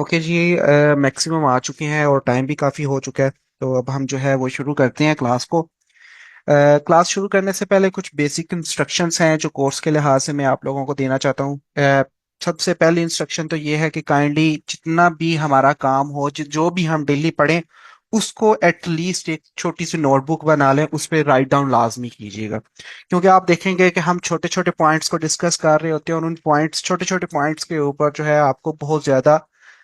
Okay जी। Maximum आ चुके हैं और टाइम भी काफ़ी हो चुका है। तो अब हम जो है वो शुरू करते हैं क्लास को। क्लास शुरू करने से पहले कुछ बेसिक इंस्ट्रक्शंस हैं जो कोर्स के लिहाज से मैं आप लोगों को देना चाहता हूँ। सबसे पहली इंस्ट्रक्शन तो ये है कि काइंडली जितना भी हमारा काम हो, जो भी हम डेली पढ़ें, उसको एटलीस्ट एक छोटी सी नोटबुक बना लें, उस पर राइट डाउन लाजमी कीजिएगा। क्योंकि आप देखेंगे कि हम छोटे छोटे पॉइंट्स को डिस्कस कर रहे होते हैं और उन पॉइंट्स, छोटे छोटे पॉइंट्स के ऊपर जो है आपको बहुत ज्यादा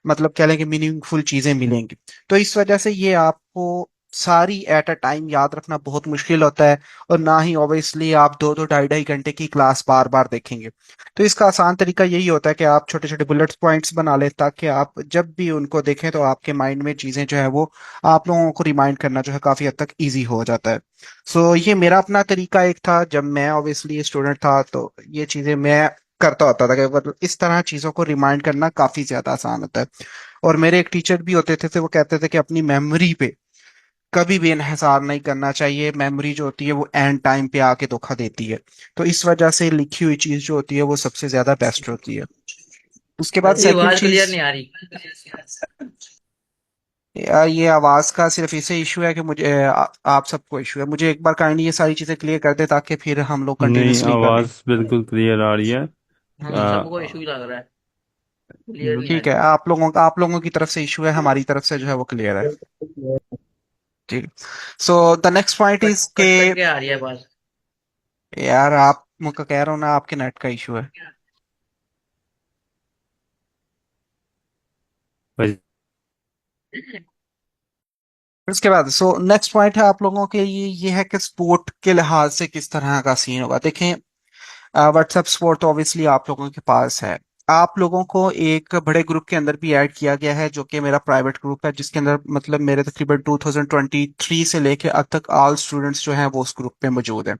मतलब कह लें कि मीनिंगफुल चीजें मिलेंगी। तो इस वजह से ये आपको सारी एट अ टाइम याद रखना बहुत मुश्किल होता है। और ना ही ऑब्वियसली आप दो दो ढाई ढाई घंटे की क्लास बार बार देखेंगे। तो इसका आसान तरीका यही होता है कि आप छोटे छोटे बुलेट पॉइंट्स बना लें, ताकि आप जब भी उनको देखें तो आपके माइंड में चीजें जो है वो आप लोगों को रिमाइंड करना जो है काफी हद तक इजी हो जाता है। सो ये मेरा अपना तरीका एक था जब मैं ऑब्वियसली स्टूडेंट था, तो ये चीजें मैं करता होता था कि मतलब इस तरह चीजों को रिमाइंड करना काफी ज्यादा आसान होता है। और मेरे एक टीचर भी होते थे, वो कहते थे कि अपनी मेमोरी पे कभी भी इन्हिसार नहीं करना चाहिए। मेमोरी जो होती है वो एंड टाइम पे आके धोखा देती है। तो इस वजह से लिखी हुई चीज जो होती है वो सबसे ज्यादा बेस्ट होती है। उसके बाद जी, सेकंड आवाज क्लियर चीज, नहीं आ रही। यार ये आवाज का सिर्फ इसे इशू है कि मुझे आप सबको इशू है। मुझे एक बार काइंडली ये सारी चीजें क्लियर कर दे ताकि फिर हम लोग नहीं, कंटिन्यूअसली करें। आवाज बिल्कुल क्लियर आ रही है। जी सबको इशू ही लग रहा है। क्लियर नहीं आ ठीक है। रही। आप लोगों की तरफ से इशू है, हमारी तरफ से जो है वो क्लियर है। जी। So the next point cut is के, कट कट के आ रही है आवाज। यार आप मुझको कह रहा हूँ ना, आपके नेट का इशू है। बस। उसके बाद नेक्स्ट पॉइंट है आप लोगों के लिए ये है कि स्पोर्ट के लिहाज से किस तरह का सीन होगा। देखें, व्हाट्सएप स्पोर्ट तो ऑब्वियसली आप लोगों के पास है। आप लोगों को एक बड़े ग्रुप के अंदर भी ऐड किया गया है जो कि मेरा प्राइवेट ग्रुप है, जिसके अंदर मतलब मेरे तकरीबन 2023 से लेके अब तक ऑल स्टूडेंट्स जो हैं वो उस ग्रुप पे मौजूद हैं।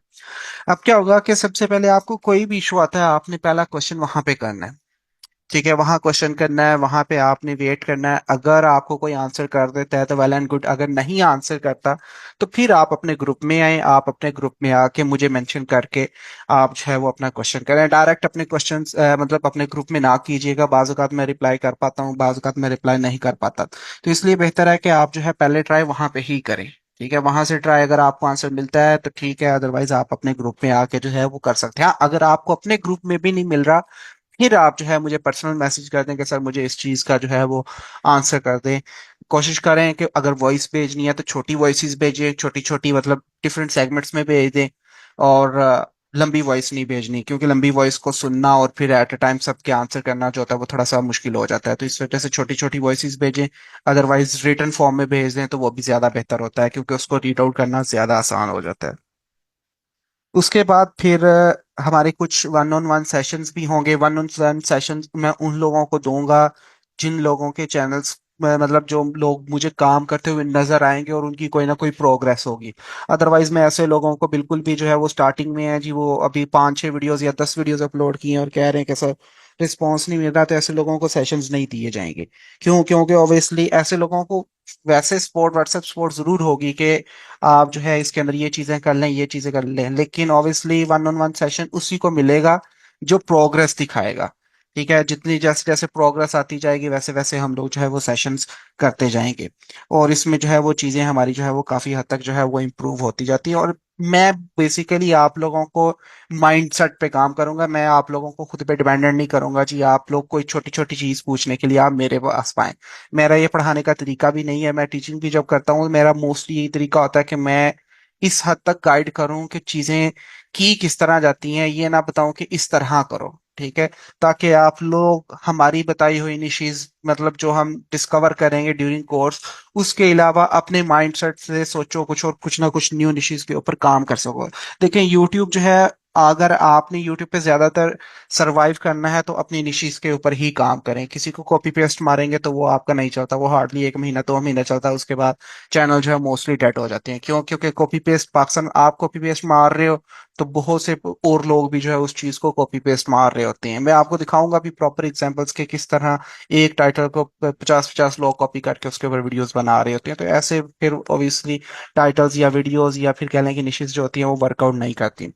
अब क्या होगा कि सबसे पहले आपको कोई भी इशू आता है, आपने पहला क्वेश्चन वहां पे करना है। ठीक है, वहां क्वेश्चन करना है, वहां पे आपने वेट करना है। अगर आपको कोई आंसर कर देता है तो वेल एंड गुड, अगर नहीं आंसर करता तो फिर आप अपने ग्रुप में आए। आप अपने ग्रुप में आके मुझे मेंशन करके आप जो है वो अपना क्वेश्चन करें। डायरेक्ट अपने क्वेश्चन मतलब अपने ग्रुप में ना कीजिएगा। बाज़ औक़ात मैं रिप्लाई कर पाता हूँ, बाज़ औक़ात मैं रिप्लाई नहीं कर पाता। तो इसलिए बेहतर है कि आप जो है पहले ट्राई वहां पे ही करें। ठीक है, वहां से ट्राई, अगर आपको आंसर मिलता है तो ठीक है, अदरवाइज आप अपने ग्रुप में आके जो है वो कर सकते हैं। हाँ, अगर आपको अपने ग्रुप में भी नहीं मिल रहा, फिर आप जो है मुझे पर्सनल मैसेज कर दें कि सर मुझे इस चीज़ का जो है वो आंसर कर दें। कोशिश करें कि अगर वॉइस भेजनी है तो छोटी वॉइसेस भेजें, छोटी छोटी मतलब डिफरेंट सेगमेंट्स में भेज दें। और लंबी वॉइस नहीं भेजनी, क्योंकि लंबी वॉइस को सुनना और फिर एट अ टाइम सबके आंसर करना जो होता है वो थोड़ा सा मुश्किल हो जाता है। तो इस वजह से छोटी छोटी वॉइसेस भेजें। अदरवाइज रिटर्न फॉर्म में भेज दें तो वो भी ज़्यादा बेहतर होता है, क्योंकि उसको रीड आउट करना ज़्यादा आसान हो जाता है। उसके बाद फिर हमारे कुछ वन ऑन वन सेशंस भी होंगे। वन ऑन वन सेशंस मैं उन लोगों को दूंगा जिन लोगों के चैनल्स मतलब जो लोग मुझे काम करते हुए नजर आएंगे और उनकी कोई ना कोई प्रोग्रेस होगी। अदरवाइज मैं ऐसे लोगों को बिल्कुल भी जो है वो स्टार्टिंग में है जी, वो अभी 5-6 वीडियोस या 10 वीडियोस अपलोड किए हैं और कह रहे हैं कि सर रिस्पॉन्स नहीं मिल रहा, तो ऐसे लोगों को सेशंस नहीं दिए जाएंगे। क्यों? क्योंकि ऑब्वियसली ऐसे लोगों को वैसे सपोर्ट, व्हाट्सएप सपोर्ट जरूर होगी कि आप जो है इसके अंदर ये चीजें कर लें, ये चीजें कर लें, लेकिन obviously one on one session उसी को मिलेगा जो प्रोग्रेस दिखाएगा। ठीक है, जितनी जैसे जैसे प्रोग्रेस आती जाएगी वैसे वैसे हम लोग जो है वो सेशंस करते जाएंगे। और इसमें जो है वो चीजें हमारी जो है वो काफी हद तक जो है वो इम्प्रूव होती जाती है। और मैं बेसिकली आप लोगों को माइंडसेट पे काम करूंगा। मैं आप लोगों को खुद पे डिपेंडेंट नहीं करूंगा जी, आप लोग कोई छोटी छोटी चीज पूछने के लिए आप मेरे पास पाएं। मेरा ये पढ़ाने का तरीका भी नहीं है। मैं टीचिंग भी जब करता हूँ मेरा मोस्टली यही तरीका होता है कि मैं इस हद तक गाइड करूं कि चीजें की किस तरह जाती हैं, ये ना बताऊं कि इस तरह करो। ठीक है, ताकि आप लोग हमारी बताई हुई निशीज मतलब जो हम डिस्कवर करेंगे ड्यूरिंग कोर्स, उसके अलावा अपने माइंडसेट से सोचो कुछ और कुछ ना कुछ न्यू निशीज के ऊपर काम कर सको। देखें, यूट्यूब जो है, अगर आपने यूट्यूब पे ज्यादातर सरवाइव करना है तो अपनी निशीज के ऊपर ही काम करें। किसी को कॉपी पेस्ट मारेंगे तो वो आपका नहीं चलता, वो हार्डली 1 महीना 2 महीना चलता है, उसके बाद चैनल जो है मोस्टली डेड हो जाते हैं। क्यों? क्योंकि कॉपी पेस्ट पाकिस्तान, आप कॉपी पेस्ट मार रहे हो तो बहुत से और लोग भी जो है उस चीज को कॉपी पेस्ट मार रहे होते हैं। मैं आपको दिखाऊंगा भी प्रॉपर एग्जांपल्स के किस तरह एक टाइटल को 50-50 लोग कॉपी करके उसके ऊपर वीडियोस बना रहे होते हैं। तो ऐसे फिर ऑब्वियसली टाइटल्स या वीडियोस या फिर कह लें कि निशेष जो होती हैं वो वर्कआउट नहीं करती।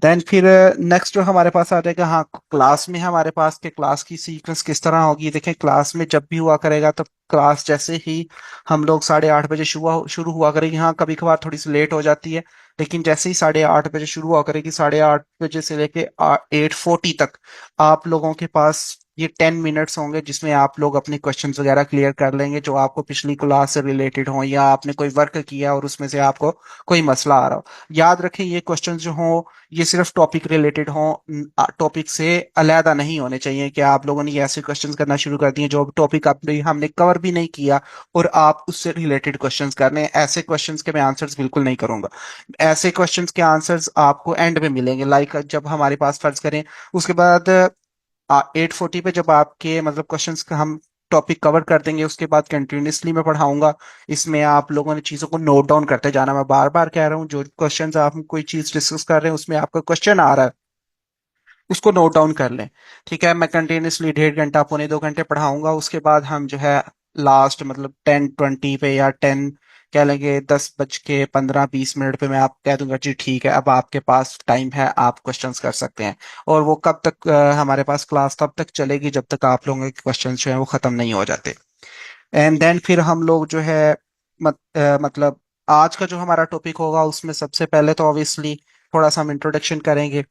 देन फिर नेक्स्ट जो हमारे पास आ जाएगा, हाँ क्लास में हमारे पास के क्लास की सीक्वेंस किस तरह होगी। देखें क्लास में जब भी हुआ करेगा तो क्लास जैसे ही हम लोग 8:30 बजे शुरू शुरू हुआ करेगी, हाँ कभी कभार थोड़ी सी लेट हो जाती है, लेकिन जैसे ही 8:30 बजे शुरू हुआ करेगी, 8:30 बजे से लेके 8:40 तक आप लोगों के पास ये 10 मिनट्स होंगे जिसमें आप लोग अपने क्वेश्चंस वगैरह क्लियर कर लेंगे जो आपको पिछली क्लास से रिलेटेड हो, या आपने कोई वर्क किया और उसमें से आपको कोई मसला आ रहा हो। याद रखें ये क्वेश्चंस जो हों ये सिर्फ टॉपिक रिलेटेड हों, टॉपिक से अलहदा नहीं होने चाहिए कि आप लोगों ने ये ऐसे क्वेश्चंस करना शुरू कर दिए जो टॉपिक आपने हमने कवर भी नहीं किया और आप उससे रिलेटेड क्वेश्चंस कर रहे हैं। ऐसे क्वेश्चंस के मैं आंसर्स बिल्कुल नहीं करूंगा। ऐसे क्वेश्चंस के आंसर्स आपको एंड में मिलेंगे, लाइक जब हमारे पास फर्ज करें उसके बाद 8:40 पे जब आपके मतलब क्वेश्चंस का हम टॉपिक कवर कर देंगे, उसके बाद कंटिन्यूसली मैं पढ़ाऊंगा। इसमें आप लोगों ने चीज़ों को नोट डाउन करते जाना। मैं बार बार कह रहा हूँ जो क्वेश्चंस आप कोई चीज़ डिस्कस कर रहे हैं उसमें आपका क्वेश्चन आ रहा है उसको नोट डाउन कर लें। ठीक है, मैं कंटिन्यूसली 1.5 घंटा पौने 2 घंटे पढ़ाऊंगा, उसके बाद हम जो है लास्ट मतलब 10:20 पे या 10 कह लेंगे 10:15 20 मिनट पे मैं आप कह दूंगा जी ठीक है अब आपके पास टाइम है, आप क्वेश्चंस कर सकते हैं। और वो कब तक हमारे पास क्लास तब तक चलेगी जब तक आप लोगों के क्वेश्चन जो है वो खत्म नहीं हो जाते। एंड देन फिर हम लोग जो है मतलब आज का जो हमारा टॉपिक होगा उसमें सबसे पहले तो ऑब्वियसली थोड़ा सा हम इंट्रोडक्शन करेंगे।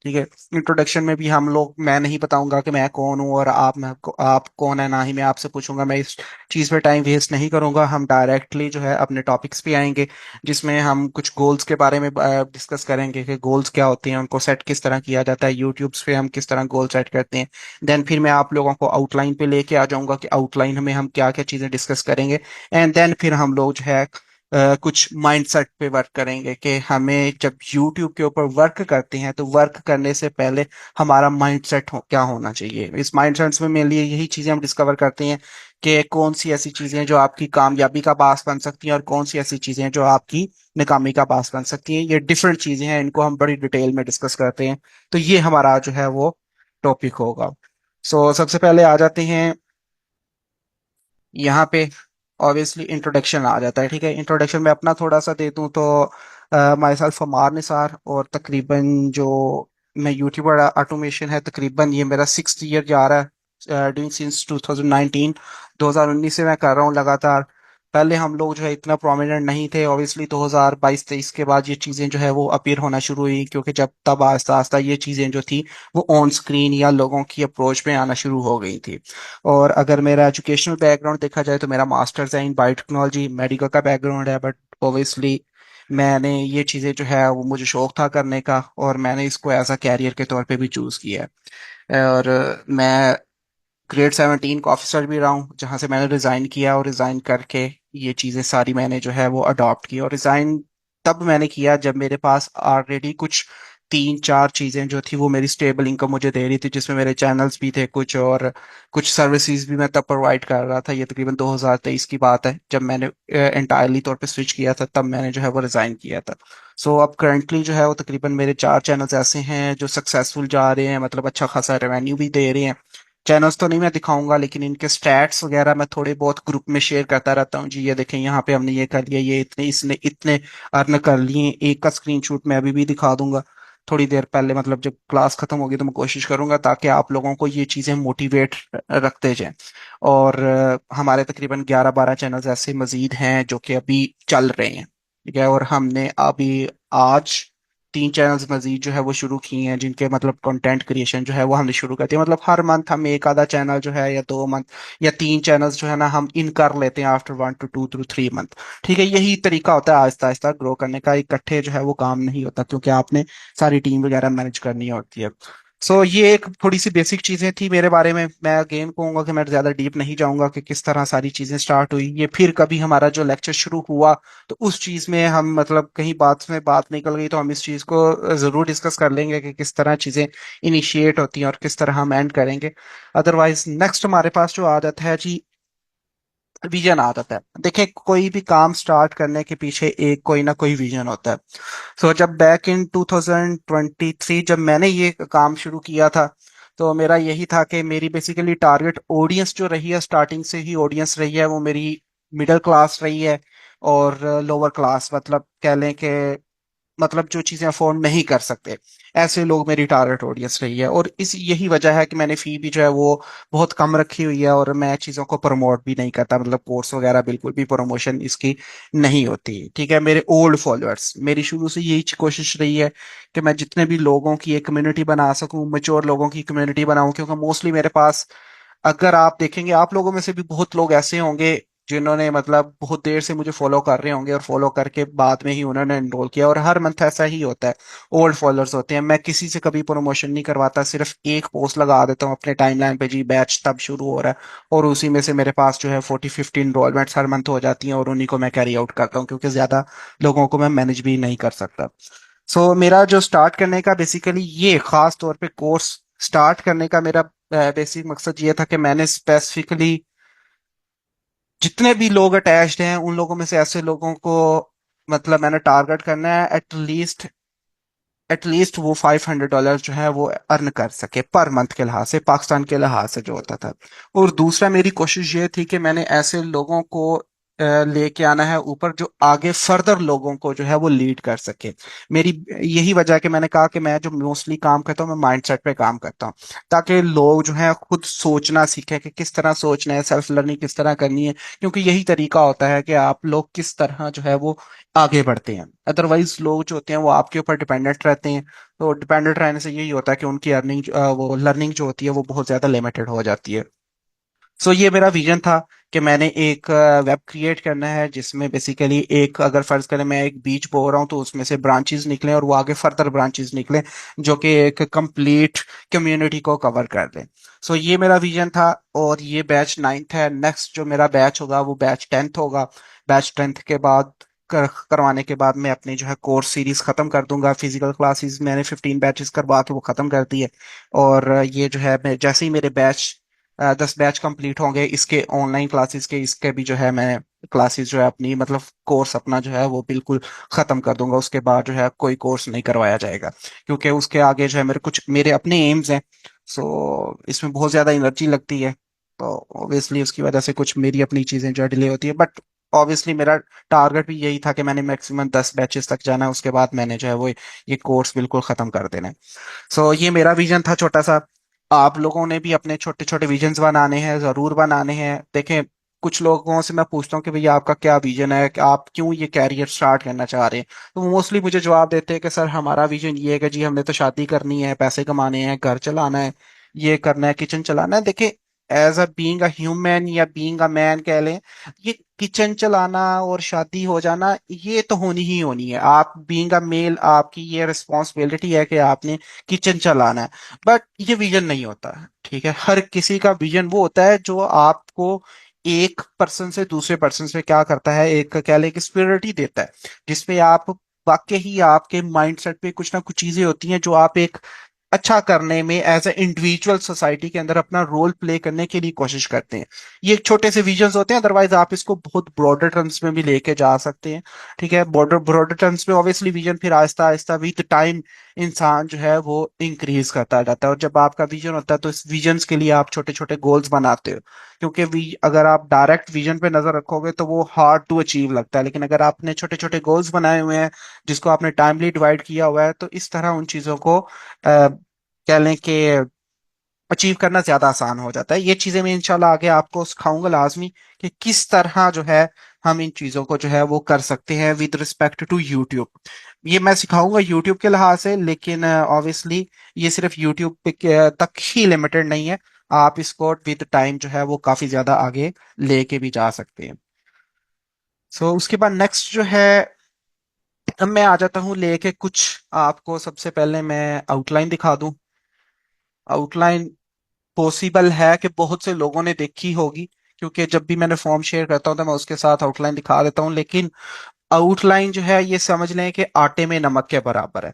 ठीक है, इंट्रोडक्शन में भी हम लोग मैं नहीं बताऊंगा कि मैं कौन हूँ और आप कौन है, ना ही मैं आपसे पूछूंगा। मैं इस चीज़ पे टाइम वेस्ट नहीं करूंगा, हम डायरेक्टली जो है अपने टॉपिक्स पे आएंगे जिसमें हम कुछ गोल्स के बारे में डिस्कस करेंगे कि गोल्स क्या होते हैं, उनको सेट किस तरह किया जाता है, यूट्यूब्स पे हम किस तरह गोल सेट करते हैं। देन फिर मैं आप लोगों को आउटलाइन पे लेके आ जाऊंगा कि आउटलाइन में हम क्या क्या चीजें डिस्कस करेंगे। एंड देन फिर हम लोग जो है कुछ माइंडसेट पे वर्क करेंगे कि हमें जब यूट्यूब के ऊपर वर्क करते हैं तो वर्क करने से पहले हमारा माइंडसेट क्या होना चाहिए। इस माइंडसेट में मेरे लिए यही चीजें हम डिस्कवर करते हैं कि कौन सी ऐसी चीजें हैं जो आपकी कामयाबी का बास बन सकती हैं और कौन सी ऐसी चीजें हैं जो आपकी नाकामी का बास बन सकती हैं। ये डिफरेंट चीजें हैं, इनको हम बड़ी डिटेल में डिस्कस करते हैं। तो ये हमारा जो है वो टॉपिक होगा। सबसे पहले आ जाते हैं यहाँ पे, ऑब्वियसली इंट्रोडक्शन आ जाता है। ठीक है, इंट्रोडक्शन में अपना थोड़ा सा दे दूँ तो माई सेल्फ अमार निसार, और तकरीबन जो मैं यूट्यूबर ऑटोमेशन है तकरीबन ये मेरा 6th ईयर जा रहा है, डूइंग सिंस 2019। 2019 से मैं कर रहा हूँ लगातार। पहले हम लोग जो है इतना प्रोमिनेंट नहीं थे, ऑब्वियसली 2022-23 के बाद ये चीज़ें जो है वो अपीयर होना शुरू हुई, क्योंकि जब तब आस्ता आस्ता ये चीज़ें जो थी वो ऑन स्क्रीन या लोगों की अप्रोच में आना शुरू हो गई थी। और अगर मेरा एजुकेशनल बैकग्राउंड देखा जाए तो मेरा मास्टर्स है इन बायोटेक्नोलॉजी, मेडिकल का बैकग्राउंड है, बट ऑब्वियसली मैंने ये चीज़ें जो है वो मुझे शौक था करने का और मैंने इसको एज अ कैरियर के तौर पे भी चूज़ किया है। और मैं ग्रेड 17 का ऑफिसर भी रहा हूँ जहाँ से मैंने रिज़ाइन किया, और रिज़ाइन करके ये चीज़ें सारी मैंने जो है वो अडॉप्ट की। और रिज़ाइन तब मैंने किया जब मेरे पास ऑलरेडी कुछ 3-4 चीज़ें जो थी वो मेरी स्टेबल इनकम मुझे दे रही थी, जिसमें मेरे चैनल्स भी थे कुछ और कुछ सर्विसेज भी मैं तब प्रोवाइड कर रहा था। ये तकरीबन 2023 की बात है जब मैंने एंटायरली तौर पे स्विच किया था, तब मैंने जो है वो रिज़ाइन किया था। अब करंटली जो है वो तकरीबन मेरे 4 चैनल्स ऐसे हैं जो सक्सेसफुल जा रहे हैं, मतलब अच्छा खासा रेवेन्यू भी दे रहे हैं। चैनल्स तो नहीं मैं दिखाऊंगा, लेकिन इनके स्टैट्स वगैरह मैं थोड़े बहुत ग्रुप में शेयर करता रहता हूँ जी, ये देखें यहाँ पे हमने ये कर लिया, ये इतने इसने इतने अर्न कर लिए। एक का स्क्रीनशॉट मैं अभी भी दिखा दूंगा थोड़ी देर पहले, मतलब जब क्लास खत्म होगी तो मैं कोशिश करूंगा ताकि आप लोगों को ये चीजें मोटिवेट रखते जाएं। और हमारे तकरीबन 11-12 चैनल्स ऐसे मजीद हैं जो कि अभी चल रहे हैं। ठीक है, और हमने अभी आज 3 चैनल्स मजीद जो है वो शुरू किए हैं जिनके मतलब कंटेंट क्रिएशन जो है वो हमने शुरू कर दिया। मतलब हर मंथ हम एक आधा चैनल जो है या 2 मंथ या 3 चैनल्स जो है ना हम इन कर लेते हैं आफ्टर 1 to 2 to 3 मंथ। ठीक है, यही तरीका होता है आहिस्ता आहिस्ता ग्रो करने का, इकट्ठे जो है वो काम नहीं होता क्योंकि आपने सारी टीम वगैरह मैनेज करनी होती है। ये एक थोड़ी सी बेसिक चीजें थी मेरे बारे में। मैं अगेन कहूंगा कि मैं ज्यादा डीप नहीं जाऊंगा कि किस तरह सारी चीजें स्टार्ट हुई। ये फिर कभी हमारा जो लेक्चर शुरू हुआ तो उस चीज में हम मतलब कहीं बात में बात निकल गई तो हम इस चीज को जरूर डिस्कस कर लेंगे कि किस तरह चीजें इनिशिएट होती हैं और किस तरह हम एंड करेंगे। अदरवाइज नेक्स्ट हमारे पास जो आ जाता है जी, विजन आ जाता है। देखिए कोई भी काम स्टार्ट करने के पीछे एक कोई ना कोई विजन होता है। जब बैक इन 2023 जब मैंने ये काम शुरू किया था तो मेरा यही था कि मेरी बेसिकली टारगेट ऑडियंस जो रही है, स्टार्टिंग से ही ऑडियंस रही है वो मेरी मिडिल क्लास रही है और लोअर क्लास, मतलब कह लें कि मतलब जो चीजें अफोर्ड नहीं कर सकते, ऐसे लोग मेरी टारगेट ऑडियंस रही है। और इस यही वजह है कि मैंने फी भी जो है वो बहुत कम रखी हुई है, और मैं चीज़ों को प्रमोट भी नहीं करता, मतलब कोर्स वगैरह बिल्कुल भी प्रमोशन इसकी नहीं होती। ठीक है, मेरे ओल्ड फॉलोअर्स, मेरी शुरू से यही कोशिश रही है कि मैं जितने भी लोगों की एक कम्युनिटी बना सकूं, मेच्योर लोगों की कम्युनिटी बनाऊं, क्योंकि मोस्टली मेरे पास, अगर आप देखेंगे, आप लोगों में से भी बहुत लोग ऐसे होंगे जिन्होंने मतलब बहुत देर से मुझे फॉलो कर रहे होंगे, और फॉलो करके बाद में ही उन्होंने एनरोल किया, और हर मंथ ऐसा ही होता है। ओल्ड फॉलोअर्स होते हैं, मैं किसी से कभी प्रमोशन नहीं करवाता, सिर्फ एक पोस्ट लगा देता हूँ अपने टाइमलाइन पे, जी बैच तब शुरू हो रहा है, और उसी में से मेरे पास जो है 40-50 इनरोलमेंट्स हर मंथ हो जाती हैं, और उन्हीं को मैं कैरी आउट करता हूँ, क्योंकि ज्यादा लोगों को मैं मैनेज भी नहीं कर सकता। सो मेरा जो स्टार्ट करने का बेसिकली, ये खास तौर पे कोर्स स्टार्ट करने का मेरा बेसिक मकसद ये था कि मैंने स्पेसिफिकली जितने भी लोग अटैच्ड हैं उन लोगों में से ऐसे लोगों को, मतलब मैंने टारगेट करना है एटलीस्ट वो $500 जो है वो अर्न कर सके पर मंथ के लिहाज से, पाकिस्तान के लिहाज से जो होता था। और दूसरा मेरी कोशिश ये थी कि मैंने ऐसे लोगों को लेके आना है ऊपर, जो आगे फर्दर लोगों को जो है वो लीड कर सके। मेरी यही वजह है कि मैंने कहा कि मैं जो मोस्टली काम करता हूँ, मैं माइंडसेट पे काम करता हूँ, ताकि लोग जो है खुद सोचना सीखें कि किस तरह सोचना है, सेल्फ लर्निंग किस तरह करनी है, क्योंकि यही तरीका होता है कि आप लोग किस तरह जो है वो आगे बढ़ते हैं। अदरवाइज लोग जो होते हैं वो आपके ऊपर डिपेंडेंट रहते हैं, तो डिपेंडेंट रहने से यही होता है कि उनकी अर्निंग, वो लर्निंग जो होती है वो बहुत ज्यादा लिमिटेड हो जाती है। सो ये मेरा विजन था कि मैंने एक वेब क्रिएट करना है, जिसमें बेसिकली एक, अगर फर्ज करें मैं एक बीच बो रहा हूँ, तो उसमें से ब्रांचेस निकले और वो आगे फर्दर ब्रांचेस निकले, जो कि एक कंप्लीट कम्युनिटी को कवर कर दें। सो ये मेरा विजन था। और ये बैच 9th है, नेक्स्ट जो मेरा बैच होगा वो बैच 10th होगा। बैच 10th के बाद करवाने के बाद मैं अपनी जो है कोर्स सीरीज खत्म कर दूंगा। फिजिकल क्लासेस मैंने 15 बैचेस करवा के वो खत्म कर दिए। और ये जो है, मैं जैसे ही मेरे बैच 10 बैच कंप्लीट होंगे, इसके ऑनलाइन क्लासेस के, इसके भी जो है मैं क्लासेस जो है अपनी, मतलब कोर्स अपना जो है वो बिल्कुल खत्म कर दूंगा। उसके बाद जो है कोई कोर्स नहीं करवाया जाएगा, क्योंकि उसके आगे जो है मेरे अपने एम्स हैं। सो इसमें बहुत ज्यादा एनर्जी लगती है, तो ऑब्वियसली उसकी वजह से कुछ मेरी अपनी चीजें जो है डिले होती है। बट ऑब्वियसली मेरा टारगेट भी यही था कि मैंने मैक्सिमम 10 बैचेस तक जाना है, उसके बाद मैंने जो है वो ये कोर्स बिल्कुल खत्म कर देना है। सो ये मेरा विजन था छोटा सा। आप लोगों ने भी अपने छोटे छोटे विजन्स बनाने हैं, जरूर बनाने हैं। देखें, कुछ लोगों से मैं पूछता हूँ कि भैया आपका क्या विजन है, कि आप क्यों ये कैरियर स्टार्ट करना चाह रहे हैं, तो मोस्टली मुझे जवाब देते हैं कि सर हमारा विजन ये है कि जी हमने तो शादी करनी है, पैसे कमाने हैं, घर चलाना है, ये करना है, किचन चलाना है। देखिए, as a being a human या बीइंग अ मैन कह लें, ये किचन चलाना और शादी हो जाना ये तो होनी ही होनी है। आप बीइंग अ मेल, आपकी ये रिस्पॉन्सिबिलिटी है कि आपने किचन चलाना है। बट ये विजन नहीं होता। ठीक है, हर किसी का विजन वो होता है जो आपको एक पर्सन से दूसरे पर्सन से क्या करता है, एक कह ले कि स्पिरिटी देता है, जिसपे आप वाकई ही, आपके माइंडसेट पे कुछ ना कुछ चीजें होती हैं जो आप एक अच्छा करने में, एज ए इंडिविजुअल सोसाइटी के अंदर अपना रोल प्ले करने के लिए कोशिश करते हैं। ये एक छोटे से विजन्स होते हैं, अदरवाइज आप इसको बहुत ब्रॉडर टर्म्स में भी लेके जा सकते हैं। ठीक है, बॉर्डर ब्रॉडर टर्म्स में ऑब्वियसली विजन फिर आहिस्ता आहिस्ता विद टाइम इंसान जो है वो इंक्रीज करता जाता है। और जब आपका विजन होता है तो इस विजन्स के लिए आप छोटे छोटे गोल्स बनाते हो, क्योंकि अगर आप डायरेक्ट विजन पे नजर रखोगे तो वो हार्ड टू अचीव लगता है। लेकिन अगर आपने छोटे छोटे गोल्स बनाए हुए हैं, जिसको आपने टाइमली डिवाइड किया हुआ है, तो इस तरह उन चीजों को कह लें कि अचीव करना ज्यादा आसान हो जाता है। ये चीजें मैं इंशाल्लाह आगे आपको सिखाऊंगा लाजमी, कि किस तरह जो है हम इन चीजों को जो है वो कर सकते हैं विद रिस्पेक्ट टू यूट्यूब। ये मैं सिखाऊंगा यूट्यूब के लिहाज से, लेकिन ऑब्वियसली ये सिर्फ यूट्यूब तक ही लिमिटेड नहीं है। आप इसको विद टाइम जो है वो काफी ज्यादा आगे लेके भी जा सकते हैं। सो उसके बाद नेक्स्ट जो है, अब मैं आ जाता हूँ लेके कुछ, आपको सबसे पहले मैं आउटलाइन दिखा दूं। आउटलाइन पॉसिबल है कि बहुत से लोगों ने देखी होगी, क्योंकि जब भी मैंने फॉर्म शेयर करता हूं तो मैं उसके साथ आउटलाइन दिखा देता हूं। लेकिन आउटलाइन जो है ये समझ लें कि आटे में नमक के बराबर है।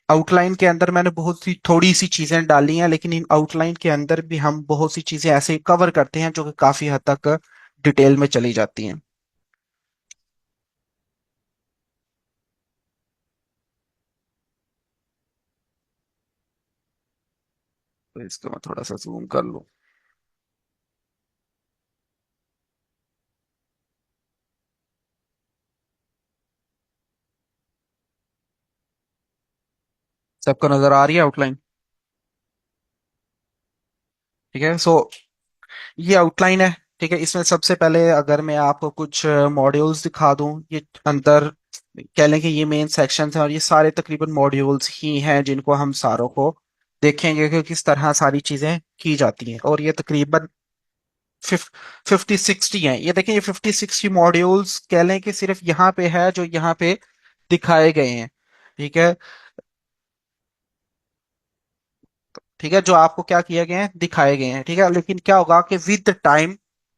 आउटलाइन के अंदर मैंने बहुत सी थोड़ी सी चीजें डाली हैं, लेकिन इन आउटलाइन के अंदर भी हम बहुत सी चीजें ऐसे कवर करते हैं जो कि काफी हद तक डिटेल में चली जाती हैं। तो इसको मैं थोड़ा सा जूम कर लूं। सबको नजर आ रही है आउटलाइन? ठीक है। सो ये आउटलाइन है। ठीक है, इसमें सबसे पहले अगर मैं आपको कुछ मॉड्यूल्स दिखा दूं, ये अंदर कह लें कि ये मेन सेक्शन है, और ये सारे तकरीबन मॉड्यूल्स ही हैं जिनको हम सारों को देखेंगे कि किस तरह सारी चीजें की जाती हैं। और ये तकरीबन 50-60 हैं। ये देखें, ये 50-60 मॉड्यूल्स कह लें कि सिर्फ यहाँ पे है जो यहाँ पे दिखाए गए हैं। ठीक है। ठीक है, जो आपको क्या किया गया है, दिखाए गए हैं। ठीक है, लेकिन क्या होगा कि विद टाइम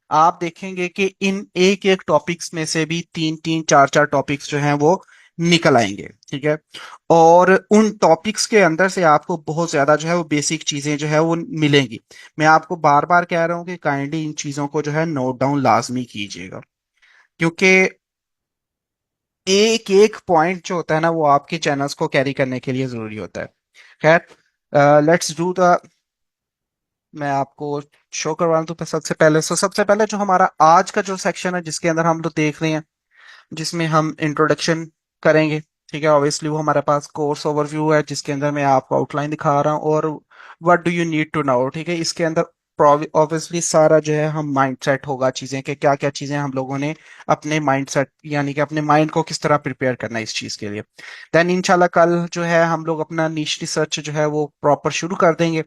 आप देखेंगे कि इन एक एक टॉपिक्स में से भी तीन तीन चार चार टॉपिक्स जो हैं वो निकल आएंगे। ठीक है। और उन टॉपिक्स के अंदर से आपको बहुत ज्यादा जो है वो बेसिक चीजें जो है वो मिलेंगी। मैं आपको बार बार कह रहा हूं कि काइंडली इन चीजों को जो है नोट डाउन लाजमी कीजिएगा, क्योंकि एक एक पॉइंट जो होता है ना वो आपके चैनल्स को कैरी करने के लिए जरूरी होता है। खैर, लेट्स डू द, मैं आपको शो करवा दूं सबसे पहले। सबसे पहले जो हमारा आज का जो सेक्शन है जिसके अंदर हम लोग देख रहे हैं, जिसमें हम इंट्रोडक्शन करेंगे। ठीक है, ऑब्वियसली वो हमारे पास कोर्स ओवरव्यू है जिसके अंदर मैं आपको आउटलाइन दिखा रहा हूँ, और what do you need to know. ठीक है, इसके अंदर ऑब्वियसली सारा जो है हम माइंड सेट होगा, चीजें कि क्या क्या चीजें हम लोगों ने अपने माइंड सेट यानी कि अपने माइंड को किस तरह प्रिपेयर करना है इस चीज के लिए। देन इंशाल्लाह कल जो है हम लोग अपना नीश रिसर्च जो है वो प्रॉपर शुरू कर देंगे,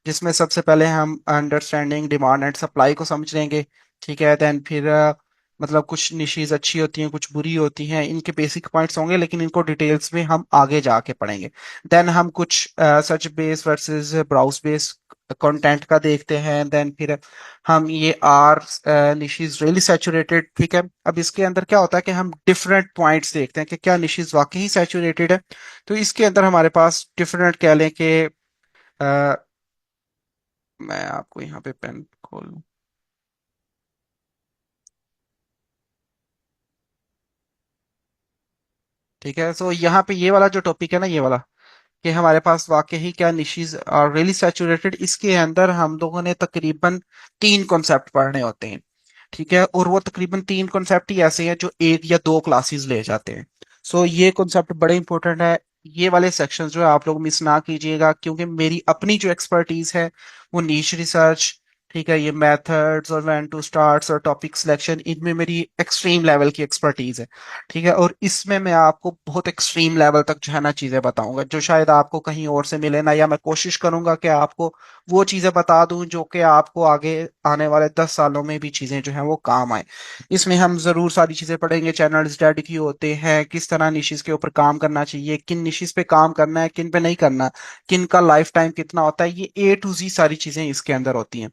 जिसमें सबसे पहले हम अंडरस्टैंडिंग डिमांड एंड सप्लाई को समझ लेंगे। ठीक है, देन फिर मतलब कुछ निशीज अच्छी होती हैं, कुछ बुरी होती हैं, इनके बेसिक पॉइंट्स होंगे लेकिन इनको डिटेल्स में हम आगे जाके पढ़ेंगे। देन हम कुछ search base versus browse base content का देखते हैं। देन फिर हम ये आर निशीज रियली सैचुरेटेड। ठीक है, अब इसके अंदर क्या होता है कि हम डिफरेंट पॉइंट्स देखते हैं कि क्या निशीज वाकई सैचुरेटेड है। तो इसके अंदर हमारे पास डिफरेंट कह लें कि मैं आपको यहाँ पे पेन खोल लूं। ठीक है, सो यहाँ पे ये वाला जो टॉपिक है ना, ये वाला कि हमारे पास वाकई क्या निशीज आर रियली सैचुरेटेड, इसके अंदर हम लोगों ने तकरीबन तीन कॉन्सेप्ट पढ़ने होते हैं। ठीक है, और वो तकरीबन तीन कॉन्सेप्ट ही ऐसे हैं जो एक या दो क्लासेस ले जाते हैं। सो ये कॉन्सेप्ट बड़े इंपॉर्टेंट है। ये वाले सेक्शंस जो है आप लोग मिस ना कीजिएगा, क्योंकि मेरी अपनी जो एक्सपर्टीज है वो नीश रिसर्च, ठीक है, ये मेथड्स और व्हेन टू स्टार्ट्स और टॉपिक सिलेक्शन, इनमें मेरी एक्सट्रीम लेवल की एक्सपर्टीज है। ठीक है, और इसमें मैं आपको बहुत एक्सट्रीम लेवल तक जो है ना चीजें बताऊंगा जो शायद आपको कहीं और से मिले ना, या मैं कोशिश करूंगा कि आपको वो चीजें बता दूं जो कि आपको आगे आने वाले 10 सालों में भी चीजें जो है वो काम आए। इसमें हम जरूर सारी चीजें पढ़ेंगे, चैनल्स डेड क्यों होते हैं, किस तरह निशिस के ऊपर काम करना चाहिए, किन निशिस पे काम करना है, किन पे नहीं करना, किन का लाइफ टाइम कितना होता है, ये A to Z सारी चीजें इसके अंदर होती हैं।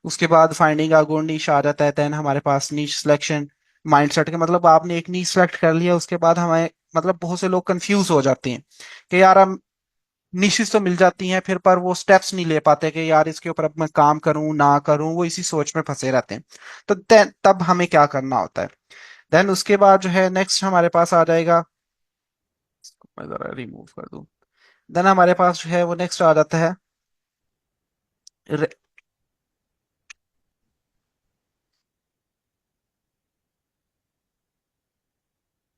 उसके बाद फाइंडिंग अ गुड नीश आ जाता है। देन हमारे पास नीश सिलेक्शन, माइंडसेट के मतलब आपने एक नीश सेलेक्ट कर लिया, उसके बाद हमें मतलब बहुत से लोग कंफ्यूज हो जाते हैं कि यार हम निशिस तो मिल जाती हैं फिर, पर वो स्टेप्स नहीं ले पाते कि यार इसके ऊपर अब मैं काम करूं ना करूं, वो इसी सोच में फंसे रहते हैं। तो तब हमें क्या करना होता है। देन उसके बाद जो है नेक्स्ट हमारे पास आ जाएगा, मैं जरा रिमूव कर दूं। देन हमारे पास जो है वो नेक्स्ट आ जाता है,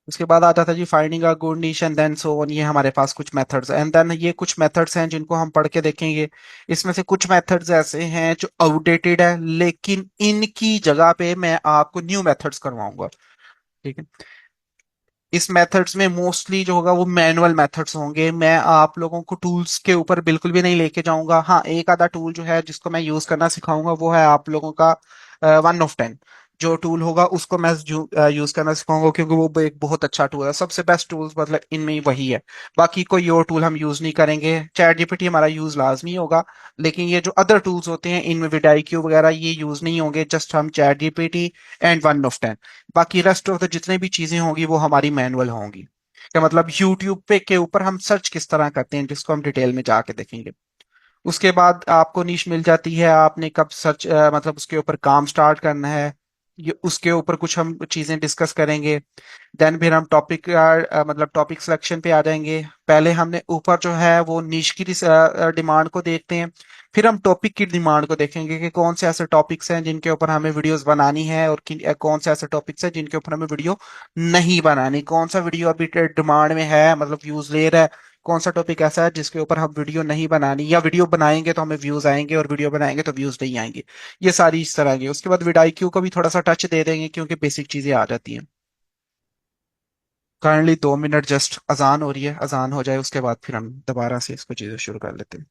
उसके बाद आ जाता है जी finding a good niche and then so on. ये हमारे पास कुछ मेथड्स एंड देन ये कुछ मेथड्स हैं जिनको हम पढ़ के देखेंगे। इसमें से कुछ मेथड्स ऐसे हैं जो आउटडेटेड है, लेकिन इनकी जगह पे मैं आपको न्यू मेथड्स करवाऊंगा। ठीक है, इस मेथड्स में मोस्टली जो होगा वो मैनुअल मेथड्स होंगे। मैं आप लोगों को टूल्स के ऊपर बिल्कुल भी नहीं लेके जाऊंगा। हाँ, एक आधा टूल जो है जिसको मैं यूज करना सिखाऊंगा वो है आप लोगों का 1 of 10। जो टूल होगा उसको मैं यूज करना सिखाऊंगा, क्योंकि वो एक बहुत अच्छा टूल है, सबसे बेस्ट टूल्स मतलब इनमें ही वही है। बाकी कोई और टूल हम यूज नहीं करेंगे। चैट जीपीटी हमारा यूज लाजमी होगा, लेकिन ये जो अदर टूल्स होते हैं इनमें विडाईक्यू वगैरह ये यूज नहीं होंगे। जस्ट हम चैट जीपीटी एंड 1 of 10, बाकी रेस्ट ऑफ द जितने भी चीजें होंगी वो हमारी मैनुअल होंगी। क्या मतलब यूट्यूब पे के ऊपर हम सर्च किस तरह करते हैं जिसको हम डिटेल में जाके देखेंगे। उसके बाद आपको नीश मिल जाती है, आपने कब सर्च मतलब उसके ऊपर काम स्टार्ट करना है, ये उसके ऊपर कुछ हम चीजें डिस्कस करेंगे। देन फिर हम टॉपिक मतलब टॉपिक सिलेक्शन पे आ जाएंगे। पहले हमने ऊपर जो है वो निश की डिमांड को देखते हैं, फिर हम टॉपिक की डिमांड को देखेंगे कि कौन से ऐसे टॉपिक्स हैं जिनके ऊपर हमें वीडियोस बनानी है, और कौन से ऐसे टॉपिक्स हैं जिनके ऊपर हमें वीडियो नहीं बनानी, कौन सा वीडियो अभी डिमांड में है मतलब व्यूज ले रहा है, कौन सा टॉपिक ऐसा है जिसके ऊपर हम वीडियो नहीं बनानी, या वीडियो बनाएंगे तो हमें व्यूज आएंगे और वीडियो बनाएंगे तो व्यूज नहीं आएंगे। ये सारी इस तरह की। उसके बाद विडाईक्यू को भी थोड़ा सा टच दे देंगे क्योंकि बेसिक चीजें आ जाती हैं। काइंडली 2 मिनट, जस्ट अजान हो रही है, अजान हो जाए उसके बाद फिर हम दोबारा से इसको चीजें शुरू कर लेते हैं।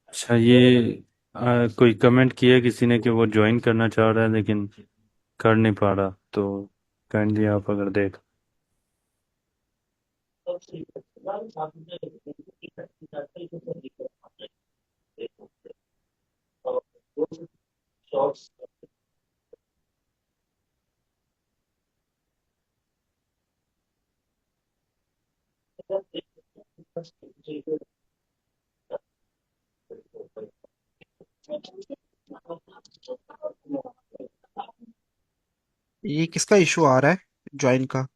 अच्छा, ये कोई कमेंट किया किसी ने कि वो ज्वाइन करना चाह रहा है लेकिन कर नहीं पा रहा, तो काइंडली आप अगर देख। ये किसका इशू आ रहा है ज्वाइन का?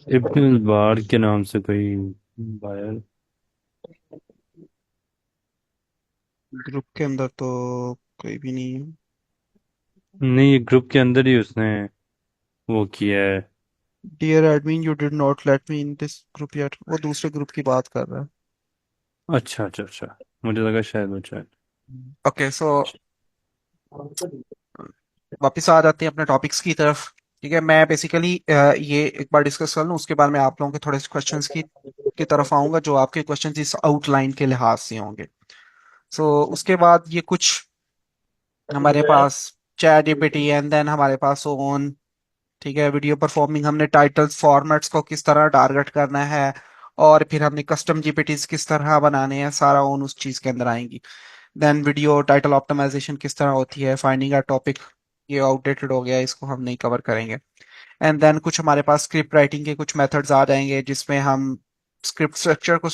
इब्नुल बार के नाम से कोई बायर। ग्रुप के अंदर तो कोई भी नहीं है। नहीं, ये ग्रुप के अंदर ही उसने वो किया है। Dear admin, you did not let me in this group yet. वो दूसरे ग्रुप की बात कर रहा है। अच्छा अच्छा अच्छा, मुझे लगा शायद वो शायद। ओके, सो वापस आ जाते हैं अपने टॉपिक्स की तरफ। ठीक है, मैं बेसिकली ये एक बार डिस्कस कर लूँ, उसके बाद मैं आप लोगों के थोड़े से क्वेश्चंस की तरफ आऊंगा, जो आपके क्वेश्चंस इस आउटलाइन के लिहाज से होंगे। सो उसके बाद ये कुछ हमारे पास चैट जीपीटी, एंड देन हमारे पास ओन। ठीक है, वीडियो परफॉर्मिंग, हमने टाइटल्स फॉर्मेट्स को किस तरह टारगेट करना है, और फिर हमने कस्टम जीपीटीज किस तरह बनाने हैं, सारा ओन उस चीज के अंदर आएंगी। देन वीडियो टाइटल ऑप्टिमाइजेशन किस तरह होती है, फाइंडिंग अ टॉपिक, ये आउटडेटेड हो गया, इसको हम नहीं कवर करेंगे। एंड देन कुछ हमारे पास स्क्रिप्ट राइटिंग के कुछ मेथड्स आ जाएंगे, जिसमें हम स्क्रिप्ट स्ट्रक्चर को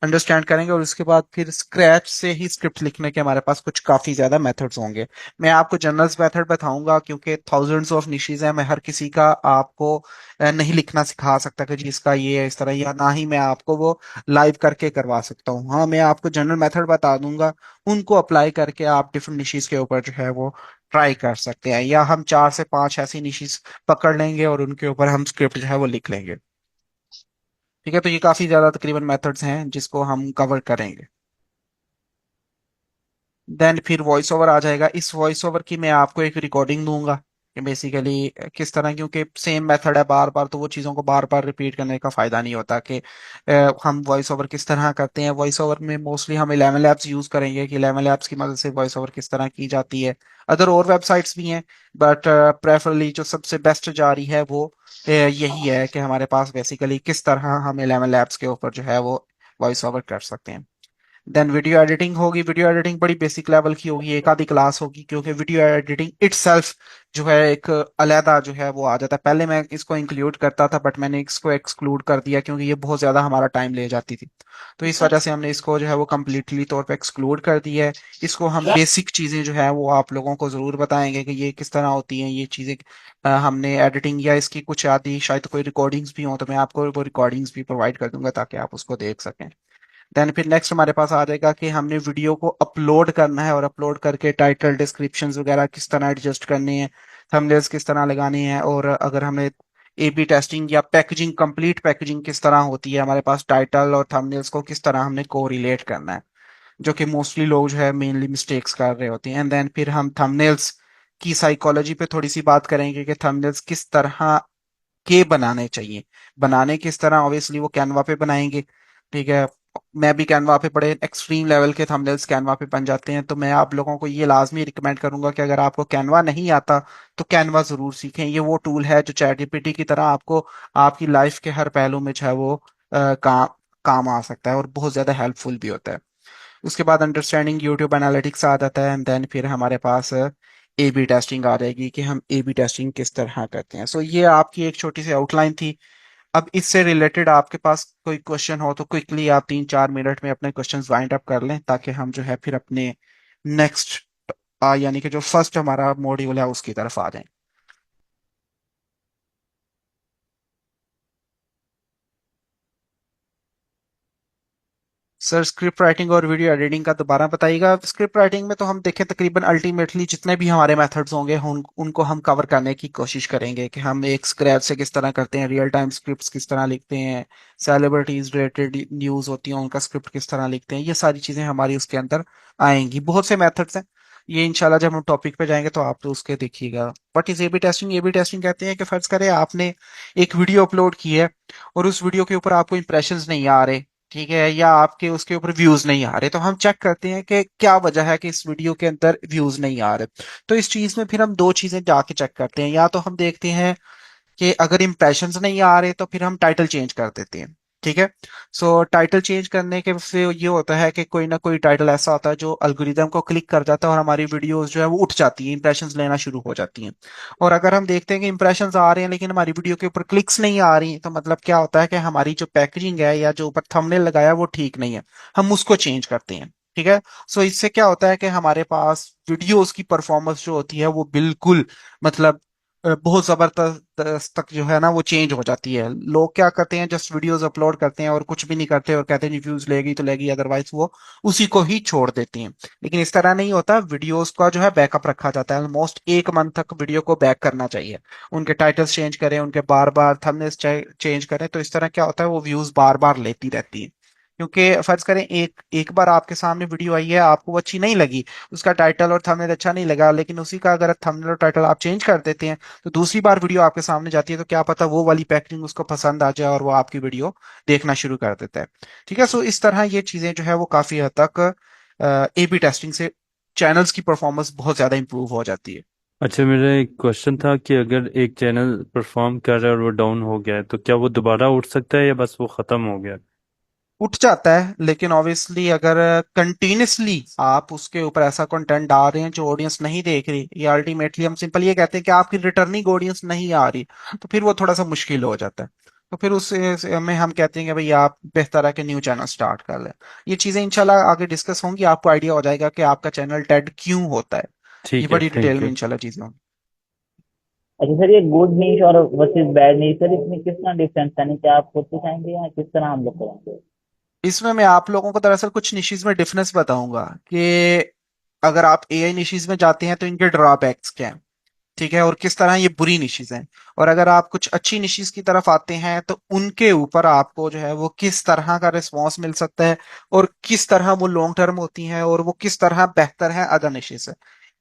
अंडरस्टैंड करेंगे, और उसके बाद फिर स्क्रैच से ही स्क्रिप्ट लिखने के हमारे पास कुछ काफी ज्यादा मेथड्स होंगे। मैं आपको जनरल्स मेथड बताऊंगा क्योंकि थाउजेंड्स ऑफ निशीज है, मैं हर किसी का आपको नहीं लिखना सिखा सकता कि जी इसका ये है इस तरह, या ना ही मैं आपको वो लाइव करके करवा सकता हूँ। हाँ, मैं आपको जनरल मेथड बता दूंगा, उनको अप्लाई करके आप डिफरेंट निशीज के ऊपर जो है वो ट्राई कर सकते हैं, या हम 4 से 5 ऐसी निशीज पकड़ लेंगे और उनके ऊपर हम स्क्रिप्ट जो है वो लिख लेंगे। ठीक है, तो ये काफी ज्यादा तकरीबन मेथड्स हैं जिसको हम कवर करेंगे। देन फिर वॉइस ओवर आ जाएगा। इस वॉइस ओवर की मैं आपको एक रिकॉर्डिंग दूंगा कि बेसिकली किस तरह, क्योंकि सेम मेथड है बार बार, तो वो चीज़ों को बार बार रिपीट करने का फायदा नहीं होता कि हम वॉइस ओवर किस तरह करते हैं। वॉइस ओवर में मोस्टली हम 11 लैब्स यूज़ करेंगे कि 11 लैब्स की मदद से वॉइस ओवर किस तरह की जाती है। अदर और वेबसाइट्स भी हैं, बट प्रेफरली जो सबसे बेस्ट जा रही है वो यही है कि हमारे पास बेसिकली किस तरह हम 11 लैब्स के ऊपर जो है वो वॉइस ओवर कर सकते हैं। देन वीडियो एडिटिंग होगी। वीडियो एडिटिंग बड़ी बेसिक लेवल की होगी, एक आधी क्लास होगी, क्योंकि वीडियो एडिटिंग इटसेल्फ जो है एक अलहदा जो है वो आ जाता है। पहले मैं इसको इंक्लूड करता था, बट मैंने इसको एक्सक्लूड कर दिया क्योंकि ये बहुत ज्यादा हमारा टाइम ले जाती थी। तो इस वजह से हमने इसको जो है वो कम्प्लीटली तौर पे एक्सक्लूड कर दिया है। इसको हम बेसिक चीजें जो है वो आप लोगों को जरूर बताएंगे कि ये किस तरह होती हैं ये चीजें। हमने एडिटिंग या इसकी कुछ आदि शायद कोई रिकॉर्डिंग्स भी हों, तो मैं आपको वो रिकॉर्डिंग्स भी प्रोवाइड कर दूंगा ताकि आप उसको देख सकें। देन फिर नेक्स्ट हमारे पास आ जाएगा कि हमने वीडियो को अपलोड करना है, और अपलोड करके टाइटल डिस्क्रिप्शंस वगैरह किस तरह एडजस्ट करने हैं, थंबनेल्स किस तरह लगाने हैं, और अगर हमें ए बी टेस्टिंग या पैकेजिंग, कंप्लीट पैकेजिंग किस तरह होती है, हमारे पास टाइटल और थंबनेल्स को किस तरह हमने को रिलेट करना है, जो कि मोस्टली लोग जो है मेनली मिस्टेक्स कर रहे होते हैं। एंड देन फिर हम थंबनेल्स की साइकोलॉजी पे थोड़ी सी बात करेंगे कि थंबनेल्स किस तरह के बनाने चाहिए। बनाने किस तरह, ऑब्वियसली वो कैनवा पे बनाएंगे। ठीक है, मैं भी कैनवा पे बड़े एक्सट्रीम लेवल के थंबनेल्स कैनवा पे बन जाते हैं, तो मैं आप लोगों को ये लाजमी रिकमेंड करूंगा कि अगर आपको कैनवा नहीं आता तो कैनवा जरूर सीखें। ये वो टूल है जो चैट जीपीटी की तरह आपको आपकी लाइफ के हर पहलू में जो है वो काम आ सकता है और बहुत ज्यादा हेल्पफुल भी होता है। उसके बाद अंडरस्टैंडिंग यूट्यूब एनालिटिक्स आ जाता है, एंड देन फिर हमारे पास ए बी टेस्टिंग आ जाएगी कि हम ए बी टेस्टिंग किस तरह करते हैं। सो ये आपकी एक छोटी सी आउटलाइन थी। अब इससे रिलेटेड आपके पास कोई क्वेश्चन हो तो क्विकली आप 3-4 मिनट में अपने क्वेश्चंस वाइंड अप कर लें, ताकि हम जो है फिर अपने नेक्स्ट यानी कि जो फर्स्ट हमारा मॉड्यूल है उसकी तरफ आ जाएं। सर स्क्रिप्ट राइटिंग और वीडियो एडिटिंग का दोबारा बताइएगा। स्क्रिप्ट राइटिंग में तो हम देखें तकरीबन अल्टीमेटली जितने भी हमारे मेथड्स होंगे उनको हम कवर करने की कोशिश करेंगे कि हम एक स्क्रैच से किस तरह करते हैं, रियल टाइम स्क्रिप्ट्स किस तरह लिखते हैं, सेलिब्रिटीज रिलेटेड न्यूज़ होती हैं उनका स्क्रिप्ट किस तरह लिखते हैं, ये सारी चीज़ें हमारी उसके अंदर आएंगी। बहुत से मेथड्स हैं, ये इंशाल्लाह जब हम टॉपिक पे जाएंगे तो आप तो उसके देखिएगा। What is A B testing? A B testing कहते हैं कि फर्ज करें आपने एक वीडियो अपलोड की है और उस वीडियो के ऊपर आपको इंप्रेशंस नहीं आ रहे, ठीक है, या आपके उसके ऊपर व्यूज नहीं आ रहे, तो हम चेक करते हैं कि क्या वजह है कि इस वीडियो के अंदर व्यूज नहीं आ रहे। तो इस चीज में फिर हम दो चीजें जाके चेक करते हैं। या तो हम देखते हैं कि अगर इंप्रेशंस नहीं आ रहे तो फिर हम टाइटल चेंज कर देते हैं। ठीक है, सो टाइटल चेंज करने के से ये होता है कि कोई ना कोई टाइटल ऐसा होता है जो अल्गोरिदम को क्लिक कर जाता है और हमारी वीडियोस जो है वो उठ जाती है, इंप्रेशंस लेना शुरू हो जाती हैं। और अगर हम देखते हैं कि इंप्रेशंस आ रहे हैं लेकिन हमारी वीडियो के ऊपर क्लिक्स नहीं आ रही, तो मतलब क्या होता है कि हमारी जो पैकेजिंग है या जो ऊपर थंबनेल लगाया है वो ठीक नहीं है, हम उसको चेंज करते हैं। ठीक है, सो इससे क्या होता है कि हमारे पास वीडियोस की परफॉर्मेंस जो होती है वो बिल्कुल मतलब बहुत जबरदस्त तक जो है ना वो चेंज हो जाती है। लोग क्या करते हैं, जस्ट वीडियोस अपलोड करते हैं और कुछ भी नहीं करते और कहते हैं व्यूज लेगी तो लेगी, अदरवाइज वो उसी को ही छोड़ देते हैं। लेकिन इस तरह नहीं होता, वीडियोस का जो है बैकअप रखा जाता है। ऑलमोस्ट 1 मंथ तक वीडियो को बैक करना चाहिए, उनके टाइटल्स चेंज करें, उनके बार बार थंबनेल्स चेंज करें, तो इस तरह क्या होता है वो व्यूज बार बार लेती रहती है। क्योंकि फर्ज करें एक एक बार आपके सामने वीडियो आई है, आपको वो अच्छी नहीं लगी, उसका टाइटल और थंबनेल अच्छा नहीं लगा, लेकिन उसी का अगर थंबनेल और टाइटल आप चेंज कर देते हैं तो दूसरी बार वीडियो आपके सामने जाती है, तो क्या पता वो वाली पैकेजिंग उसको पसंद आ जाए और वो आपकी वीडियो देखना शुरू कर देता है। ठीक है, सो इस तरह ये चीजें जो है वो काफी हद तक ए बी टेस्टिंग से चैनल्स की परफॉर्मेंस बहुत ज्यादा इंप्रूव हो जाती है। अच्छा, मेरा एक क्वेश्चन था कि अगर एक चैनल परफॉर्म कर रहा है और वो डाउन हो गया है तो क्या वो दोबारा उठ सकता है या बस वो खत्म हो गया? उठ जाता है, लेकिन ऑब्वियसली अगर कंटिन्यूसली आप उसके ऊपर ऐसा कंटेंट डाल रहे हैं जो ऑडियंस नहीं देख रही, या अल्टीमेटली हम सिंपल ये कहते हैं कि आपकी रिटर्निंग ऑडियंस नहीं आ रही, तो फिर वो थोड़ा सा मुश्किल हो जाता है। तो फिर उस में हम कहते हैं कि भाई आप बेहतर है कि न्यू चैनल स्टार्ट कर लें। ये चीजें इंशाल्लाह आगे डिस्कस होंगी, आपको आइडिया हो जाएगा कि आपका चैनल डेड क्यों होता है। ये ठीक है, बड़ी डिटेल थैंक में यू। इंशाल्लाह चीजें होंगी। अच्छा सर, ये गुड न्यूज और वर्सेस बैड न्यूज सर, इसमें किस तरह डिफरेंस है? क्या आप खुद सिखाएंगे या किस तरह हम लोग करेंगे? इसमें मैं आप लोगों को दरअसल कुछ निशीज में डिफरेंस बताऊंगा कि अगर आप एआई निशीज में जाते हैं तो इनके ड्रॉबैक्स क्या हैं। ठीक है, और किस तरह ये बुरी निशीज हैं। और अगर आप कुछ अच्छी निशीज की तरफ आते हैं तो उनके ऊपर आपको जो है वो किस तरह का रिस्पॉन्स मिल सकता है, और किस तरह वो लॉन्ग टर्म होती हैं, और वो किस तरह बेहतर है अदर निशीज से,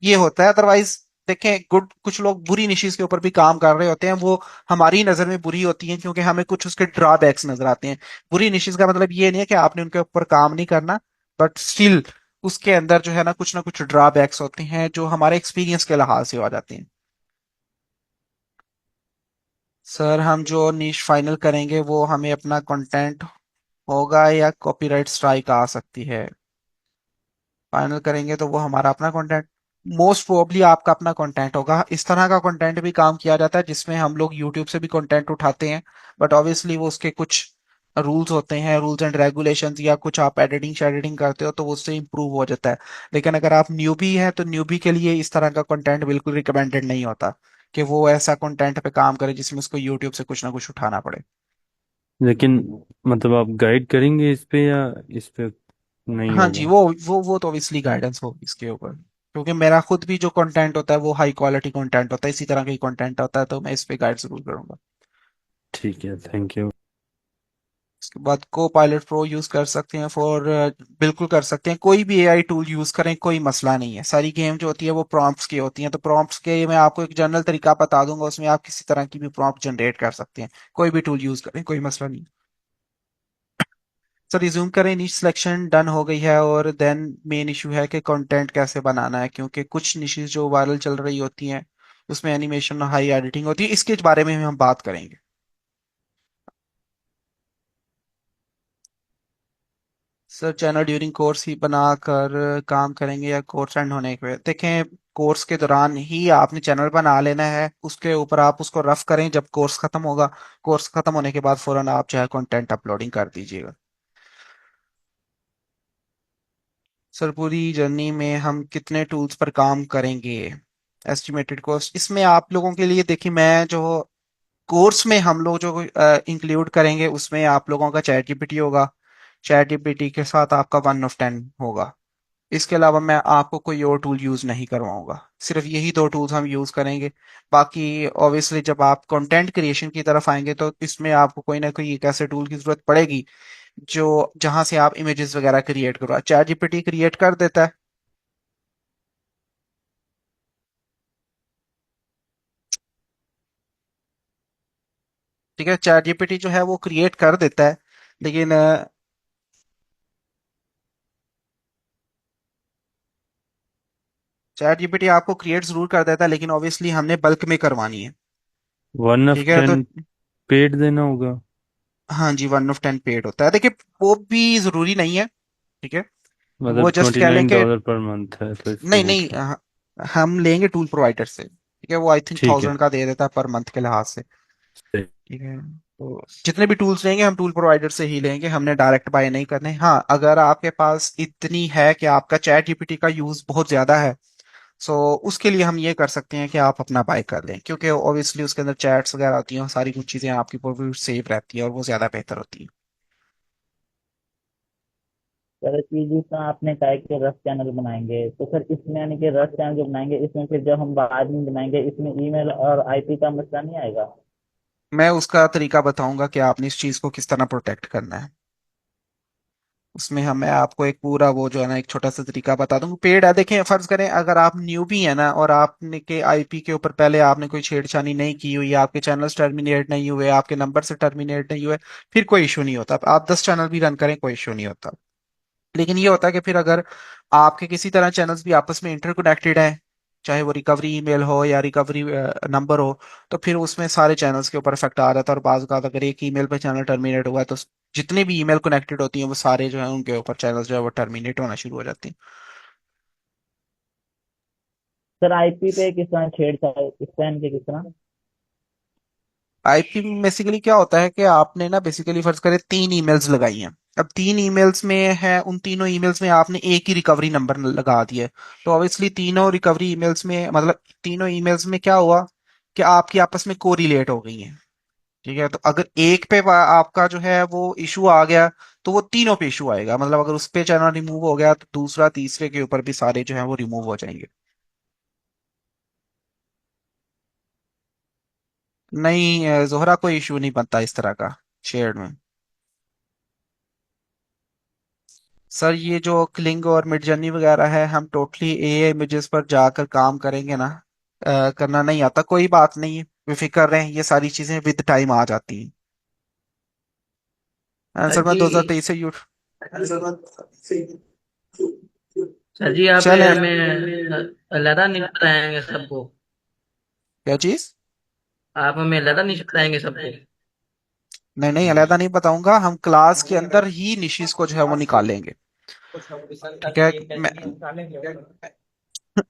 ये होता है। अदरवाइज देखें, गुड कुछ लोग बुरी निशीज के ऊपर भी काम कर रहे होते हैं, वो हमारी नजर में बुरी होती हैं क्योंकि हमें कुछ उसके ड्रॉबैक्स नजर आते हैं। बुरी निशीज का मतलब ये नहीं है कि आपने उनके ऊपर काम नहीं करना, बट स्टिल उसके अंदर जो है ना कुछ ड्रॉबैक्स होते हैं जो हमारे एक्सपीरियंस के लिहाज से आ जाते हैं। सर हम जो निश फाइनल करेंगे वो हमें अपना कंटेंट होगा या कॉपीराइट स्ट्राइक आ सकती है। फाइनल करेंगे तो वो हमारा अपना कंटेंट, मोस्ट प्रोबेबली आपका अपना कंटेंट होगा। इस तरह का कंटेंट भी काम किया जाता है जिसमें हम लोग यूट्यूब से भी कंटेंट उठाते हैं, बट ऑब्वियसली वो उसके कुछ रूल्स होते हैं, रूल्स एंड रेगुलेशंस, या कुछ आप एडिटिंग शेडिटिंग करते हो तो वो उससे इम्प्रूव हो जाता है। लेकिन अगर आप न्यूबी हैं तो न्यूबी के लिए इस तरह का कंटेंट बिल्कुल रिकमेंडेड नहीं होता कि वो ऐसा कंटेंट पे काम करे जिसमें उसको यूट्यूब से कुछ ना कुछ उठाना पड़े। लेकिन मतलब आप गाइड करेंगे इस पे, या इस पे नहीं हाँ जी, होगा? वो तो ऑब्वियसली गाइडेंस होगी इसके ऊपर, क्योंकि मेरा खुद भी जो कंटेंट होता है वो हाई क्वालिटी कंटेंट होता है, इसी तरह का ही कंटेंट होता है, तो मैं इस पे गाइड जरूर करूंगा। ठीक है, थैंक यू। उसके बाद को पायलट प्रो यूज कर सकते हैं फॉर, बिल्कुल कर सकते हैं, कोई भी एआई टूल यूज करें, कोई मसला नहीं है। सारी गेम जो होती है वो प्रॉम्प्ट्स की होती हैं, तो प्रॉम्प्ट्स के मैं आपको एक जनरल तरीका बता दूंगा, उसमें आप किसी तरह की भी प्रॉम्प्ट जनरेट कर सकते हैं। कोई भी टूल यूज करें, कोई मसला नहीं। सर रिज्यूम करें, निश सिलेक्शन डन हो गई है, और देन मेन इशू है कि कंटेंट कैसे बनाना है, क्योंकि कुछ निशेस जो वायरल चल रही होती हैं उसमें एनिमेशन हाई एडिटिंग होती है, इसके बारे में हम बात करेंगे। सर चैनल ड्यूरिंग कोर्स ही बनाकर काम करेंगे या कोर्स एंड होने के बाद? देखें, कोर्स के दौरान ही आपने चैनल बना लेना है, उसके ऊपर आप उसको रफ करें जब कोर्स खत्म होगा। कोर्स खत्म होने के बाद फौरन आप चाहे कंटेंट अपलोडिंग कर दीजिएगा। सर पूरी जर्नी में हम कितने टूल्स पर काम करेंगे, एस्टिमेटेड कॉस्ट इसमें आप लोगों के लिए? देखिए, मैं जो कोर्स में हम लोग जो इंक्लूड करेंगे उसमें आप लोगों का चैट जीपीटी होगा। चैट जीपीटी के साथ आपका 1 of 10 होगा। इसके अलावा मैं आपको कोई और टूल यूज नहीं करवाऊंगा, सिर्फ यही दो टूल्स हम यूज करेंगे। बाकी ऑब्वियसली जब आप कंटेंट क्रिएशन की तरफ आएंगे तो इसमें आपको कोई ना कोई एक ऐसे टूल की जरूरत पड़ेगी जो जहां से आप इमेजेस वगैरह क्रिएट करो। चैट जीपीटी क्रिएट कर देता है। ठीक है, चैट जीपीटी जो है वो क्रिएट कर देता है, लेकिन चैट जीपीटी आपको क्रिएट जरूर कर देता है, लेकिन ऑब्वियसली हमने बल्क में करवानी है। वन ऑफ ठीक है, तो टेन पेड देना होगा? हाँ जी, 1 of 10 पेड होता है। देखिए, वो भी जरूरी नहीं है। ठीक है, मतलब वो जस्ट ट्वेंटी कह लें नाइन कि डॉलर पर मंथ है, तो इसलिए नहीं पूछ नहीं, रहा हूँ। हम लेंगे टूल प्रोवाइडर से। ठीक है, वो आई थिंक ठीक है। 1000 का दे देता है पर मंथ के लिहाज से। सही। ठीक है, तो जितने भी टूल्स लेंगे हम टूल प्रोवाइडर से ही लेंगे, हमने डायरेक्ट बाय नहीं करने। हाँ, अगर आपके पास इतनी है कि आपका चैट जीपीटी का यूज बहुत ज्यादा है, सो उसके लिए हम ये कर सकते हैं कि आप अपना बाय कर लें, क्योंकि ऑब्वियसली उसके अंदर चैट्स वगैरह होती हैं, सारी कुछ चीजें आपकी पूरी सेव रहती है और वो ज्यादा बेहतर होती है। सर कि जिस तरह आपने कहा है कि रफ चैनल बनाएंगे, तो सर इसमें यानी कि रफ चैनल जो बनाएंगे इसमें फिर जब हम बाद में बनाएंगे इसमें ईमेल और आईपी का मसला नहीं आएगा? मैं उसका तरीका बताऊंगा कि आपने इस चीज को किस तरह प्रोटेक्ट करना है। उसमें हम मैं आपको एक पूरा वो जो है ना एक छोटा सा तरीका बता दूंगा, पेड है। देखें, फर्ज करें अगर आप न्यूबी है ना, और आपने के आईपी के ऊपर पहले आपने कोई छेड़छानी नहीं की हुई, आपके चैनल्स टर्मिनेट नहीं हुए, आपके नंबर से टर्मिनेट नहीं हुए, फिर कोई इशू नहीं होता। आप 10 चैनल भी रन करें, कोई इशू नहीं होता। लेकिन ये होता है कि फिर अगर आपके किसी तरह चैनल्स भी आपस में इंटरकनेक्टेड हैं, चाहे वो रिकवरी ईमेल हो या रिकवरी नंबर हो, तो फिर उसमें सारे चैनल्स के ऊपर इफेक्ट आ जाता है। और बाज़ अगर एक ईमेल पे चैनल टर्मिनेट हुआ है तो जितने भी ईमेल कनेक्टेड होती हैं वो सारे जो है उनके ऊपर चैनल्स जो है वो टर्मिनेट होना शुरू हो जाती हैं। सर आईपी पे किस तरह छेड़छाड़ स्पैम के किस तरह? आईपी में बेसिकली क्या होता है कि आपने ना बेसिकली फर्ज करें 3 ईमेल्स लगाई हैं। अब 3 ईमेल्स में है, उन तीनों ईमेल्स में आपने एक ही रिकवरी नंबर लगा दिया है। तो ऑब्वियसली तीनों रिकवरी ईमेल्स में, मतलब तीनों ईमेल्स में क्या हुआ कि आपकी आपस में कोरिलेट हो गई हैं। ठीक है, तो अगर एक पे आपका जो है वो इशू आ गया तो वो तीनों पे इशू आएगा। मतलब अगर उस पे चैनल रिमूव हो गया तो दूसरा तीसरे के ऊपर भी सारे जो है वो रिमूव हो जाएंगे। नहीं जोहरा, कोई इशू नहीं बनता इस तरह का शेयर्ड में। सर ये जो क्लिंग और मिडजर्नी वगैरह है, हम टोटली ए इमेजेस पर जाकर काम करेंगे ना। करना नहीं आता, कोई बात नहीं है, बेफिक्र रहें, ये सारी चीजें विद टाइम आ जाती हैं। सर आंसर मैं जी 2023 से यू सर जी आप चलें। हमें अलहदा नहीं बताएंगे सबको? क्या चीज? आप हमें अलहदा नहीं बताएंगे सबको? नहीं नहीं, अलहदा नहीं बताऊंगा, हम क्लास के अंदर ही निशिस को जो है वो निकालेंगे। ठीक है।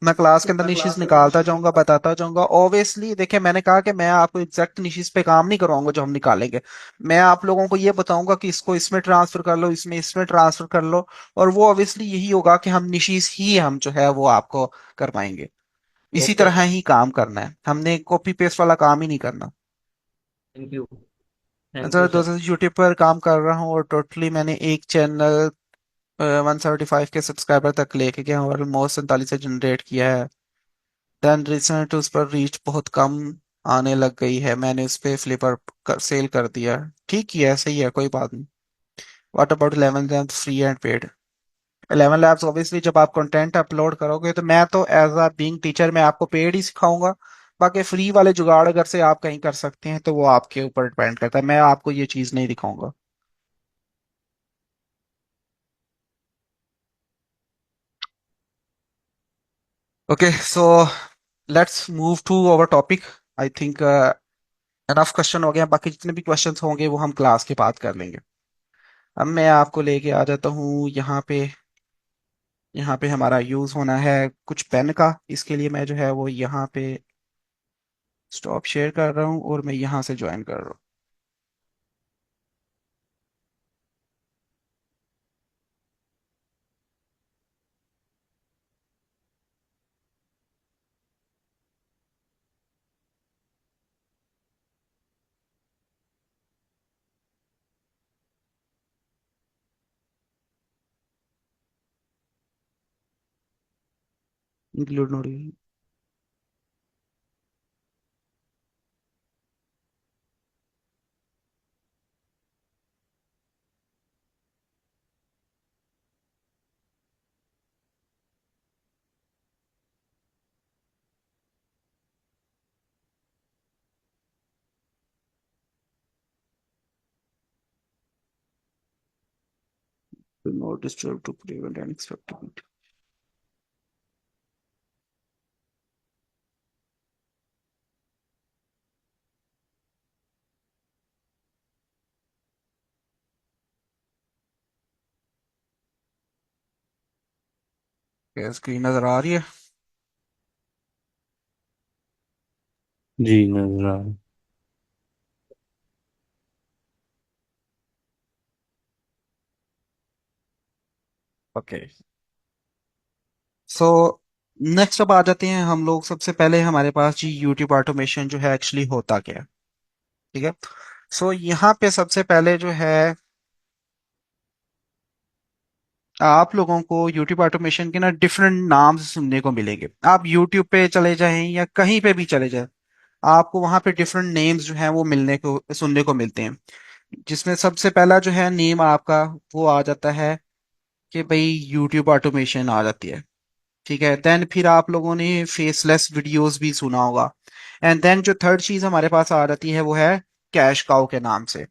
मैं क्लास के अंदर निशिस निकालता जाऊंगा, बताता जाऊंगा। ऑब्वियसली देखिए, मैंने कहा कि मैं आपको एग्जैक्ट निशिस पे काम नहीं करवाऊंगा जो हम निकालेंगे। मैं आप लोगों को ये बताऊंगा कि इसको इसमें ट्रांसफर कर लो, इसमें इसमें ट्रांसफर कर लो। और वो ऑब्वियसली यही होगा कि हम निशिस ही हम जो है वो आपको करवाएंगे। इसी ओके तरह सर। ही काम करना है, हमने कॉपी पेस्ट वाला काम ही नहीं करना। Thank you. Thank sir you sir. दोस्तों, यूट्यूब पर काम कर रहा हूँ और टोटली मैंने एक चैनल 175 के सब्सक्राइबर तक लेके गया हूँ, ऑलमोस्ट 47 से जनरेट किया है। देन रिसेंट उस पर रीच बहुत कम आने लग गई है, मैंने उस पे फ्लिपर सेल कर दिया। ठीक किया है, सही है, कोई बात नहीं। What about 11 labs free and paid? 11 labs obviously जब आप कंटेंट अपलोड करोगे तो मैं तो एज अ बीइंग टीचर मैं आपको पेड ही सिखाऊंगा। बाकी फ्री वाले जुगाड़ अगर से आप कहीं कर सकते हैं तो वो आपके ऊपर डिपेंड करता है, मैं आपको ये चीज नहीं दिखाऊंगा। Okay so let's move to our topic. I think enough question हो गया, बाकी जितने भी क्वेश्चंस होंगे वो हम क्लास के बाद कर लेंगे। अब मैं आपको लेके आ जाता हूँ यहाँ पे। यहाँ पे हमारा यूज होना है कुछ पेन का, इसके लिए मैं जो है वो यहाँ पे स्टॉप शेयर कर रहा हूँ और मैं यहाँ से ज्वाइन कर रहा हूँ। Include note. Do not disturb to prevent unexpected. क्या स्क्रीन नजर आ रही है? जी नजर आ रहा है। ओके सो नेक्स्ट अब आ जाते हैं हम लोग। सबसे पहले हमारे पास जी यूट्यूब ऑटोमेशन जो है एक्चुअली होता क्या है। ठीक है। सो यहाँ पे सबसे पहले जो है आप लोगों को यूट्यूब ऑटोमेशन के ना डिफरेंट नाम सुनने को मिलेंगे। आप यूट्यूब पे चले जाएं या कहीं पे भी चले जाएं, आपको वहां पे डिफरेंट नेम्स जो हैं वो मिलने को सुनने को मिलते हैं। जिसमें सबसे पहला जो है नेम आपका वो आ जाता है कि भाई यूट्यूब ऑटोमेशन आ जाती है। ठीक है। देन फिर आप लोगों ने फेसलेस वीडियोस भी सुना होगा। एंड देन जो थर्ड चीज हमारे पास आ जाती है वो है कैश काउ के नाम से।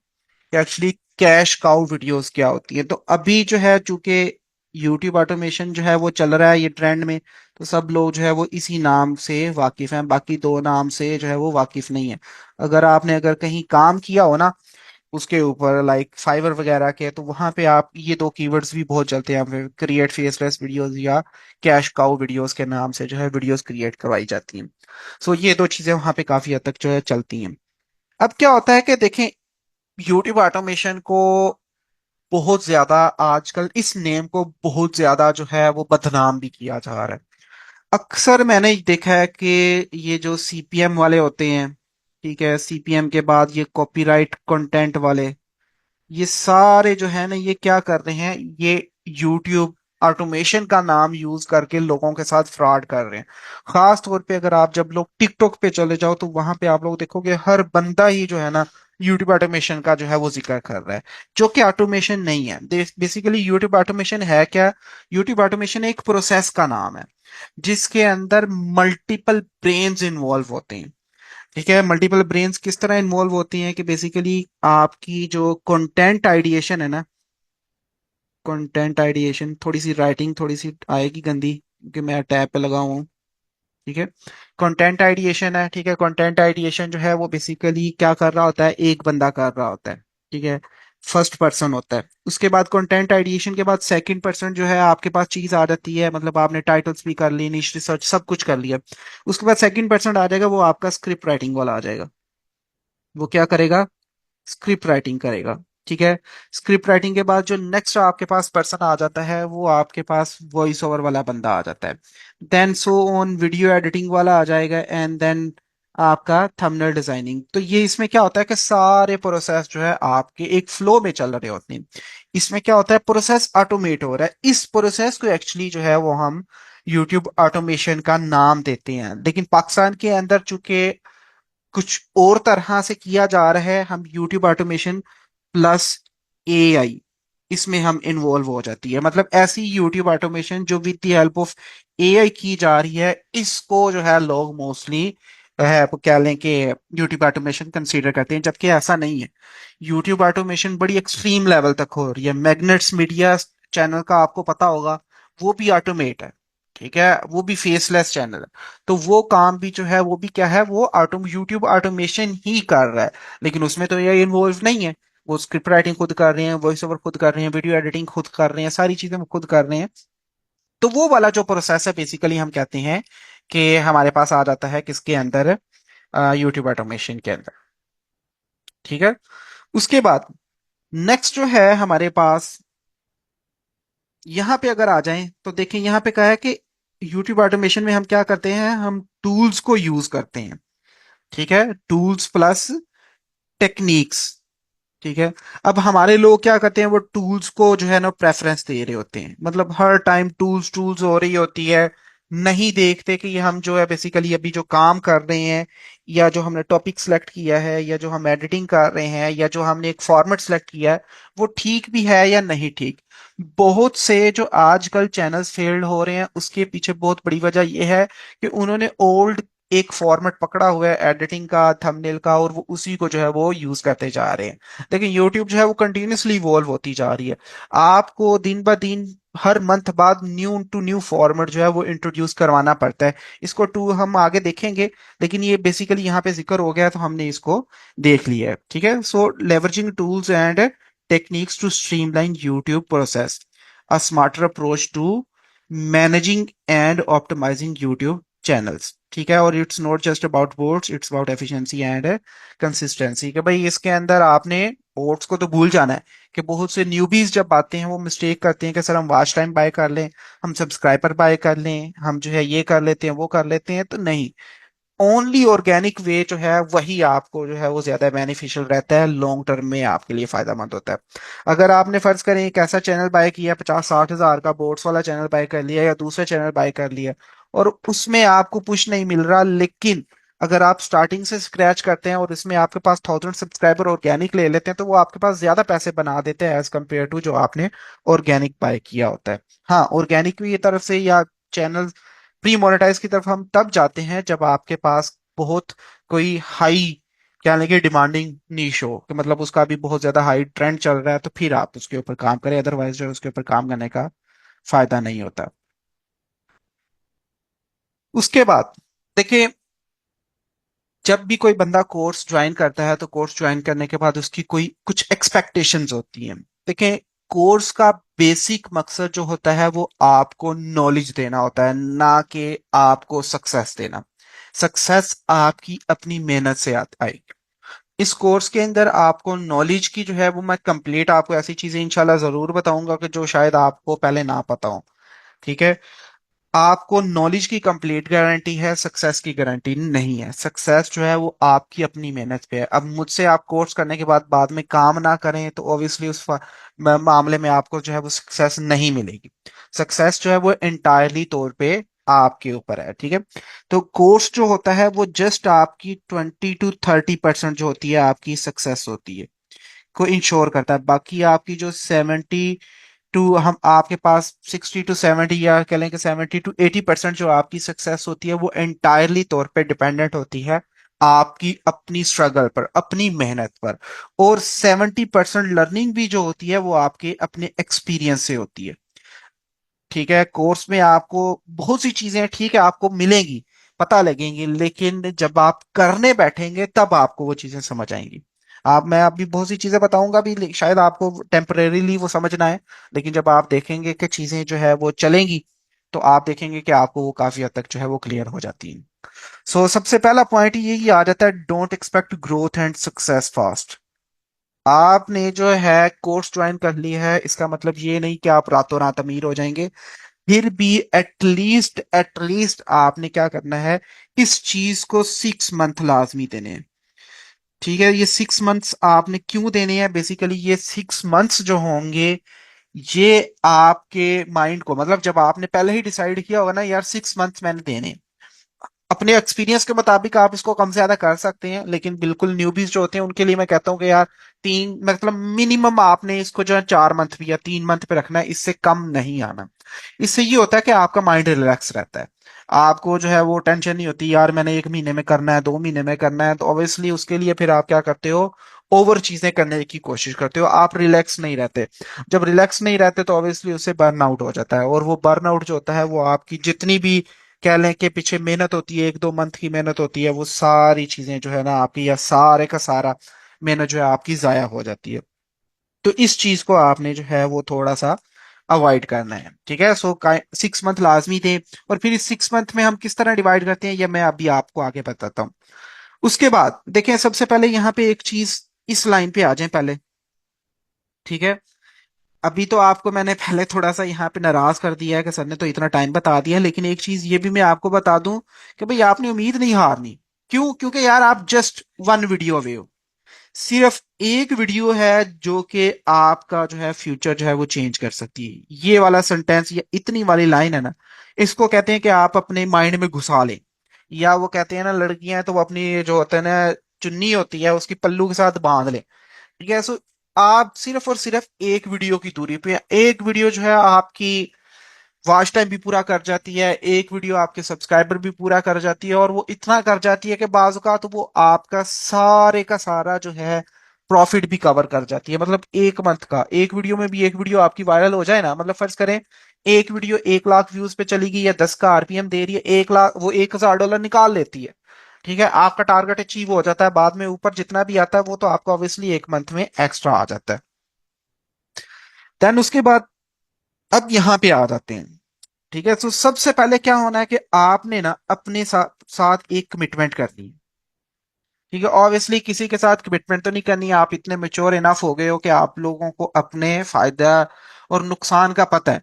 एक्चुअली कैश काउ वीडियोस क्या होती है, तो अभी जो है चूंकि यूट्यूब ऑटोमेशन जो है वो चल रहा है ये ट्रेंड में, तो सब लोग जो है वो इसी नाम से वाकिफ हैं, बाकी दो नाम से जो है वो वाकिफ नहीं है। अगर कहीं काम किया हो ना उसके ऊपर लाइक फाइवर वगैरह के, तो वहां पे आप ये दो कीवर्ड्स भी बहुत चलते हैं, फिर क्रिएट फेसलेस वीडियोस या कैश काउ वीडियोस के नाम से जो है वीडियोस क्रिएट करवाई जाती हैं। सो ये दो चीजें वहां पे काफी हद तक जो है चलती हैं। अब क्या होता है कि देखें, यूट्यूब ऑटोमेशन को बहुत ज्यादा आजकल इस नेम को बहुत ज्यादा जो है वो बदनाम भी किया जा रहा है। अक्सर मैंने देखा है कि ये जो सीपीएम वाले होते हैं, ठीक है, सीपीएम के बाद ये कॉपीराइट कंटेंट वाले, ये सारे जो है ना ये क्या कर रहे हैं, ये यूट्यूब ऑटोमेशन का नाम यूज करके लोगों के साथ फ्रॉड कर रहे हैं। खास तौर पे अगर आप जब लोग टिकटॉक पे चले जाओ तो वहां पे आप लोग देखोगे हर बंदा ही जो है ना यूट्यूब ऑटोमेशन का जो है वो जिक्र कर रहा है, जो कि ऑटोमेशन नहीं है। बेसिकली यूट्यूब ऑटोमेशन है क्या? यूट्यूब ऑटोमेशन एक प्रोसेस का नाम है जिसके अंदर मल्टीपल ब्रेन्स इन्वॉल्व होते हैं। ठीक है, मल्टीपल ब्रेन्स किस तरह इन्वॉल्व होती हैं कि बेसिकली आपकी जो कंटेंट आइडिएशन है ना, कंटेंट आइडिएशन, थोड़ी सी राइटिंग थोड़ी सी आएगी गंदी क्योंकि मैं टैब पे लगा हुआ हूँ। ठीक है, कंटेंट आइडिएशन है। ठीक है, कंटेंट आइडिएशन जो है वो बेसिकली क्या कर रहा होता है, एक बंदा कर रहा होता है। ठीक है, फर्स्ट पर्सन होता है। उसके बाद कंटेंट आइडिएशन के बाद सेकंड पर्सन जो है आपके पास चीज आ जाती है, मतलब आपने टाइटल्स भी कर ली, निश रिसर्च सब कुछ कर लिया। उसके बाद सेकंड पर्सन आ जाएगा, वो आपका स्क्रिप्ट राइटिंग वाला आ जाएगा। वो क्या करेगा? स्क्रिप्ट राइटिंग करेगा। ठीक है, स्क्रिप्ट राइटिंग के बाद जो नेक्स्ट आपके पास पर्सन आ जाता है वो आपके पास वॉइस ओवर वाला बंदा आ जाता है। Then so on video editing वाला आ जाएगा, एंड देन आपका थंबनेल डिजाइनिंग। तो ये इसमें क्या होता है कि सारे प्रोसेस जो है आपके एक फ्लो में चल रहे होते हैं। इसमें क्या होता है, प्रोसेस ऑटोमेट हो रहा है। इस प्रोसेस को एक्चुअली जो है वो हम यूट्यूब ऑटोमेशन का नाम देते हैं। लेकिन पाकिस्तान के अंदर चूंकि कुछ और तरह से किया जा रहा है, हम यूट्यूब ऑटोमेशन प्लस एआई इसमें हम इन्वॉल्व हो जाती है। मतलब ऐसी यूट्यूब ऑटोमेशन जो with the help of AI की जा रही है, इसको जो है लोग मोस्टली है वो कह लें कि यूट्यूब ऑटोमेशन कंसीडर करते हैं, जबकि ऐसा नहीं है। यूट्यूब ऑटोमेशन बड़ी एक्सट्रीम लेवल तक हो रही है। मैग्नेट्स मीडिया चैनल का आपको पता होगा, वो भी ऑटोमेट है। ठीक है, वो भी फेसलेस चैनल है। तो वो काम भी जो है वो भी क्या है, वो ऑटो यूट्यूब ऑटोमेशन ही कर रहा है। लेकिन उसमें तो ये इन्वॉल्व नहीं है। वो स्क्रिप्ट राइटिंग खुद कर रहे हैं, वॉइस ओवर खुद कर रहे हैं, वीडियो एडिटिंग खुद कर रहे हैं, सारी चीजें वो खुद कर रहे हैं। तो वो वाला जो प्रोसेस है बेसिकली हम कहते हैं कि हमारे पास आ जाता है किसके अंदर, यूट्यूब ऑटोमेशन के अंदर। ठीक है, उसके बाद नेक्स्ट जो है हमारे पास, यहाँ पे अगर आ जाएं तो देखें यहाँ पे कहा है कि यूट्यूब ऑटोमेशन में हम क्या करते हैं, हम टूल्स को यूज करते हैं। ठीक है, टूल्स प्लस टेक्निक्स। ठीक है, अब हमारे लोग क्या करते हैं, वो टूल्स को जो है ना प्रेफरेंस दे रहे होते हैं। मतलब हर टाइम टूल्स टूल्स हो रही होती है, नहीं देखते कि ये हम जो है बेसिकली अभी जो काम कर रहे हैं, या जो हमने टॉपिक सेलेक्ट किया है, या जो हम एडिटिंग कर रहे हैं, या जो हमने एक फॉर्मेट सेलेक्ट किया है, वो ठीक भी है या नहीं ठीक। बहुत से जो आजकल चैनल्स फेल्ड हो रहे हैं उसके पीछे बहुत बड़ी वजह यह है कि उन्होंने ओल्ड एक फॉर्मेट पकड़ा हुआ है एडिटिंग का, थंबनेल का, और वो उसी को जो है वो यूज करते जा रहे हैं। लेकिन यूट्यूब जो है वो कंटिन्यूसली इवॉल्व होती जा रही है। आपको दिन ब दिन हर मंथ बाद न्यू टू न्यू फॉर्मेट जो है वो इंट्रोड्यूस करवाना पड़ता है। इसको टू हम आगे देखेंगे, लेकिन ये बेसिकली यहाँ पे जिक्र हो गया तो हमने इसको देख लिया है। ठीक है, so leveraging tools and techniques to streamline YouTube process, a smarter approach to managing and optimising YouTube channels. ठीक है, और it's not just about boards, it's about efficiency and consistency. कि भाई इसके अंदर आपने बोर्ड्स को तो भूल जाना है। कि बहुत से न्यूबीज जब आते हैं वो मिस्टेक करते हैं कि सर हम वॉच टाइम बाय कर लें, हम सब्सक्राइबर बाय कर लें, हम जो है ये कर लेते हैं वो कर लेते हैं। तो नहीं, ओनली ऑर्गेनिक वे जो है वही आपको जो है वो ज्यादा बेनिफिशियल रहता है, लॉन्ग टर्म में आपके लिए फायदेमंद होता है। अगर आपने फर्ज करें एक ऐसा चैनल बाय किया 50-60 हजार का, बोर्ड्स वाला चैनल बाय कर लिया या दूसरा चैनल बाय कर लिया, और उसमें आपको पुश नहीं मिल रहा, लेकिन अगर आप स्टार्टिंग से स्क्रैच करते हैं और इसमें आपके पास 1000 सब्सक्राइबर ऑर्गेनिक ले लेते हैं, तो वो आपके पास ज्यादा पैसे बना देते हैं एज कम्पेयर टू जो आपने ऑर्गेनिक बाय किया होता है। हाँ, ऑर्गेनिक की तरफ से या चैनल प्री मोनेटाइज की तरफ हम तब जाते हैं जब आपके पास बहुत कोई हाई क्या लगे डिमांडिंग नीश हो, कि मतलब उसका भी बहुत ज्यादा हाई ट्रेंड चल रहा है, तो फिर आप उसके ऊपर काम करें। अदरवाइज जो है उसके ऊपर काम करने का फायदा नहीं होता। उसके बाद देखिए, जब भी कोई बंदा कोर्स ज्वाइन करता है तो कोर्स ज्वाइन करने के बाद उसकी कोई कुछ एक्सपेक्टेशंस होती हैं। देखें, कोर्स का बेसिक मकसद जो होता है वो आपको नॉलेज देना होता है, ना कि आपको सक्सेस देना। सक्सेस आपकी अपनी मेहनत से आएगी। इस कोर्स के अंदर आपको नॉलेज की जो है वो मैं कंप्लीट आपको ऐसी चीजें इंशाल्लाह जरूर बताऊंगा कि जो शायद आपको पहले ना पता हो। ठीक है, आपको नॉलेज की कंप्लीट गारंटी है, सक्सेस की गारंटी नहीं है। सक्सेस जो है वो आपकी अपनी मेहनत पे है। अब मुझसे आप कोर्स करने के बाद में काम ना करें तो ऑब्वियसली उस मामले में आपको जो है वो सक्सेस नहीं मिलेगी। सक्सेस जो है वो इंटायरली तौर पे आपके ऊपर है। ठीक है, तो कोर्स जो होता है वो जस्ट आपकी 20 to 30% जो होती है आपकी सक्सेस होती है, को इंश्योर करता है। बाकी आपकी जो 70 टू हम आपके पास 60 to 70 या कह लें कि 70 to 80% जो आपकी सक्सेस होती है वो एंटायरली तौर पे डिपेंडेंट होती है आपकी अपनी स्ट्रगल पर, अपनी मेहनत पर। और 70% लर्निंग भी जो होती है वो आपके अपने एक्सपीरियंस से होती है। ठीक है, कोर्स में आपको बहुत सी चीजें ठीक है आपको मिलेंगी, पता लगेंगी, लेकिन जब आप करने बैठेंगे तब आपको वो चीजें समझ आएंगी। आप मैं अभी बहुत सी चीजें बताऊंगा भी, शायद आपको टेम्परेरीली वो समझ ना आए, लेकिन जब आप देखेंगे कि चीजें जो है वो चलेंगी तो आप देखेंगे कि आपको वो काफी हद तक जो है वो क्लियर हो जाती है। सो सबसे पहला पॉइंट यही आ जाता है, don't expect growth and success fast. आपने जो है कोर्स ज्वाइन कर लिया है इसका मतलब ये नहीं कि आप रातों रात अमीर हो जाएंगे। फिर भी एटलीस्ट आपने क्या करना है, इस चीज को 6 मंथ लाजमी देने हैं। ठीक है, ये 6 मंथ्स आपने क्यों देने हैं, बेसिकली ये 6 मंथ्स जो होंगे ये आपके माइंड को, मतलब जब आपने पहले ही डिसाइड किया होगा ना यार 6 मंथ्स मैंने देने हैं, अपने एक्सपीरियंस के मुताबिक आप इसको कम से ज्यादा कर सकते हैं, लेकिन बिल्कुल न्यूबीज जो होते हैं उनके लिए मैं कहता हूँ कि यार 3, मतलब मिनिमम आपने इसको जो है 4 मंथ भी या 3 मंथ पे रखना है, इससे कम नहीं आना। इससे ये होता है कि आपका माइंड रिलैक्स रहता है, आपको जो है वो टेंशन नहीं होती यार मैंने 1 महीने में करना है, 2 महीने में करना है, तो ऑब्वियसली उसके लिए फिर आप क्या करते हो, ओवर चीजें करने की कोशिश करते हो, आप रिलैक्स नहीं रहते। जब रिलैक्स नहीं रहते तो ऑब्वियसली उससे बर्न आउट हो जाता है, और वो बर्न आउट जो होता है वो आपकी जितनी भी कह लें कि पीछे मेहनत होती है, 1-2 मंथ की मेहनत होती है, वो सारी चीजें जो है ना आपकी, या सारे का सारा मेहनत जो है आपकी जाया हो जाती है। तो इस चीज को आपने जो है वो थोड़ा सा अवॉइड करना है। ठीक है, सो 6 मंथ लाजमी थे। और फिर इस 6 मंथ में हम किस तरह डिवाइड करते हैं ये मैं अभी आपको आगे बताता हूँ। उसके बाद देखें, सबसे पहले यहाँ पे एक चीज, इस लाइन पे आ जाए पहले। ठीक है, अभी तो आपको मैंने पहले थोड़ा सा यहाँ पे नाराज कर दिया है कि सर ने तो इतना टाइम बता दिया, लेकिन एक चीज ये भी मैं आपको बता दूं कि भाई आपने उम्मीद नहीं हारनी। क्यों? क्योंकि यार आप जस्ट वन वीडियो अवे हो, सिर्फ एक वीडियो है जो कि आपका जो है फ्यूचर जो है वो चेंज कर सकती है। ये वाला सेंटेंस, ये इतनी वाली लाइन है ना, इसको कहते हैं कि आप अपने माइंड में घुसा लें। या वो कहते हैं ना, लड़कियां हैं तो वो अपनी जो होता है ना चुन्नी होती है उसकी पल्लू के साथ बांध लें। ठीक है, सो आप सिर्फ और सिर्फ एक वीडियो की दूरी पे, एक वीडियो जो है आपकी वॉच टाइम भी पूरा कर जाती है, एक वीडियो आपके सब्सक्राइबर भी पूरा कर जाती है, और वो इतना कर जाती है कि बाज़ औक़ात तो वो आपका सारे का सारा जो है प्रॉफिट भी कवर कर जाती है। मतलब 1 मंथ का, एक वीडियो में भी एक वीडियो आपकी वायरल हो जाए ना, मतलब फर्ज करें एक वीडियो 1 लाख व्यूज पे चली गई या 10 का आरपीएम दे रही है, 1 लाख, वो $1,000 निकाल लेती है। ठीक है, आपका टारगेट अचीव हो जाता है, बाद में ऊपर जितना भी आता है वो तो आपको ऑब्वियसली 1 मंथ में एक्स्ट्रा आ जाता है। देन उसके बाद अब यहाँ पे आ जाते हैं। ठीक है, तो सबसे पहले क्या होना है कि आपने ना अपने साथ एक कमिटमेंट करनी है। ठीक है, ऑब्वियसली किसी के साथ कमिटमेंट तो नहीं करनी है, आप इतने मेच्योर इनफ हो गए हो कि आप लोगों को अपने फायदा और नुकसान का पता है।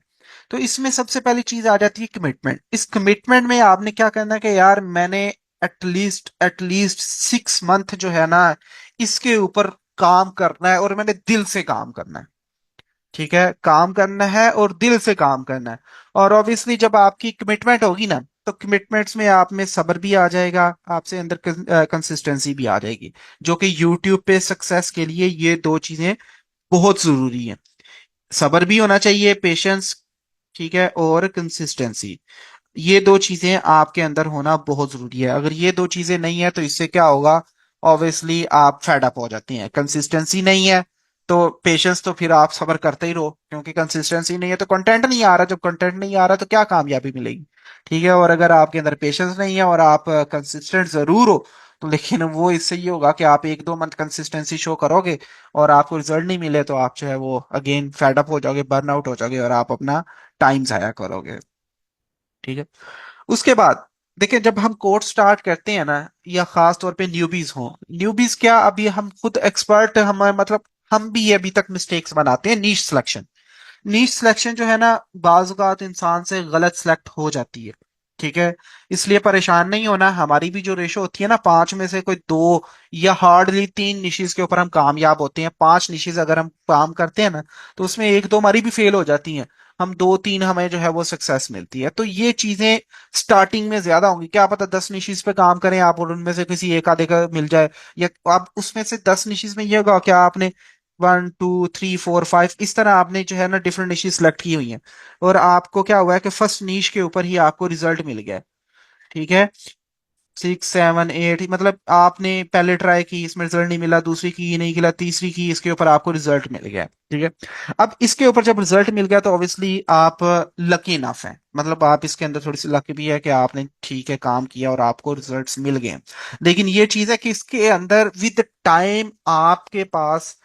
तो इसमें सबसे पहली चीज आ जाती है कमिटमेंट। इस कमिटमेंट में आपने क्या करना है कि यार मैंने एटलीस्ट 6 मंथ जो है ना इसके ऊपर काम करना है, और मैंने दिल से काम करना है। ठीक है, काम करना है और दिल से काम करना है। और ऑब्वियसली जब आपकी कमिटमेंट होगी ना तो कमिटमेंट्स में आप में सब्र भी आ जाएगा, आपसे अंदर कंसिस्टेंसी भी आ जाएगी, जो कि यूट्यूब पे सक्सेस के लिए ये दो चीजें बहुत जरूरी हैं। सब्र भी होना चाहिए, पेशेंस, ठीक है, और कंसिस्टेंसी, ये दो चीजें आपके अंदर होना बहुत जरूरी है। अगर ये दो चीजें नहीं है तो इससे क्या होगा, ऑब्वियसली आप फेड अप हो जाते हैं। कंसिस्टेंसी नहीं है तो पेशेंस, तो फिर आप सब्र करते ही रहो, क्योंकि कंसिस्टेंसी नहीं है तो कंटेंट नहीं आ रहा, जब कंटेंट नहीं आ रहा तो क्या कामयाबी मिलेगी। ठीक है, और अगर आपके अंदर पेशेंस नहीं है और आप कंसिस्टेंट जरूर हो, तो लेकिन वो इससे ये होगा कि आप 1-2 मंथ कंसिस्टेंसी शो करोगे और आपको रिजल्ट नहीं मिले तो आप जो है वो अगेन फेड अप हो जाओगे, बर्न आउट हो जाओगे, और आप अपना टाइम जाया करोगे। ठीक है, उसके बाद देखिए, जब हम कोर्स स्टार्ट करते हैं ना, या खास तौर पे न्यूबीज हो, न्यूबीज क्या, अभी हम खुद एक्सपर्ट, हम मतलब हम भी अभी तक मिस्टेक्स बनाते हैं। नीश सिलेक्शन जो है ना, बाज औक़ात इंसान से गलत सिलेक्ट हो जाती है। ठीक है, इसलिए परेशान नहीं होना, हमारी भी जो रेशो होती है ना, 5 में से कोई 2 या हार्डली 3 निशीज के ऊपर हम कामयाब होते हैं। 5 निशीज अगर हम काम करते हैं ना तो उसमें 1-2 हमारी भी फेल हो जाती हैं, हम 2-3 हमें जो है वो सक्सेस मिलती है। तो ये चीजें स्टार्टिंग में ज्यादा होंगी, क्या पता 10 निशीज पे काम करें आप और उनमें से किसी एक आधे का मिल जाए, या आप उसमें से 10 निशीज में ये होगा क्या आपने 1 2 3 4 5 इस तरह आपने जो है ना डिफरेंट निशीज सेलेक्ट की हुई हैं, और आपको क्या हुआ है कि फर्स्ट नीश के ऊपर ही आपको रिजल्ट मिल गया है। ठीक है, 6 7 8, मतलब आपने पहले ट्राई की इसमें रिजल्ट नहीं मिला, दूसरी की नहीं मिला, तीसरी की इसके ऊपर आपको रिजल्ट मिल गया। ठीक है, अब इसके ऊपर जब रिजल्ट मिल गया तो ऑब्वियसली आप लकी इनफ हैं, मतलब आप इसके अंदर थोड़ी सी लकी भी है कि आपने ठीक है काम किया और आपको रिजल्ट्स मिल गए। लेकिन ये चीज है कि इसके अंदर विद टाइम आपके पास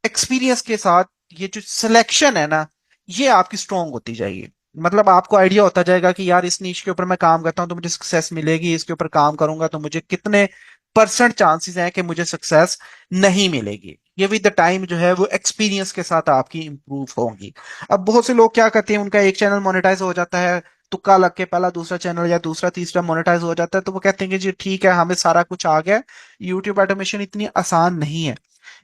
एक्सपीरियंस के साथ ये जो सिलेक्शन है ना, ये आपकी स्ट्रांग होती जाएगी। मतलब आपको आइडिया होता जाएगा कि यार इस नीश के ऊपर मैं काम करता हूं तो मुझे सक्सेस मिलेगी, इसके ऊपर काम करूंगा तो मुझे कितने परसेंट चांसेस हैं कि मुझे सक्सेस नहीं मिलेगी। ये विद द टाइम जो है वो एक्सपीरियंस के साथ आपकी इंप्रूव होंगी। अब बहुत से लोग क्या करते हैं, उनका एक चैनल मोनेटाइज हो जाता है, तुक्का लग के पहला दूसरा चैनल या दूसरा तीसरा मोनेटाइज हो जाता है, तो वो कहते हैं कि जी ठीक है हमें सारा कुछ आ गया। यूट्यूब ऑटोमेशन इतनी आसान नहीं है,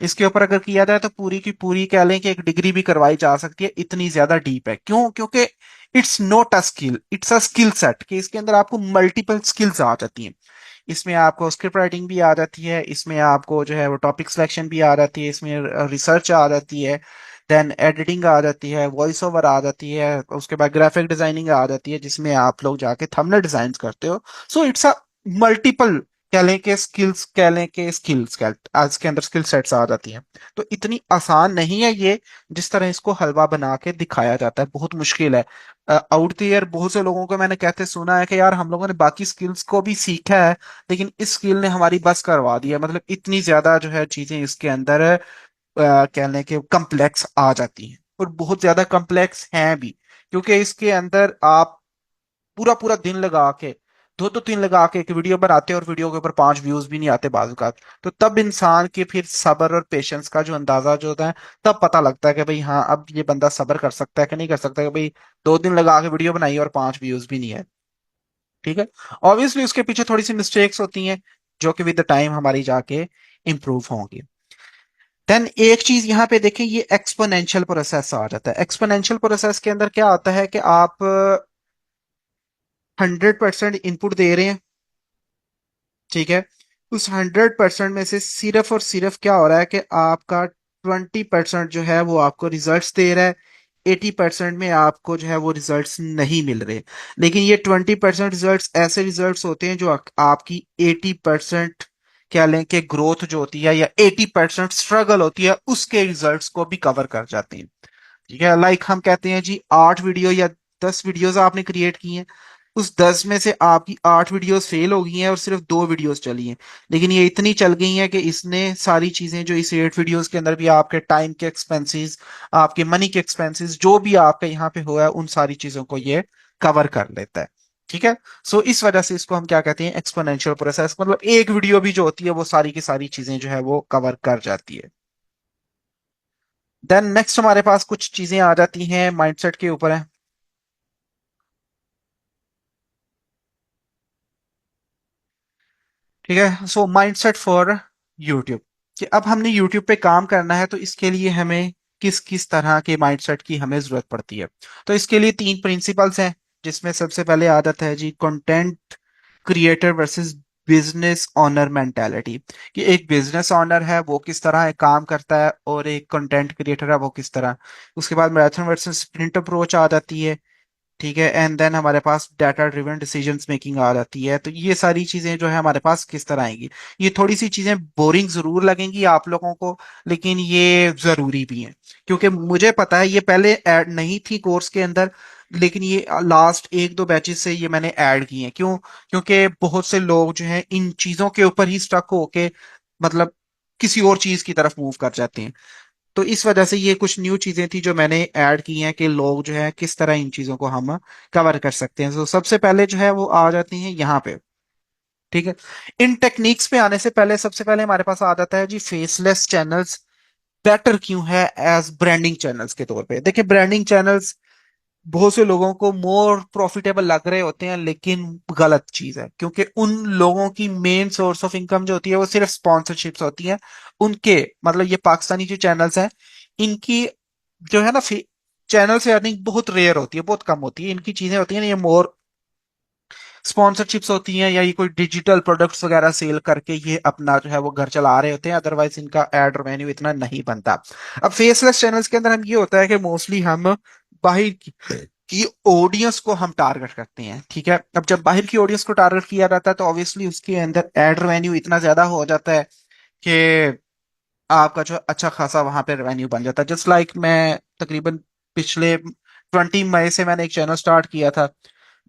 इसके ऊपर अगर किया जाए तो पूरी की पूरी कह लें कि एक डिग्री भी करवाई जा सकती है, इतनी ज्यादा डीप है। क्यों? क्योंकि it's not a skill, it's a skill set, कि इसके अंदर आपको मल्टीपल स्किल्स आ जाती हैं। इसमें आपको स्क्रिप्ट राइटिंग भी आ जाती है, इसमें आपको जो है वो टॉपिक सिलेक्शन भी आ जाती है, इसमें रिसर्च आ जाती है, देन एडिटिंग आ जाती है, वॉइस ओवर आ जाती है, उसके बाद ग्राफिक डिजाइनिंग आ जाती है जिसमें आप लोग जाके थंबनेल डिजाइन करते हो। सो इट्स अ मल्टीपल कह लें कि स्किल्स आज के अंदर स्किल सेट्स आ जाती हैं। तो इतनी आसान नहीं है ये, जिस तरह इसको हलवा बना के दिखाया जाता है, बहुत मुश्किल है। आउट ईयर बहुत से लोगों को मैंने कहते सुना है कि यार हम लोगों ने बाकी स्किल्स को भी सीखा है, लेकिन इस स्किल ने हमारी बस करवा दी है। मतलब इतनी ज्यादा जो है चीजें इसके अंदर कह लें कि कम्प्लेक्स आ जाती हैं, और बहुत ज्यादा कम्प्लेक्स हैं भी, क्योंकि इसके अंदर आप पूरा पूरा दिन लगा के 2 2 3 लगा के एक वीडियो बनाते हैं और वीडियो के ऊपर 5 व्यूज भी नहीं आते बाजू का। तो तब इंसान के फिर सब्र और पेशेंस का जो अंदाजा जो होता है, तब पता लगता है कि भाई हाँ अब ये बंदा सब्र कर सकता है कि नहीं कर सकता, कि भाई 2 दिन लगा के वीडियो बनाई और 5 व्यूज भी नहीं है। ठीक है, ऑब्वियसली उसके पीछे थोड़ी सी मिस्टेक्स होती हैं जो कि विद द टाइम हमारी जाके इंप्रूव होंगी। देन एक चीज यहाँ पे देखें, ये एक्सपोनेंशियल प्रोसेस आ जाता है। एक्सपोनेंशियल प्रोसेस के अंदर क्या आता है कि आप 100% इनपुट दे रहे हैं। ठीक है, उस 100% में से सिर्फ और सिर्फ क्या हो रहा है कि आपका 20% जो है वो आपको रिजल्ट्स दे रहा है, 80% में आपको जो है वो रिजल्ट्स नहीं मिल रहे। लेकिन ये 20% रिजल्ट्स ऐसे रिजल्ट्स होते हैं जो आपकी 80% क्या लें कि ग्रोथ जो होती है या 80% स्ट्रगल होती है उसके रिजल्ट्स को भी कवर कर जाते हैं। ठीक है, लाइक हम कहते हैं जी 8 वीडियो या 10 वीडियोस आपने क्रिएट की हैं, उस 10 में से आपकी 8 वीडियोस फेल हो गई हैं और सिर्फ 2 वीडियोस चली हैं। लेकिन ये इतनी चल गई हैं कि इसने सारी चीजें जो इस 8 वीडियोस के अंदर भी आपके टाइम के एक्सपेंसेस, आपके मनी के एक्सपेंसेस जो भी आपका यहाँ पे हुआ है, उन सारी चीजों को ये कवर कर लेता है। ठीक है, सो इस वजह से इसको हम क्या कहते हैं, एक्सपोनेंशियल प्रोसेस, मतलब एक वीडियो भी जो होती है वो सारी की सारी चीजें जो है वो कवर कर जाती है। देन नेक्स्ट हमारे पास कुछ चीजें आ जाती हैं माइंडसेट के ऊपर है। ठीक है, सो माइंडसेट फॉर यूट्यूब, कि अब हमने यूट्यूब पे काम करना है तो इसके लिए हमें किस किस तरह के माइंडसेट की हमें जरूरत पड़ती है। तो इसके लिए 3 प्रिंसिपल्स हैं, जिसमें सबसे पहले आदत है जी content creator versus business owner mentality, कि एक बिजनेस ऑनर है वो किस तरह एक काम करता है और एक कंटेंट क्रिएटर है वो किस तरह। उसके बाद मैराथन वर्सेस स्प्रिंट अप्रोच आ जाती है। ठीक है, एंड देन हमारे पास डाटा ड्रिवन डिसीजंस मेकिंग आ जाती है। तो ये सारी चीजें जो है हमारे पास किस तरह आएंगी, ये थोड़ी सी चीजें बोरिंग जरूर लगेंगी आप लोगों को, लेकिन ये जरूरी भी हैं, क्योंकि मुझे पता है ये पहले ऐड नहीं थी कोर्स के अंदर, लेकिन ये लास्ट 1 2 बैचेस से ये मैंने ऐड की हैं। क्यों? क्योंकि बहुत से लोग जो हैं इन चीजों के ऊपर ही स्टक होके, मतलब किसी और चीज की तरफ मूव कर जाते हैं। तो इस वजह से ये कुछ न्यू चीजें थी जो मैंने ऐड की हैं कि लोग जो है किस तरह इन चीजों को हम कवर कर सकते हैं। तो सबसे पहले जो है वो आ जाती हैं यहाँ पे। ठीक है, इन टेक्निक्स पे आने से पहले सबसे पहले हमारे पास आ जाता है जी फेसलेस चैनल्स बेटर क्यों है एज ब्रांडिंग चैनल्स के तौर पे। देखिए ब्रांडिंग चैनल्स बहुत से लोगों को मोर प्रॉफिटेबल लग रहे होते हैं, लेकिन गलत चीज है, क्योंकि उन लोगों की मेन सोर्स ऑफ इनकम जो होती है वो सिर्फ स्पॉन्सरशिप्स होती है उनके। मतलब ये पाकिस्तानी जो चैनल्स हैं, इनकी जो है ना चैनल से अर्निंग बहुत रेयर होती है, बहुत कम होती है। इनकी चीजें होती है ना, ये मोर स्पॉन्सरशिप्स होती हैं, या ये कोई डिजिटल प्रोडक्ट्स वगैरह सेल करके ये अपना जो है वो घर चला रहे होते हैं। अदरवाइज इनका एड रेवेन्यू इतना नहीं बनता। अब फेसलेस चैनल्स के अंदर हम ये होता है कि मोस्टली हम बाहर की ऑडियंस को हम टारगेट करते हैं, ठीक है। अब जब बाहर की ऑडियंस को टारगेट किया जाता है तो ऑब्वियसली उसके अंदर एड रेवेन्यू इतना ज्यादा हो जाता है कि आपका जो अच्छा खासा वहां पे रेवेन्यू बन जाता है। जस्ट लाइक मैं तकरीबन पिछले 20 मई से मैंने एक चैनल स्टार्ट किया था,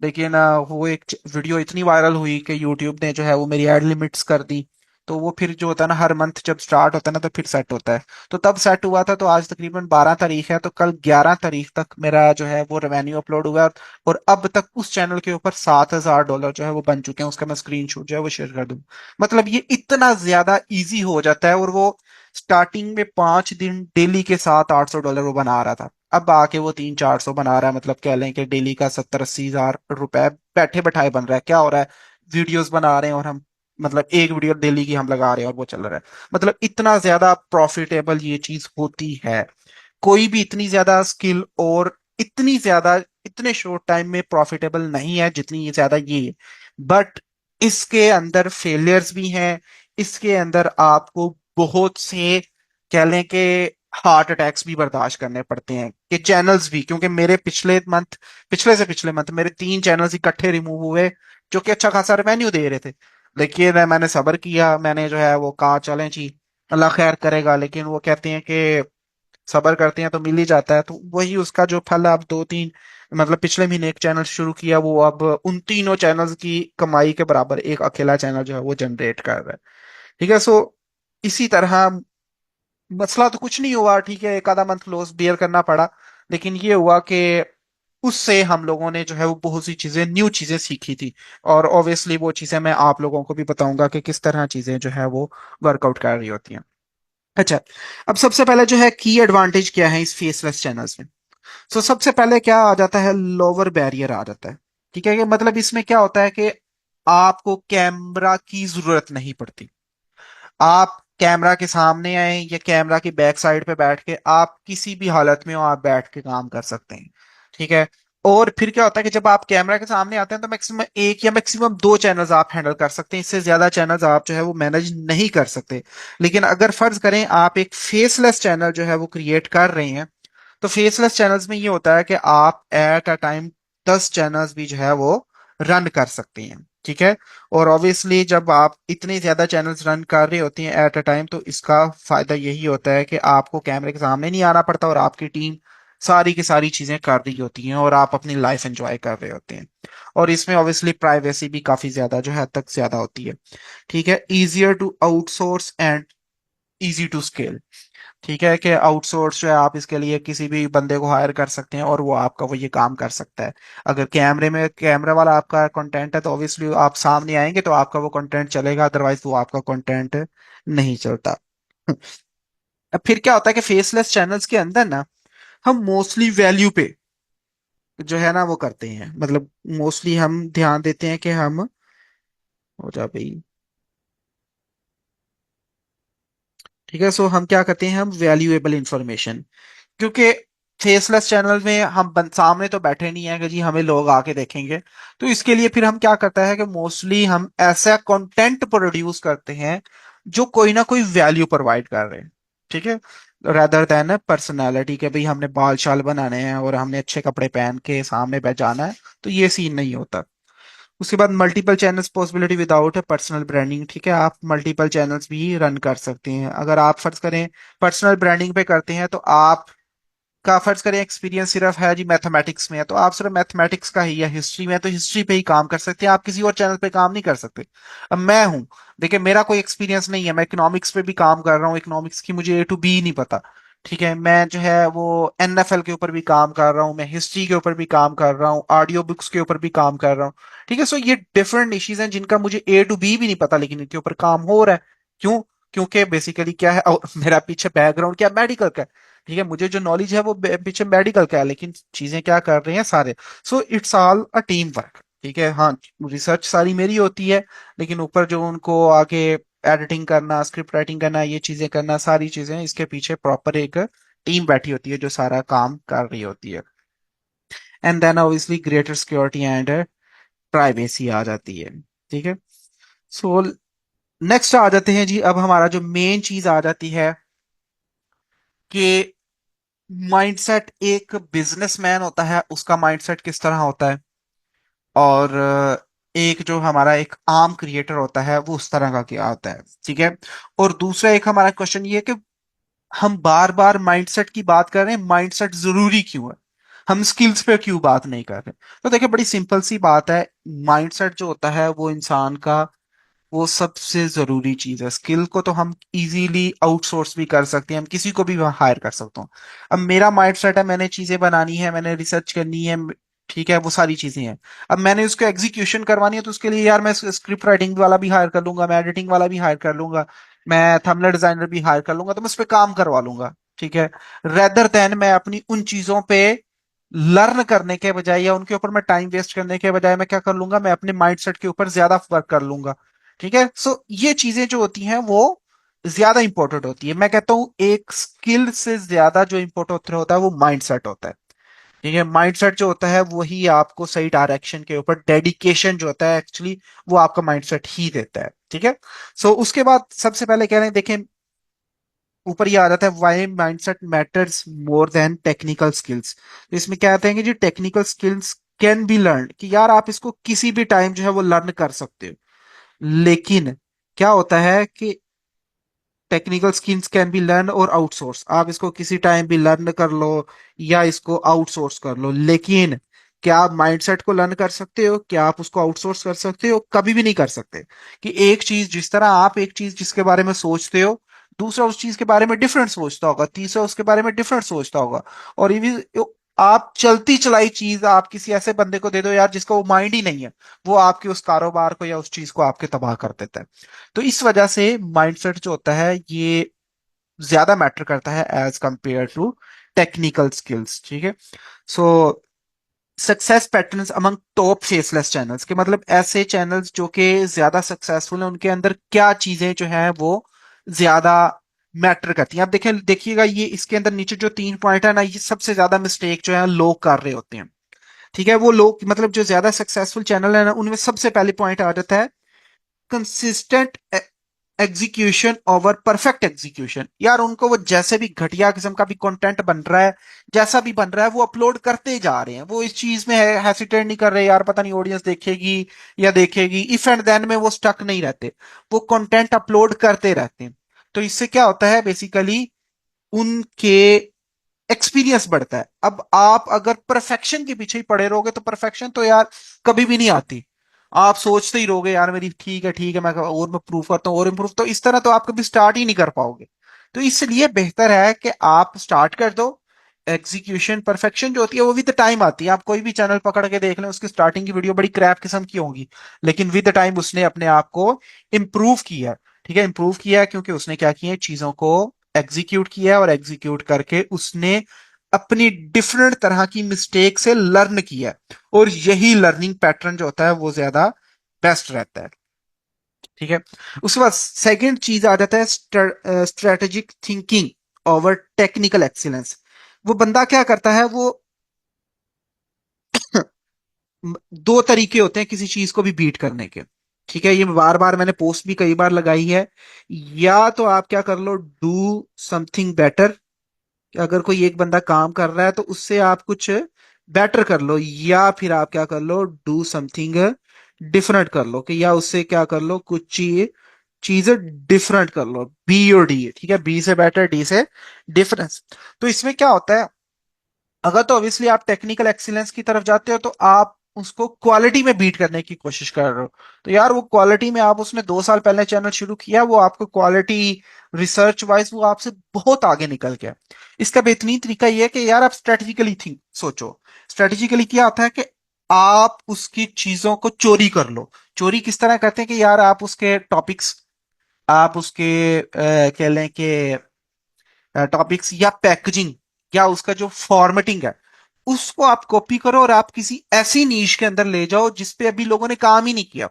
लेकिन वो एक वीडियो इतनी वायरल हुई कि यूट्यूब ने जो है वो मेरी एड लिमिट्स कर दी। तो वो फिर जो होता है ना, हर मंथ जब स्टार्ट होता है ना तो फिर सेट होता है। तो तब सेट हुआ था, तो आज तकरीबन 12 तारीख है, तो कल 11 तारीख तक मेरा जो है वो रेवेन्यू अपलोड हुआ। और अब तक उस चैनल के ऊपर $7,000 जो है वो बन चुके हैं। उसका मैं स्क्रीनशॉट जो है वो शेयर कर दूं। मतलब ये इतना ज्यादा इजी हो जाता है। और वो स्टार्टिंग में 5 दिन डेली के $700-800 वो बना रहा था, अब आके वो 300-400 बना रहा है। मतलब कह लें कि डेली का 70-80 हज़ार रुपए बैठे बैठाए बन रहा है। क्या हो रहा है, वीडियोस बना रहे हैं और हम, मतलब एक वीडियो डेली की हम लगा रहे हैं और वो चल रहा है। मतलब इतना ज्यादा प्रॉफिटेबल ये चीज होती है। कोई भी इतनी ज्यादा स्किल और इतनी ज्यादा इतने शॉर्ट टाइम में प्रॉफिटेबल नहीं है जितनी ये ज्यादा ये। बट इसके अंदर फेलियर्स भी हैं। इसके अंदर आपको बहुत से, कह लें कि, हार्ट अटैक्स भी बर्दाश्त करने पड़ते हैं कि चैनल्स भी, क्योंकि मेरे पिछले से पिछले मंथ मेरे 3 चैनल्स इकट्ठे रिमूव हुए जो कि अच्छा खासा रेवेन्यू दे रहे थे। लेकिन मैंने सब्र किया, मैंने जो है वो कहा चलें जी, अल्लाह खैर करेगा। लेकिन वो कहते हैं कि सब्र करते हैं तो मिल ही जाता है। तो वही उसका जो फल है, अब 2-3, मतलब पिछले महीने एक चैनल शुरू किया, वो अब उन तीनों चैनल्स की कमाई के बराबर एक अकेला चैनल जो है वो जनरेट कर रहा है। ठीक है। सो इसी तरह मसला तो कुछ नहीं हुआ, ठीक है, एक आधा मंथ लॉस बियर करना पड़ा। लेकिन ये हुआ कि उससे हम लोगों ने जो है वो बहुत सी चीजें, न्यू चीजें सीखी थी। और ऑब्वियसली वो चीजें मैं आप लोगों को भी बताऊंगा कि किस तरह चीजें जो है वो वर्कआउट कर रही होती हैं। अच्छा, अब सबसे पहले जो है की एडवांटेज क्या है इस फेसलेस चैनल्स में। तो सबसे पहले क्या आ जाता है, लोअर बैरियर आ जाता है। ठीक है, कि मतलब इसमें क्या होता है कि आपको कैमरा की जरूरत नहीं पड़ती। आप कैमरा के सामने आए या कैमरा की बैक साइड पे बैठ के, आप किसी भी हालत में हो आप बैठ के काम कर सकते हैं। ठीक है। और फिर क्या होता है कि जब आप कैमरा के सामने आते हैं तो मैक्सिमम एक या मैक्सिमम दो चैनल्स आप हैंडल कर सकते हैं। इससे ज्यादा चैनल्स आप जो है वो मैनेज नहीं कर सकते। लेकिन अगर फर्ज करें आप एक फेसलेस चैनल जो है वो क्रिएट कर रहे हैं, तो फेसलेस चैनल्स में ये होता है कि आप एट अ टाइम 10 चैनल्स भी जो है वो रन कर सकते हैं। ठीक है। और ऑब्वियसली जब आप इतने ज्यादा चैनल्स रन कर रहे होते हैं एट अ टाइम, तो इसका फायदा यही होता है कि आपको कैमरे के सामने नहीं आना पड़ता और आपकी टीम सारी की सारी चीजें कर रही होती हैं और आप अपनी लाइफ एंजॉय कर रहे होते हैं। और इसमें ऑब्वियसली प्राइवेसी भी काफी ज्यादा जो है हद तक ज्यादा होती है। ठीक है। Easier to outsource and easy to scale. ठीक है, कि आउटसोर्स जो है आप इसके लिए किसी भी बंदे को हायर कर सकते हैं और वो आपका वो ये काम कर सकता है। अगर कैमरे में कैमरा वाला आपका कंटेंट है तो ऑब्वियसली आप सामने आएंगे तो आपका वो कंटेंट चलेगा, अदरवाइज वो आपका कंटेंट नहीं चलता। अब फिर क्या होता है कि फेसलेस चैनल्स के अंदर ना हम मोस्टली वैल्यू पे जो है ना वो करते हैं। मतलब मोस्टली हम ध्यान देते हैं कि हम, हो जा भाई, ठीक है। सो हम क्या करते हैं, हम वैल्यूएबल इंफॉर्मेशन, क्योंकि फेसलेस चैनल में हम सामने तो बैठे नहीं है कि जी हमें लोग आके देखेंगे। तो इसके लिए फिर हम क्या करता है कि मोस्टली हम ऐसा कंटेंट प्रोड्यूस करते हैं जो कोई ना कोई वैल्यू प्रोवाइड कर रहे हैं। ठीक है। रेदर देन पर्सनालिटी के भाई हमने बाल शाल बनाने हैं और हमने अच्छे कपड़े पहन के सामने बैठ जाना है, तो ये सीन नहीं होता। उसके बाद मल्टीपल चैनल्स पॉसिबिलिटी विदाउट है पर्सनल ब्रांडिंग। ठीक है, आप मल्टीपल चैनल्स भी रन कर सकते हैं। अगर आप फर्ज करें पर्सनल ब्रांडिंग पे करते हैं तो आप का फर्ज करें एक्सपीरियंस सिर्फ है जी मैथमेटिक्स में है, तो आप सिर्फ मैथमेटिक्स का ही, या हिस्ट्री में है तो हिस्ट्री पे ही काम कर सकते हैं, आप किसी और चैनल पे काम नहीं कर सकते। अब मैं हूं, देखिए मेरा कोई एक्सपीरियंस नहीं है, मैं इकोनॉमिक्स पे भी काम कर रहा हूँ, इकोनॉमिक्स की मुझे A to B नहीं पता। ठीक है, मैं जो है वो NFL के ऊपर भी काम कर रहा हूँ, मैं हिस्ट्री के ऊपर भी काम कर रहा हूँ, ऑडियो बुक्स के ऊपर भी काम कर रहा हूँ। ठीक है। सो ये डिफरेंट इश्यूज हैं जिनका मुझे A to B भी नहीं पता, लेकिन इनके ऊपर काम हो रहा है। क्यों? क्योंकि बेसिकली क्या है, मेरा पीछे बैकग्राउंड क्या, मेडिकल का है। ठीक है, मुझे जो नॉलेज है वो पीछे मेडिकल का है, लेकिन चीजें क्या कर रहे हैं सारे। So it's all a team work. ठीक है। हाँ, रिसर्च सारी मेरी होती है, लेकिन ऊपर जो उनको आगे एडिटिंग करना, स्क्रिप्ट राइटिंग करना, ये चीजें करना, सारी चीजें इसके पीछे प्रॉपर एक टीम बैठी होती है जो सारा काम कर रही होती है। And then obviously greater security and privacy आ जाती है। ठीक है। सो नेक्स्ट आ जाते हैं जी, अब हमारा जो मेन चीज आ जाती है कि माइंडसेट, एक बिजनेसमैन होता है उसका माइंडसेट किस तरह होता है, और एक जो हमारा एक आर्म क्रिएटर होता है वो उस तरह का क्या होता है। ठीक है। और दूसरा एक हमारा क्वेश्चन ये है कि हम बार बार माइंडसेट की बात कर रहे हैं, माइंडसेट जरूरी क्यों है, हम स्किल्स पे क्यों बात नहीं कर रहे। तो देखिए बड़ी सिंपल सी बात है, माइंडसेट जो होता है वो इंसान का वो सबसे जरूरी चीज है। स्किल को तो हम इजीली आउटसोर्स भी कर सकते हैं, हम किसी को भी हायर कर सकते हो। अब मेरा माइंड सेट है, मैंने चीजें बनानी है, मैंने रिसर्च करनी है, ठीक है, वो सारी चीजें हैं। अब मैंने उसको एग्जीक्यूशन करवानी है तो उसके लिए यार मैं स्क्रिप्ट राइटिंग वाला भी हायर कर लूंगा, मैं एडिटिंग वाला भी हायर कर लूंगा, मैं थंबनेल डिजाइनर भी हायर कर लूंगा, तो मैं उस पर काम करवा लूंगा। ठीक है। रेदर देन मैं अपनी उन चीजों पे लर्न करने के बजाय या उनके ऊपर मैं टाइम वेस्ट करने के बजाय मैं क्या कर लूंगा, मैं अपने माइंडसेट के ऊपर ज्यादा वर्क कर लूंगा। ठीक है। सो ये चीजें जो होती हैं वो ज्यादा इंपॉर्टेंट होती है। मैं कहता हूं एक स्किल से ज्यादा जो इंपॉर्टेंट होता है वो माइंडसेट होता है। ठीक है। माइंडसेट जो होता है वही आपको सही डायरेक्शन के ऊपर डेडिकेशन जो होता है एक्चुअली वो आपका माइंडसेट ही देता है। ठीक है। सो उसके बाद सबसे पहले कह रहे हैं, देखें ऊपर ये आ जाता है why mindset matters more than technical skills. तो इसमें क्या कहते हैं कि जी technical skills can be learn, कि यार आप इसको किसी भी टाइम जो है वो लर्न कर सकते हो, लेकिन क्या होता है कि technical skills can be learn और आउटसोर्स, आप इसको किसी टाइम भी लर्न कर लो या इसको आउटसोर्स कर लो, लेकिन क्या आप माइंडसेट को लर्न कर सकते हो, क्या आप उसको आउटसोर्स कर सकते हो? कभी भी नहीं कर सकते। कि एक चीज जिस तरह आप एक चीज जिसके बारे में सोचते हो, दूसरा उस चीज के बारे में डिफरेंट सोचता होगा, तीसरा उसके बारे में डिफरेंट सोचता होगा। और इवन आप चलती चलाई चीज आप किसी ऐसे बंदे को दे दो यार जिसका वो माइंड ही नहीं है, वो आपके उस कारोबार को या उस चीज को आपके तबाह कर देता है। तो इस वजह से माइंडसेट जो होता है ये ज्यादा मैटर करता है as compare to technical skills. ठीक है। So success patterns among top faceless channels, के मतलब ऐसे चैनल्स जो कि ज्यादा सक्सेसफुल हैं उनके अंदर क्या चीजें जो है वो ज्यादा मैटर करती हैं। आप देखें, देखिएगा ये इसके अंदर नीचे जो 3 पॉइंट है ना, ये सबसे ज्यादा मिस्टेक जो है लोग कर रहे होते हैं। ठीक है। वो लोग मतलब जो ज्यादा सक्सेसफुल चैनल है ना उनमें सबसे पहले पॉइंट आ जाता है consistent execution over perfect execution. यार उनको वो जैसे भी घटिया किस्म का भी कंटेंट बन रहा है, जैसा भी बन रहा है वो अपलोड करते जा रहे हैं, वो इस चीज में हेसिटेट नहीं कर रहे यार पता नहीं ऑडियंस देखेगी या देखेगी, इफ एंड देन में वो स्टक नहीं रहते, वो कंटेंट अपलोड करते रहते हैं। तो इससे क्या होता है बेसिकली उनके एक्सपीरियंस बढ़ता है। अब आप अगर परफेक्शन के पीछे ही पड़े रहोगे तो परफेक्शन तो यार कभी भी नहीं आती। आप सोचते ही रहोगे यार मेरी ठीक है मैं और मैं प्रूव करता हूँ और इम्प्रूव, तो इस तरह तो आप कभी स्टार्ट ही नहीं कर पाओगे। तो इसलिए बेहतर है कि आप स्टार्ट कर दो। एग्जीक्यूशन परफेक्शन जो होती है वो विद टाइम आती है। आप कोई भी चैनल पकड़ के देख लें, उसकी स्टार्टिंग की वीडियो बड़ी क्रैप किस्म की होंगी, लेकिन विद टाइम उसने अपने आप को इम्प्रूव किया। ठीक है। इम्प्रूव किया है क्योंकि उसने क्या किया है, चीजों को एग्जीक्यूट किया है, और एग्जीक्यूट करके उसने अपनी डिफरेंट तरह की मिस्टेक से लर्न किया है। और यही लर्निंग पैटर्न जो होता है वो ज्यादा बेस्ट रहता है। ठीक है। उसके बाद सेकंड चीज आ जाता है strategic thinking over technical excellence. वो बंदा क्या करता है, वो दो तरीके होते हैं किसी चीज को भी बीट करने के। ठीक है। ये बार बार मैंने पोस्ट भी कई बार लगाई है। या तो आप क्या कर लो, डू समथिंग बेटर, अगर कोई एक बंदा काम कर रहा है तो उससे आप कुछ बेटर कर लो, या फिर आप क्या कर लो, डू समथिंग डिफरेंट कर लो, कि या उससे क्या कर लो, कुछ चीजें डिफरेंट कर लो, बी और डी। ठीक है। बी से बेटर, डी से डिफरेंस। तो इसमें क्या होता है, अगर तो ऑब्वियसली आप टेक्निकल एक्सीलेंस की तरफ जाते हो तो आप उसको क्वालिटी में बीट करने की कोशिश कर रहे हो। तो यार वो क्वालिटी में आप, उसने 2 साल पहले चैनल शुरू किया, वो आपको क्वालिटी रिसर्च वाइज वो आपसे बहुत आगे निकल गया। इसका बेहतरीन तरीका यह है कि यार आप स्ट्रेटेजिकली थिंक सोचो। स्ट्रेटेजिकली क्या होता है कि आप उसकी चीजों को चोरी कर लो। चोरी किस तरह करते हैं कि यार आप उसके टॉपिक्स, आप उसके कह लें कि टॉपिक्स या पैकेजिंग या उसका जो फॉर्मेटिंग है उसको आप कॉपी करो और आप किसी ऐसी नीश के अंदर ले जाओ जिस पे अभी लोगों ने काम ही नहीं किया।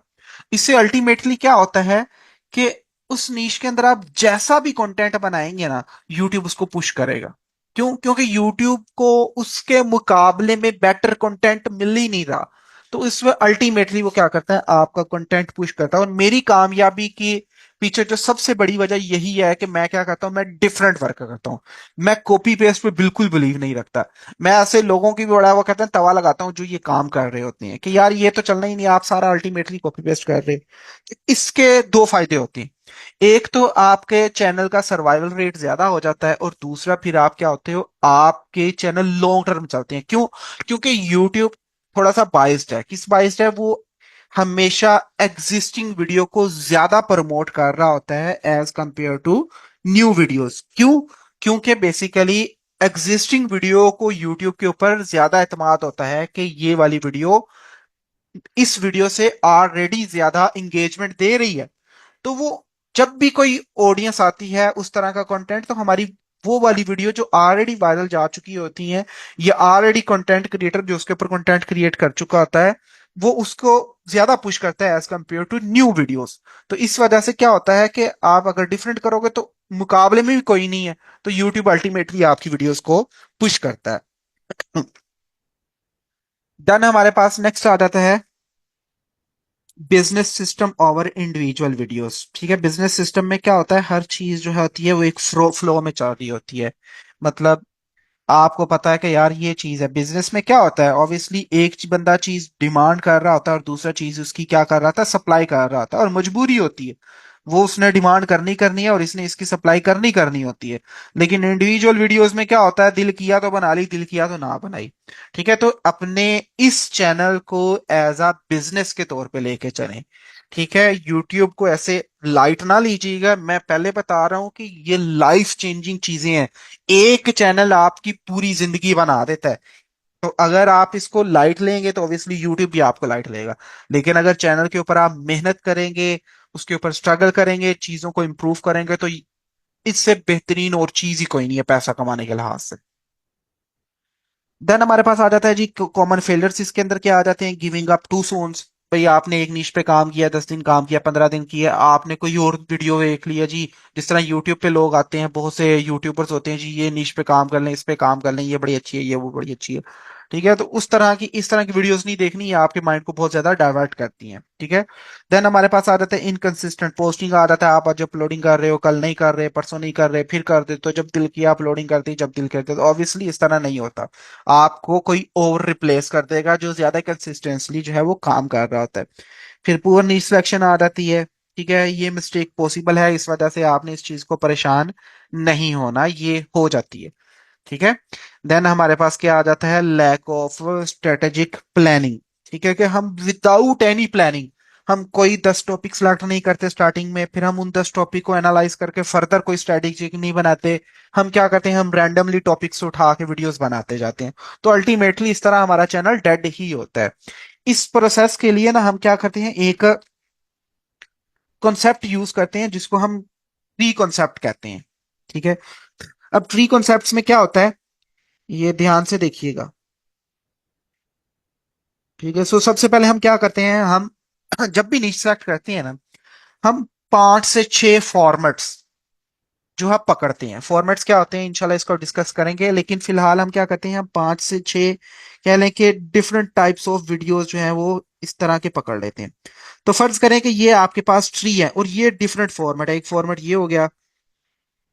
इससे अल्टीमेटली क्या होता है कि उस नीश के अंदर आप जैसा भी कंटेंट बनाएंगे ना, यूट्यूब उसको पुश करेगा। क्यों? क्योंकि YouTube को उसके मुकाबले में बेटर कंटेंट मिल ही नहीं रहा। तो इसमें अल्टीमेटली वो क्या करता है, आपका कंटेंट पुश करता है। और मेरी कामयाबी की पीछे जो सबसे बड़ी वजह यही है कि मैं क्या करता हूं, मैं डिफरेंट वर्क करता हूं। मैं कॉपी पेस्ट पे बिल्कुल बिलीव नहीं रखता। मैं ऐसे लोगों की भी बड़ा वो कहते हैं तवा लगाता हूं जो ये काम कर रहे होते हैं कि यार ये तो चलना ही नहीं, आप सारा अल्टीमेटली कॉपी पेस्ट कर रहे हैं। इसके दो फायदे होते हैं। एक तो आपके चैनल का सर्वाइवल रेट ज्यादा हो जाता है, और दूसरा फिर आप क्या होते हो, आपके चैनल लॉन्ग टर्म चलते हैं। क्यों? क्योंकि YouTube थोड़ा सा बाइस्ड है। किस बाइस्ड है वो? हमेशा एग्जिस्टिंग वीडियो को ज्यादा प्रमोट कर रहा होता है as compare to new videos. क्यों? क्योंकि बेसिकली एग्जिस्टिंग वीडियो को YouTube के ऊपर ज्यादा एतमाद होता है कि ये वाली वीडियो इस वीडियो से ऑलरेडी ज्यादा इंगेजमेंट दे रही है। तो वो जब भी कोई ऑडियंस आती है उस तरह का कंटेंट, तो हमारी वो वाली वीडियो जो ऑलरेडी वायरल जा चुकी होती है, या ऑलरेडी कंटेंट क्रिएटर जो उसके ऊपर कंटेंट क्रिएट कर चुका होता है, वो उसको ज्यादा पुश करता है as compare to new videos. तो इस वजह से क्या होता है कि आप अगर डिफरेंट करोगे तो मुकाबले में भी कोई नहीं है, तो यूट्यूब अल्टीमेटली आपकी वीडियोस को पुश करता है। डन। हमारे पास नेक्स्ट आ जाता है business system over individual videos. ठीक है, बिजनेस सिस्टम में क्या होता है, हर चीज जो है होती है वो एक फ्लो में चल रही होती है। मतलब आपको पता है कि यार ये चीज है। बिजनेस में क्या होता है, ऑब्वियसली एक बंदा चीज डिमांड कर रहा होता है और दूसरा चीज उसकी क्या कर रहा था, सप्लाई कर रहा था, और मजबूरी होती है। वो उसने डिमांड करनी करनी है और इसने इसकी सप्लाई करनी करनी होती है। लेकिन इंडिविजुअल वीडियोस में क्या होता है, दिल किया तो बना ली, दिल किया तो ना बनाई। ठीक है, तो अपने इस चैनल को एज अ बिजनेस के तौर पे लेके चलें। ठीक है, यूट्यूब को ऐसे लाइट ना लीजिएगा। मैं पहले बता रहा हूं कि ये लाइफ चेंजिंग चीजें हैं। एक चैनल आपकी पूरी जिंदगी बना देता है। तो अगर आप इसको लाइट लेंगे तो ऑब्वियसली यूट्यूब भी आपको लाइट लेगा। लेकिन अगर चैनल के ऊपर आप मेहनत करेंगे, उसके ऊपर स्ट्रगल करेंगे, चीजों को इंप्रूव करेंगे, तो इससे बेहतरीन और चीज ही कोई नहीं है पैसा कमाने के लिहाज से। देन हमारे पास आ जाता है जी कॉमन फेलियर्स। इसके अंदर क्या आ जाते हैं, गिविंग अप टू सोन्स। भाई आपने एक नीश पे काम किया, 10 दिन काम किया, 15 दिन किया, आपने कोई और वीडियो देख लिया जी। जिस तरह यूट्यूब पे लोग आते हैं, बहुत से यूट्यूबर्स होते हैं जी, ये नीश पे काम कर लें, इस पे काम कर लें, ये बड़ी अच्छी है, ये वो बड़ी अच्छी है। ठीक है, तो उस तरह की इस तरह की वीडियोस नहीं देखनी, ये आपके माइंड को बहुत ज्यादा डाइवर्ट करती हैं। ठीक है। देन हमारे पास आ जाता है इनकंसिस्टेंट पोस्टिंग। आ जाता है आप आज अपलोडिंग कर रहे हो, कल नहीं कर रहे, परसों नहीं कर रहे, फिर कर देते हो, जब दिल किया अपलोडिंग करते, जब दिल करते। तो ऑब्वियसली इस तरह नहीं होता। आपको कोई और रिप्लेस कर देगा जो ज्यादा कंसिस्टेंटली जो है वो काम कर रहा होता है। फिर पुअर नीड सिलेक्शन आ जाती है। ठीक है, ये मिस्टेक पॉसिबल है, इस वजह से आपने इस चीज को परेशान नहीं होना, ये हो जाती है। ठीक है। देन हमारे पास क्या आ जाता है, लैक ऑफ स्ट्रेटेजिक प्लानिंग। ठीक है, कि हम विदाउट एनी प्लानिंग हम कोई 10 टॉपिक सेलेक्ट नहीं करते स्टार्टिंग में, फिर हम उन 10 टॉपिक को एनालाइज करके फर्दर कोई स्ट्रेटेजी नहीं बनाते। हम क्या करते हैं, हम रैंडमली टॉपिक्स उठा के वीडियोस बनाते जाते हैं। तो अल्टीमेटली इस तरह हमारा चैनल डेड ही होता है। इस प्रोसेस के लिए ना हम क्या करते हैं, एक कॉन्सेप्ट यूज करते हैं जिसको हम ट्री कॉन्सेप्ट कहते हैं। ठीक है। अब ट्री कॉन्सेप्ट्स में क्या होता है, ये ध्यान से देखिएगा। ठीक है, सो सबसे पहले हम क्या करते हैं, हम जब भी निश सेलेक्ट करते हैं ना, हम 5 से 6 फॉर्मेट्स जो है पकड़ते हैं। फॉर्मेट्स क्या होते हैं इंशाल्लाह इसको डिस्कस करेंगे, लेकिन फिलहाल हम क्या करते हैं, हम 5 से 6 कह लें कि डिफरेंट टाइप्स ऑफ वीडियोस जो हैं वो इस तरह के पकड़ लेते हैं। तो फर्ज करें कि ये आपके पास ट्री है और ये डिफरेंट फॉर्मेट है। एक फॉर्मेट ये हो गया,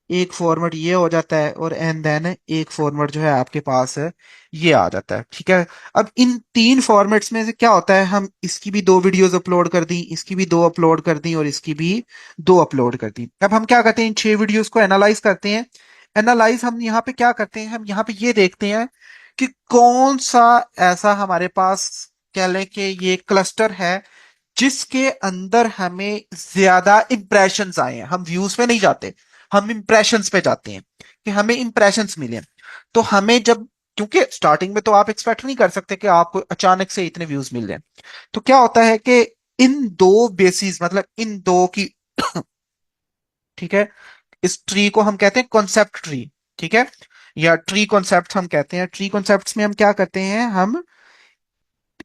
एक फॉर्मेट ये हो जाता है, और एंड देन एक फॉर्मेट जो है आपके पास है ये आ जाता है। ठीक है। अब इन 3 फॉर्मेट्स में से क्या होता है, हम इसकी भी 2 वीडियोस अपलोड कर दी, इसकी भी 2 अपलोड कर दी, और इसकी भी 2 अपलोड कर दी। अब हम क्या करते हैं, इन 6 वीडियोस को एनालाइज करते हैं। एनालाइज हम यहाँ पे क्या करते हैं, हम यहाँ पे ये देखते हैं कि कौन सा ऐसा हमारे पास कह लें कि ये क्लस्टर है जिसके अंदर हमें ज्यादा इंप्रेशंस आए हैं। हम व्यूज पे नहीं जाते, हम इंप्रेशंस पे जाते हैं कि हमें इंप्रेशंस मिले। तो हमें जब, क्योंकि स्टार्टिंग में तो आप एक्सपेक्ट नहीं कर सकते कि आपको अचानक से इतने व्यूज मिल जाए। तो क्या होता है कि इन दो बेसिस, मतलब इन दो की ठीक है, इस ट्री को हम कहते हैं कॉन्सेप्ट ट्री। ठीक है, या ट्री कॉन्सेप्ट हम कहते हैं। ट्री कॉन्सेप्ट्स में हम क्या करते हैं, हम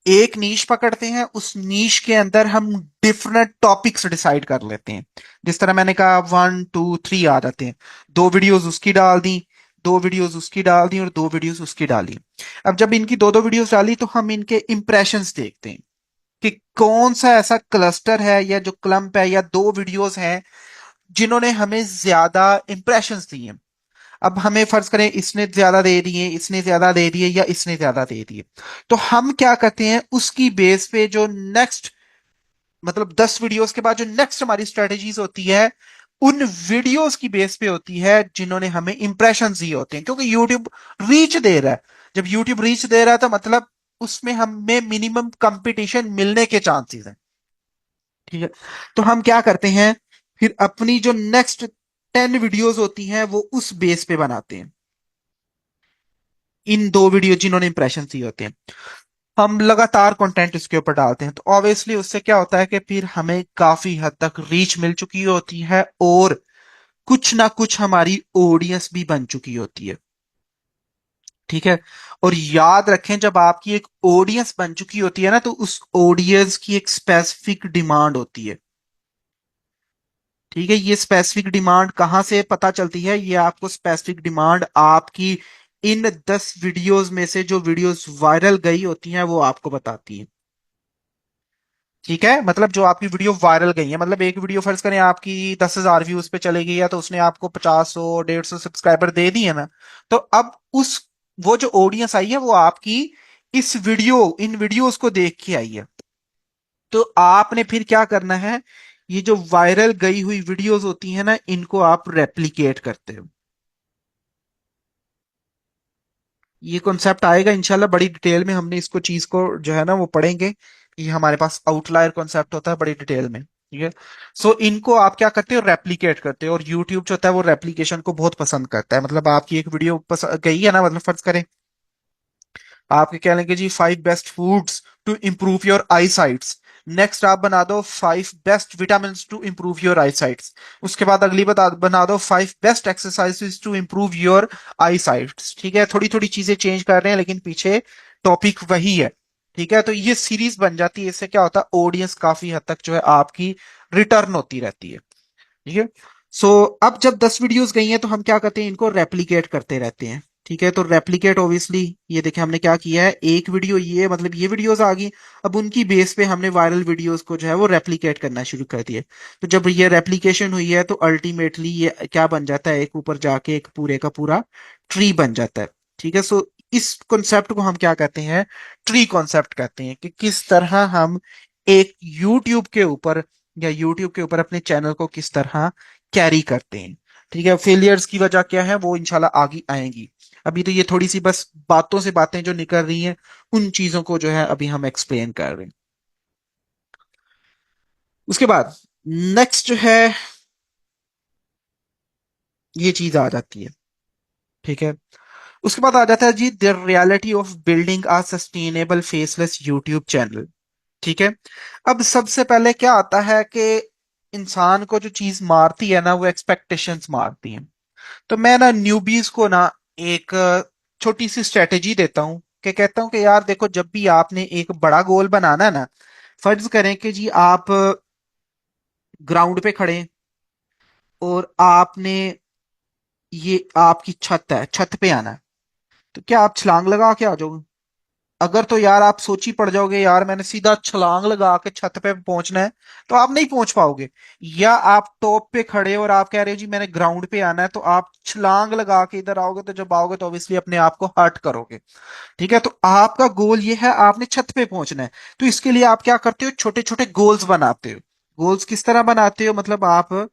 एक नीश पकड़ते हैं, उस नीश के अंदर हम डिफरेंट टॉपिक्स डिसाइड कर लेते हैं। जिस तरह मैंने कहा 1 2 3 आ जाते हैं, 2 वीडियोस उसकी डाल दी, दो वीडियोस उसकी डाल दी और दो वीडियोस उसकी डाली। अब जब इनकी दो दो वीडियोस डाली तो हम इनके इंप्रेशंस देखते हैं कि कौन सा ऐसा क्लस्टर है या जो क्लम्प है या दो वीडियोस हैं जिन्होंने हमें ज्यादा इंप्रेशंस दिए। अब हमें फर्ज करें इसने ज्यादा दे दिए, इसने ज्यादा दे दिए या इसने ज्यादा दे दिए, तो हम क्या करते हैं उसकी बेस पे जो नेक्स्ट मतलब 10 वीडियोस के बाद जो नेक्स्ट हमारी स्ट्रेटेजीज होती है उन वीडियोस की बेस पे होती है जिन्होंने हमें इंप्रेशन दिए होते हैं, क्योंकि यूट्यूब रीच दे रहा है। जब यूट्यूब रीच दे रहा है तो मतलब उसमें हमें मिनिमम कंपटीशन मिलने के चांसेस हैं। ठीक है, तो हम क्या करते हैं फिर अपनी जो नेक्स्ट 10 वीडियोस होती हैं वो उस बेस पे बनाते हैं, इन दो वीडियो जिन्होंने इंप्रेशन दिए होते हैं हम लगातार कंटेंट इसके ऊपर डालते हैं, तो ऑब्वियसली उससे क्या होता है कि फिर हमें काफी हद तक रीच मिल चुकी होती है और कुछ ना कुछ हमारी ऑडियंस भी बन चुकी होती है। ठीक है, और याद रखें जब आपकी एक ऑडियंस बन चुकी होती है ना तो उस ऑडियंस की एक स्पेसिफिक डिमांड होती है। ठीक है, ये स्पेसिफिक डिमांड कहां से पता चलती है? ये आपको स्पेसिफिक डिमांड आपकी इन 10 वीडियोस में से जो वीडियोस वायरल गई होती हैं वो आपको बताती है। ठीक है, मतलब जो आपकी वीडियो वायरल गई है, मतलब एक वीडियो फर्ज करें आपकी 10,000 व्यूज पे चले गई है तो उसने आपको 50, 100, 150 सब्सक्राइबर दे दिए ना, तो अब उस वो जो ऑडियंस आई है वो आपकी इस वीडियो इन वीडियोस को देख के आई है। तो आपने फिर क्या करना है, ये जो वायरल गई हुई वीडियोस होती है ना इनको आप रेप्लिकेट करते हो। ये कॉन्सेप्ट आएगा इंशाल्लाह बड़ी डिटेल में, हमने इसको चीज को जो है ना वो पढ़ेंगे। ये हमारे पास आउटलायर कॉन्सेप्ट होता है बड़ी डिटेल में। ठीक है, सो इनको आप क्या करते हो, रेप्लिकेट करते हो, और यूट्यूब जो होता है वो रेप्लिकेशन को बहुत पसंद करता है। मतलब आपकी एक वीडियो गई है ना, मतलब फर्ज करें आपके कह लेंगे जी 5 best foods to improve your eye sights, next आप बना दो 5 best vitamin to improve your eye sights, उसके बाद अगली बना दो 5 best exercises to improve your eye sights. ठीक है, थोड़ी थोड़ी चीजें चेंज कर रहे हैं लेकिन पीछे टॉपिक वही है। ठीक है, तो ये सीरीज बन जाती है, इससे क्या होता है ऑडियंस काफी हद तक जो है आपकी रिटर्न होती रहती है। ठीक है, सो अब जब 10 वीडियोस गई हैं तो हम क्या करते हैं इनको रेप्लिकेट करते रहते हैं। ठीक है, तो रेप्लिकेट ऑब्वियसली ये देखें हमने क्या किया है, एक वीडियो ये मतलब ये वीडियोस आ गई, अब उनकी बेस पे हमने वायरल वीडियोस को जो है वो रेप्लिकेट करना शुरू कर दिया। तो जब ये रेप्लिकेशन हुई है तो अल्टीमेटली ये क्या बन जाता है, एक ऊपर जाके एक पूरे का पूरा ट्री बन जाता है। ठीक है, सो इस कॉन्सेप्ट को हम क्या कहते हैं, ट्री कॉन्सेप्ट कहते हैं, कि किस तरह हम एक यूट्यूब के ऊपर या यूट्यूब के ऊपर अपने चैनल को किस तरह कैरी करते हैं। ठीक है, फेलियर्स की वजह क्या है वो इंशाल्लाह आगे आएंगी। अभी तो ये थोड़ी सी बस बातों से बातें जो निकल रही हैं उन चीजों को जो है अभी हम एक्सप्लेन कर रहे हैं। उसके बाद नेक्स्ट जो है ये चीज आ जाती है। ठीक है, उसके बाद आ जाता है जी the reality of building a sustainable faceless YouTube channel. ठीक है, अब सबसे पहले क्या आता है कि इंसान को जो चीज मारती है ना वो एक्सपेक्टेशंस मारती हैं। तो मैं ना न्यूबीज को ना एक छोटी सी स्ट्रेटेजी देता हूँ कि कहता हूँ कि यार देखो जब भी आपने एक बड़ा गोल बनाना है ना, फर्ज करें कि जी आप ग्राउंड पे खड़े हैं और आपने ये आपकी छत है, छत पे आना है, तो क्या आप छलांग लगा के आ जाओगे? अगर तो यार आप सोची पड़ जाओगे यार मैंने सीधा छलांग लगा के छत पे पहुंचना है, तो आप नहीं पहुंच पाओगे। या आप टॉप पे खड़े हो और आप कह रहे हो जी मैंने ग्राउंड पे आना है, तो आप छलांग लगा के इधर आओगे, तो जब आओगे तो ऑब्वियसली अपने आप को हर्ट करोगे। ठीक है, तो आपका गोल ये है आपने छत पे पहुंचना है, तो इसके लिए आप क्या करते हो, छोटे छोटे गोल्स बनाते हो। गोल्स किस तरह बनाते हो, मतलब आप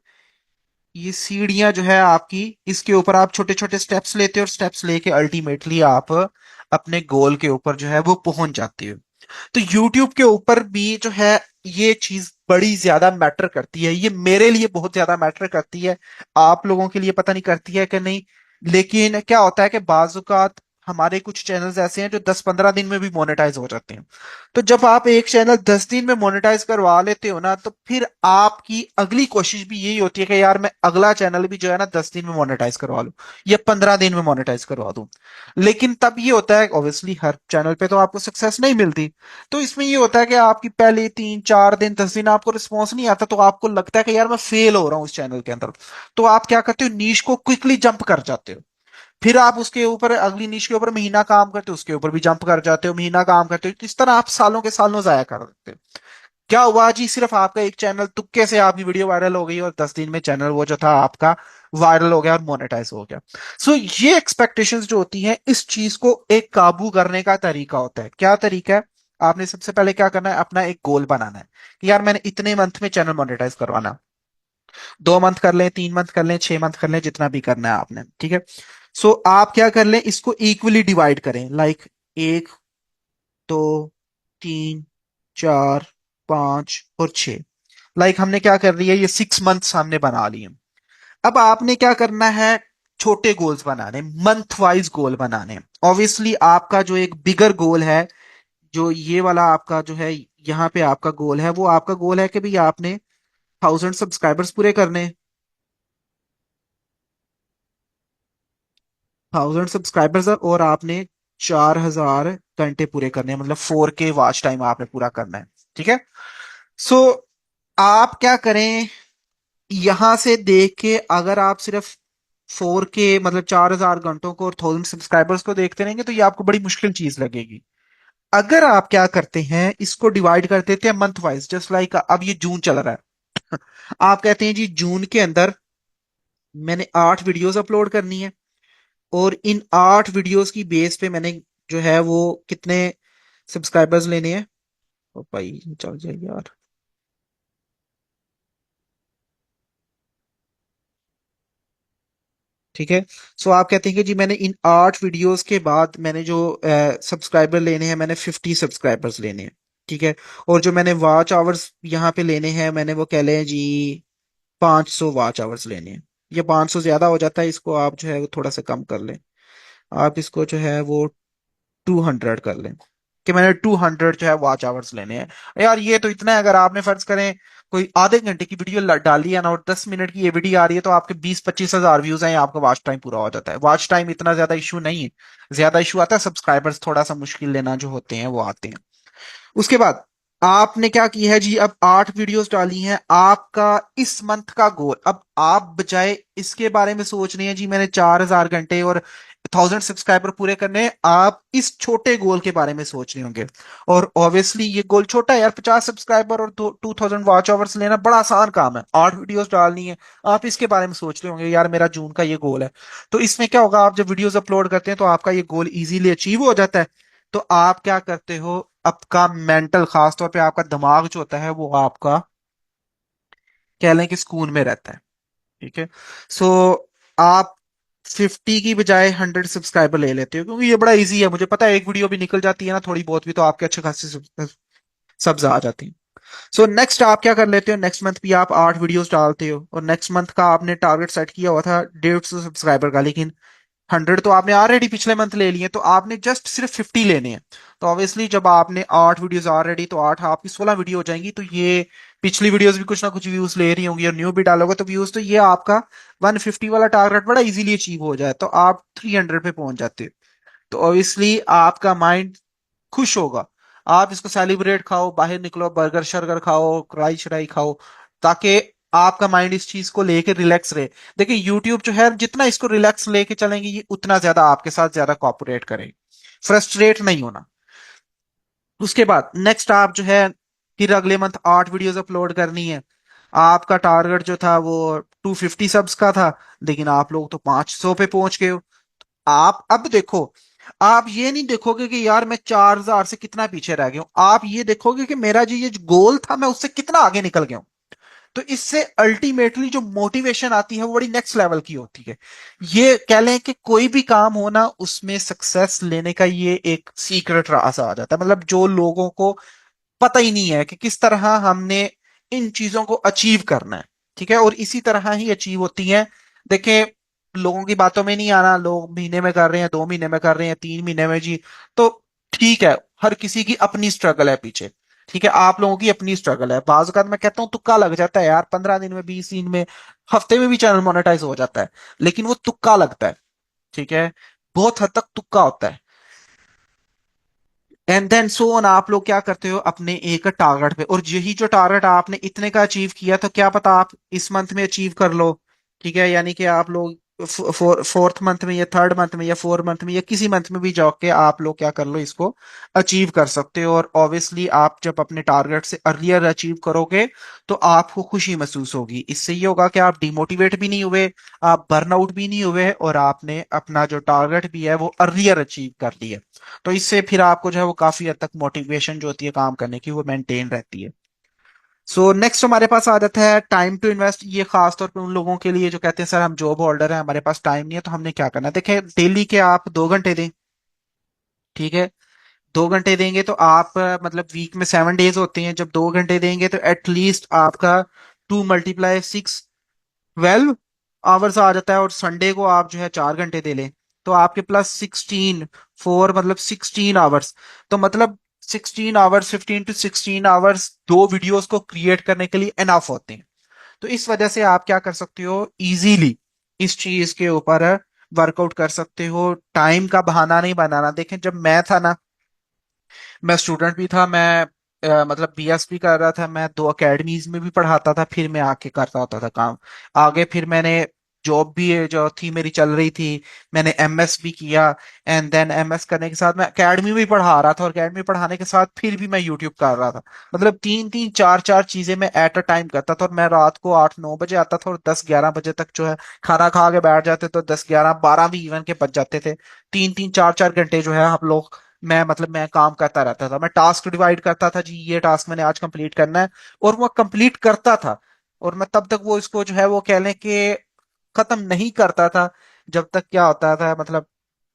ये सीढ़ियां जो है आपकी इसके ऊपर आप छोटे छोटे स्टेप्स लेते हो और स्टेप्स लेके अल्टीमेटली आप अपने गोल के ऊपर जो है वो पहुंच जाते हो। तो YouTube के ऊपर भी जो है ये चीज बड़ी ज्यादा मैटर करती है, ये मेरे लिए बहुत ज्यादा मैटर करती है, आप लोगों के लिए पता नहीं करती है कि नहीं। लेकिन क्या होता है कि बाजुकात हमारे कुछ चैनल्स ऐसे हैं जो 10-15 दिन में भी मोनेटाइज हो जाते हैं। तो जब आप एक चैनल 10 दिन में मोनेटाइज करवा लेते हो ना, तो फिर आपकी अगली कोशिश भी यही होती है कि यार मैं अगला चैनल भी जो है ना 10 दिन में मोनेटाइज करवा लूं या 15 दिन में मोनेटाइज करवा दूं। लेकिन तब ये होता है ऑब्वियसली हर चैनल पे तो आपको सक्सेस नहीं मिलती। तो इसमें ये होता है कि आपकी पहले 3-4 दिन 10 दिन आपको रिस्पॉन्स नहीं आता, तो आपको लगता है कि यार मैं फेल हो रहा हूँ इस चैनल के अंदर। तो आप क्या करते हो, नीश को क्विकली जंप कर जाते हो। फिर आप उसके ऊपर अगली नीश के ऊपर महीना काम करते हो, उसके ऊपर भी जंप कर जाते हो, महीना काम करते हो, तो इस तरह आप सालों के सालों जाया कर देते हो। क्या हुआ जी, सिर्फ आपका एक चैनल तुक्के से आपकी वीडियो वायरल हो गई और 10 दिन में चैनल वो जो था आपका वायरल हो गया और मोनेटाइज हो गया। सो ये एक्सपेक्टेशंस जो होती हैं, इस चीज को एक काबू करने का तरीका होता है। क्या तरीका है? आपने सबसे पहले क्या करना है, अपना एक गोल बनाना है कि यार मैंने इतने मंथ में चैनल मोनेटाइज करवाना। 2 मंथ कर लें, 3 मंथ कर लें, 6 मंथ कर लें, जितना भी करना है आपने, ठीक है। सो आप क्या कर लें, इसको इक्वली डिवाइड करें, लाइक 1, 2, 3, 4, 5 और 6। लाइक हमने क्या कर लिया, ये 6 मंथ्स हमने बना लिए। अब आपने क्या करना है, छोटे गोल्स बनाने, मंथ वाइज गोल बनाने। ऑब्वियसली आपका जो एक बिगर गोल है, जो ये वाला आपका जो है, यहाँ पे आपका गोल है, वो आपका गोल है कि भाई आपने 1000 सब्सक्राइबर्स पूरे करने हैं। 1000 सब्सक्राइबर्स और आपने 4000 घंटे पूरे करने हैं, मतलब 4K वॉच टाइम आपने पूरा करना है, ठीक है। सो आप क्या करें, यहां से देख के अगर आप सिर्फ 4K मतलब 4000 घंटों को और 1000 सब्सक्राइबर्स को देखते रहेंगे तो ये आपको बड़ी मुश्किल चीज लगेगी। अगर आप क्या करते हैं, इसको डिवाइड कर देते हैं मंथ वाइज, जस्ट लाइक अब ये जून चल रहा है। आप कहते हैं जी जून के अंदर मैंने 8 वीडियोस अपलोड करनी है, और इन 8 वीडियोस की बेस पे मैंने जो है वो कितने सब्सक्राइबर्स लेने हैं। ओ भाई चल जाए यार, ठीक है। सो आप कहते हैं कि जी मैंने इन 8 वीडियोस के बाद मैंने जो सब्सक्राइबर लेने हैं, मैंने 50 सब्सक्राइबर्स लेने हैं, ठीक है। और जो मैंने वॉच आवर्स यहाँ पे लेने हैं, मैंने वो कह लें जी 500 वॉच आवर्स लेने हैं। ये 500 ज्यादा हो जाता है, इसको आप जो है वो थोड़ा सा कम कर लें। आप इसको जो है वो 200 कर लें, कि मैंने 200 जो है वॉच आवर्स लेने हैं। यार ये तो इतना है, अगर आपने फर्ज करें कोई आधे घंटे की वीडियो डाली है ना, और 10 मिनट की ये वीडियो आ रही है, तो आपके 20-25 हजार व्यूज हैं, आपका वॉच टाइम पूरा हो जाता है। वॉच टाइम इतना ज्यादा इशू नहीं है, ज्यादा इशू आता है सब्सक्राइबर्स थोड़ा सा मुश्किल लेना जो होते हैं वो आते हैं। उसके बाद आपने क्या किया है जी, अब 8 वीडियोस डाली हैं, आपका इस मंथ का गोल, अब आप बजाय इसके बारे में सोच रहे हैं जी मैंने 4000 घंटे और 1000 सब्सक्राइबर पूरे करने हैं, आप इस छोटे गोल के बारे में सोच रहे होंगे। और ऑब्वियसली ये गोल छोटा है यार, 50 सब्सक्राइबर और 2000 वॉच आवर्स लेना बड़ा आसान काम है, 8 वीडियोस डालनी है। आप इसके बारे में सोच रहे होंगे यार मेरा जून का ये गोल है। तो इसमें क्या होगा, आप जब वीडियोस अपलोड करते हैं तो आपका ये गोल इजीली अचीव हो जाता है। तो आप क्या करते हो, आपका मेंटल, खासतौर पे आपका दिमाग जो होता है वो आपका कह लें कि सुकून में रहता है, ठीक है। सो आप 50 की बजाय 100 सब्सक्राइबर ले लेते हो, क्योंकि ये बड़ा इजी है। मुझे पता है एक वीडियो भी निकल जाती है ना थोड़ी बहुत भी, तो आपके अच्छे खासे सब्स आ जाती हैं। सो नेक्स्ट आप क्या कर लेते हो, नेक्स्ट मंथ भी आप 8 वीडियोस डालते हो, और नेक्स्ट मंथ का आपने टारगेट सेट किया हुआ था 150 सब्सक्राइबर का, लेकिन 100 तो आपने ऑलरेडी पिछले मंथ ले लिए, तो आपने जस्ट सिर्फ 50 लेने हैं। तो ऑब्वियसली जब आपने 8 वीडियोस ऑलरेडी, तो 8 आपकी 16 वीडियो हो जाएंगी, तो ये पिछली वीडियोस भी कुछ ना कुछ व्यूज ले रही होंगी, और न्यू भी डालोगे तो व्यूज, तो ये आपका 150 वाला टारगेट बड़ा इजीली अचीव हो जाए, तो आप 300 पे पहुंच जाते हो। तो ऑब्वियसली आपका माइंड खुश होगा। आप इसको सेलिब्रेट खाओ, बाहर निकलो, बर्गर शर्गर खाओ, कढ़ाई शराई खाओ, ताकि आपका माइंड इस चीज को लेके रिलैक्स रहे। देखिए यूट्यूब जो है जितना इसको रिलैक्स लेके चलेंगे, ये उतना ज्यादा आपके साथ ज्यादा कॉपरेट करेंगे, फ्रस्ट्रेट नहीं होना। उसके बाद नेक्स्ट आप जो है, फिर अगले मंथ 8 वीडियोस अपलोड करनी है। आपका टारगेट जो था वो 250 सब्स का था, लेकिन आप लोग तो 500 पे पहुंच गए हो। आप अब देखो, आप ये नहीं देखोगे कि यार मैं 4000 से कितना पीछे रह गया हूं, आप ये देखोगे कि मेरा जो ये गोल था मैं उससे कितना आगे निकल गया हूं। तो इससे अल्टीमेटली जो मोटिवेशन आती है वो बड़ी नेक्स्ट लेवल की होती है। ये कह लें कि कोई भी काम हो ना, उसमें सक्सेस लेने का ये एक सीक्रेट रास्ता आ जाता है। मतलब जो लोगों को पता ही नहीं है कि किस तरह हमने इन चीजों को अचीव करना है, ठीक है, और इसी तरह ही अचीव होती है। देखें, लोगों की बातों में नहीं आना, लोग महीने में कर रहे हैं, 2 महीने में कर रहे हैं, 3 महीने में जी, तो ठीक है, हर किसी की अपनी स्ट्रगल है पीछे, ठीक है, आप लोगों की अपनी स्ट्रगल है। बाज़ औक़ात मैं कहता हूँ तुक्का लग जाता है यार, 15 दिन में, 20 दिन में, हफ्ते में भी चैनल मोनेटाइज हो जाता है, लेकिन वो तुक्का लगता है, ठीक है, बहुत हद तक तुक्का होता है। एंड देन सो ऑन, आप लोग क्या करते हो अपने एक टारगेट पे, और यही जो टारगेट आपने इतने का अचीव किया, तो क्या पता आप इस मंथ में अचीव कर लो, ठीक है, यानी कि आप लोग फोर्थ मंथ में या थर्ड मंथ में या फोर्थ मंथ में या किसी मंथ में भी जाके आप लोग क्या कर लो, इसको अचीव कर सकते हो। और ऑब्वियसली आप जब अपने टारगेट से अर्लियर अचीव करोगे तो आपको खुशी महसूस होगी। इससे ये होगा कि आप डिमोटिवेट भी नहीं हुए, आप बर्नआउट भी नहीं हुए, और आपने अपना जो टारगेट भी है वो अर्लियर अचीव कर लिया। तो इससे फिर आपको जो है वो काफी हद तक मोटिवेशन जो होती है काम करने की वो मेंटेन रहती है। सो नेक्स्ट हमारे पास आ जाता है टाइम टू इन्वेस्ट। ये खास तौर पे उन लोगों के लिए जो कहते हैं सर हम जॉब होल्डर हैं, हमारे पास टाइम नहीं है, तो हमने क्या करना है। देखिए डेली के आप 2 घंटे दें, ठीक है। 2 घंटे देंगे तो आप मतलब वीक में 7 डेज होते हैं, जब 2 घंटे देंगे तो एटलीस्ट आपका 2 × 6 12 आवर्स आ जाता है। और संडे को आप जो है 4 घंटे दे लें तो आपके प्लस 16 4 मतलब 16 आवर्स। तो मतलब 16 आवर्स, 15 to 16 आवर्स 2 वीडियोस को क्रिएट करने के लिए एनफ होते हैं। तो इस वजह से आप क्या कर सकते हो, इजीली इस चीज के ऊपर वर्कआउट कर सकते हो। टाइम का बहाना नहीं बनाना। देखें जब मैं था ना, मैं स्टूडेंट भी था, मैं मतलब बीएस भी कर रहा था, मैं 2 अकेडमीज में भी पढ़ाता था, फिर मैं आके करता होता था काम आगे। फिर मैंने जॉब भी जो थी मेरी चल रही थी, मैंने एमएस भी किया। एंड देन एमएस करने के साथ मैं एकेडमी भी पढ़ा रहा था, और एकेडमी पढ़ाने के साथ फिर भी मैं यूट्यूब कर रहा था। मतलब 3 3 4 4 चीजें मैं एट अ टाइम करता था। और मैं रात को 8 9 बजे आता था और 10 11 बजे तक जो है खाना खा के बैठ जाते, तो 10 11 12 भी इवन के बच जाते थे। 3 3 4 4 घंटे जो है हम लोग, मैं काम करता रहता था। मैं टास्क डिवाइड करता था, जी ये टास्क मैंने आज कंप्लीट करना है, और वो कंप्लीट करता था। और मैं तब तक वो इसको जो है वो कह लें कि खत्म नहीं करता था, जब तक क्या होता था मतलब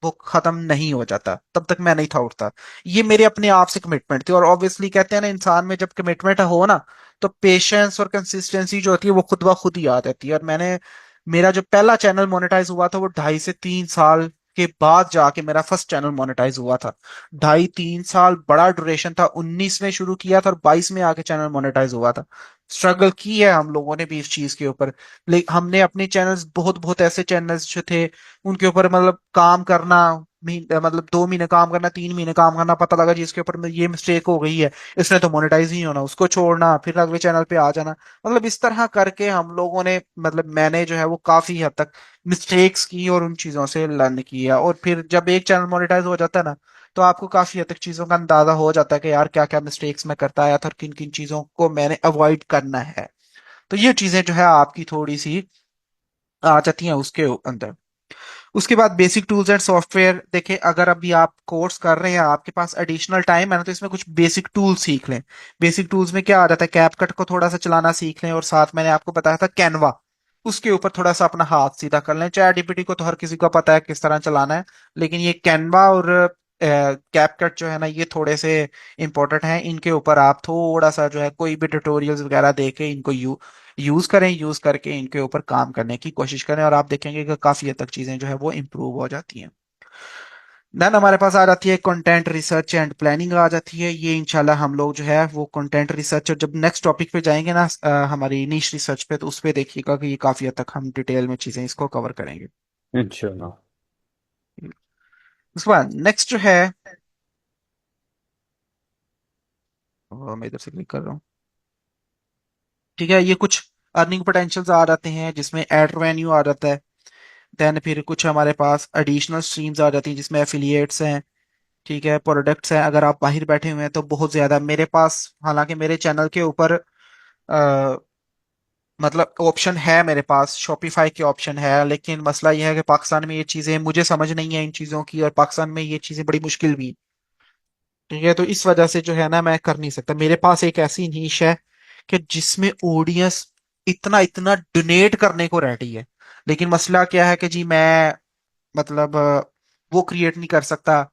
वो खत्म नहीं हो जाता तब तक मैं नहीं था उठता। ये मेरे अपने आप से कमिटमेंट थी। और ऑब्वियसली कहते हैं ना, इंसान में जब कमिटमेंट हो ना, तो पेशेंस और कंसिस्टेंसी जो होती है वो खुद ब खुद ही आ जाती है। और मेरा जो पहला चैनल मोनेटाइज हुआ था वो 2.5 से 3 साल के बाद जाके मेरा फर्स्ट चैनल मोनेटाइज हुआ था। 2.5 3 साल बड़ा ड्यूरेशन था। 19 में शुरू किया था और 22 में आके चैनल मोनेटाइज हुआ था। स्ट्रगल की है हम लोगों ने भी इस चीज के ऊपर। लेकिन हमने अपने चैनल्स, बहुत बहुत ऐसे चैनल्स जो थे उनके ऊपर मतलब काम करना, मतलब 2 महीने काम करना, 3 महीने काम करना, पता लगा जी इसके ऊपर में ये मिस्टेक हो गई है, इसने तो मोनेटाइज नहीं होना, उसको छोड़ना, फिर अगले चैनल पे आ जाना। मतलब इस तरह करके हम लोगों ने, मतलब मैंने जो है वो काफी हद तक मिस्टेक्स की और उन चीजों से लर्न किया। और फिर जब एक चैनल मोनेटाइज हो जाता है ना, तो आपको काफी हद तक चीजों का अंदाजा हो जाता है कि यार क्या क्या मिस्टेक्स मैं करता आया था और किन किन चीजों को मैंने अवॉइड करना है। तो ये चीजें जो है आपकी थोड़ी सी आ जाती हैं उसके अंदर। उसके बाद बेसिक टूल्स एंड सॉफ्टवेयर। देखिए अगर अभी आप कोर्स कर रहे हैं, आपके पास एडिशनल टाइम है ना, तो इसमें कुछ बेसिक टूल्स सीख लें। बेसिक टूल्स में क्या आ जाता है, कैपकट को थोड़ा सा चलाना सीख लें, और साथ मैंने आपको बताया था कैनवा, उसके ऊपर थोड़ा सा अपना हाथ सीधा कर लें। चैट जीपीटी को तो हर किसी को पता है किस तरह चलाना है, लेकिन ये कैनवा और कैपकट जो है ना, ये थोड़े से इंपॉर्टेंट हैं। इनके ऊपर आप थोड़ा सा जो है कोई भी ट्यूटोरियल्स वगैरह देके इनको यूज करें, यूज करके इनके ऊपर काम करने की कोशिश करें, और आप देखेंगे कि काफी हद तक चीजें जो है वो इम्प्रूव हो जाती हैं। देन हमारे पास आ जाती है कंटेंट रिसर्च एंड प्लानिंग आ जाती है। ये इंशाल्लाह हम लोग जो है वो कंटेंट रिसर्च, और जब नेक्स्ट टॉपिक पे जाएंगे ना हमारी नीश रिसर्च पे, तो उस पे देखिएगा कि ये काफी हद तक हम डिटेल में चीजें इसको कवर करेंगे। इंशाल्लाह। उसके बाद नेक्स्ट जो है, मैं इधर से क्लिक कर रहा हूँ, ठीक है। ये कुछ अर्निंग पोटेंशियल्स आ जाते हैं जिसमें एड रेवेन्यू आ जाता है। देन फिर कुछ हमारे पास एडिशनल स्ट्रीम्स आ जाती हैं जिसमें एफिलिएट्स हैं, ठीक है, प्रोडक्ट्स हैं। अगर आप बाहर बैठे हुए हैं तो बहुत ज्यादा मेरे पास, हालांकि मेरे चैनल के ऊपर आ, मतलब ऑप्शन है, मेरे पास शॉपिफाई के ऑप्शन है, लेकिन मसला यह है कि पाकिस्तान में ये चीजें मुझे समझ नहीं है इन चीजों की, और पाकिस्तान में ये चीजें बड़ी मुश्किल भी, ठीक है। तो इस वजह से जो है ना मैं कर नहीं सकता। मेरे पास एक ऐसी नीश है कि जिसमें ऑडियंस इतना इतना डोनेट करने को रेडी है, लेकिन मसला क्या है कि जी मैं मतलब वो क्रिएट नहीं कर सकता।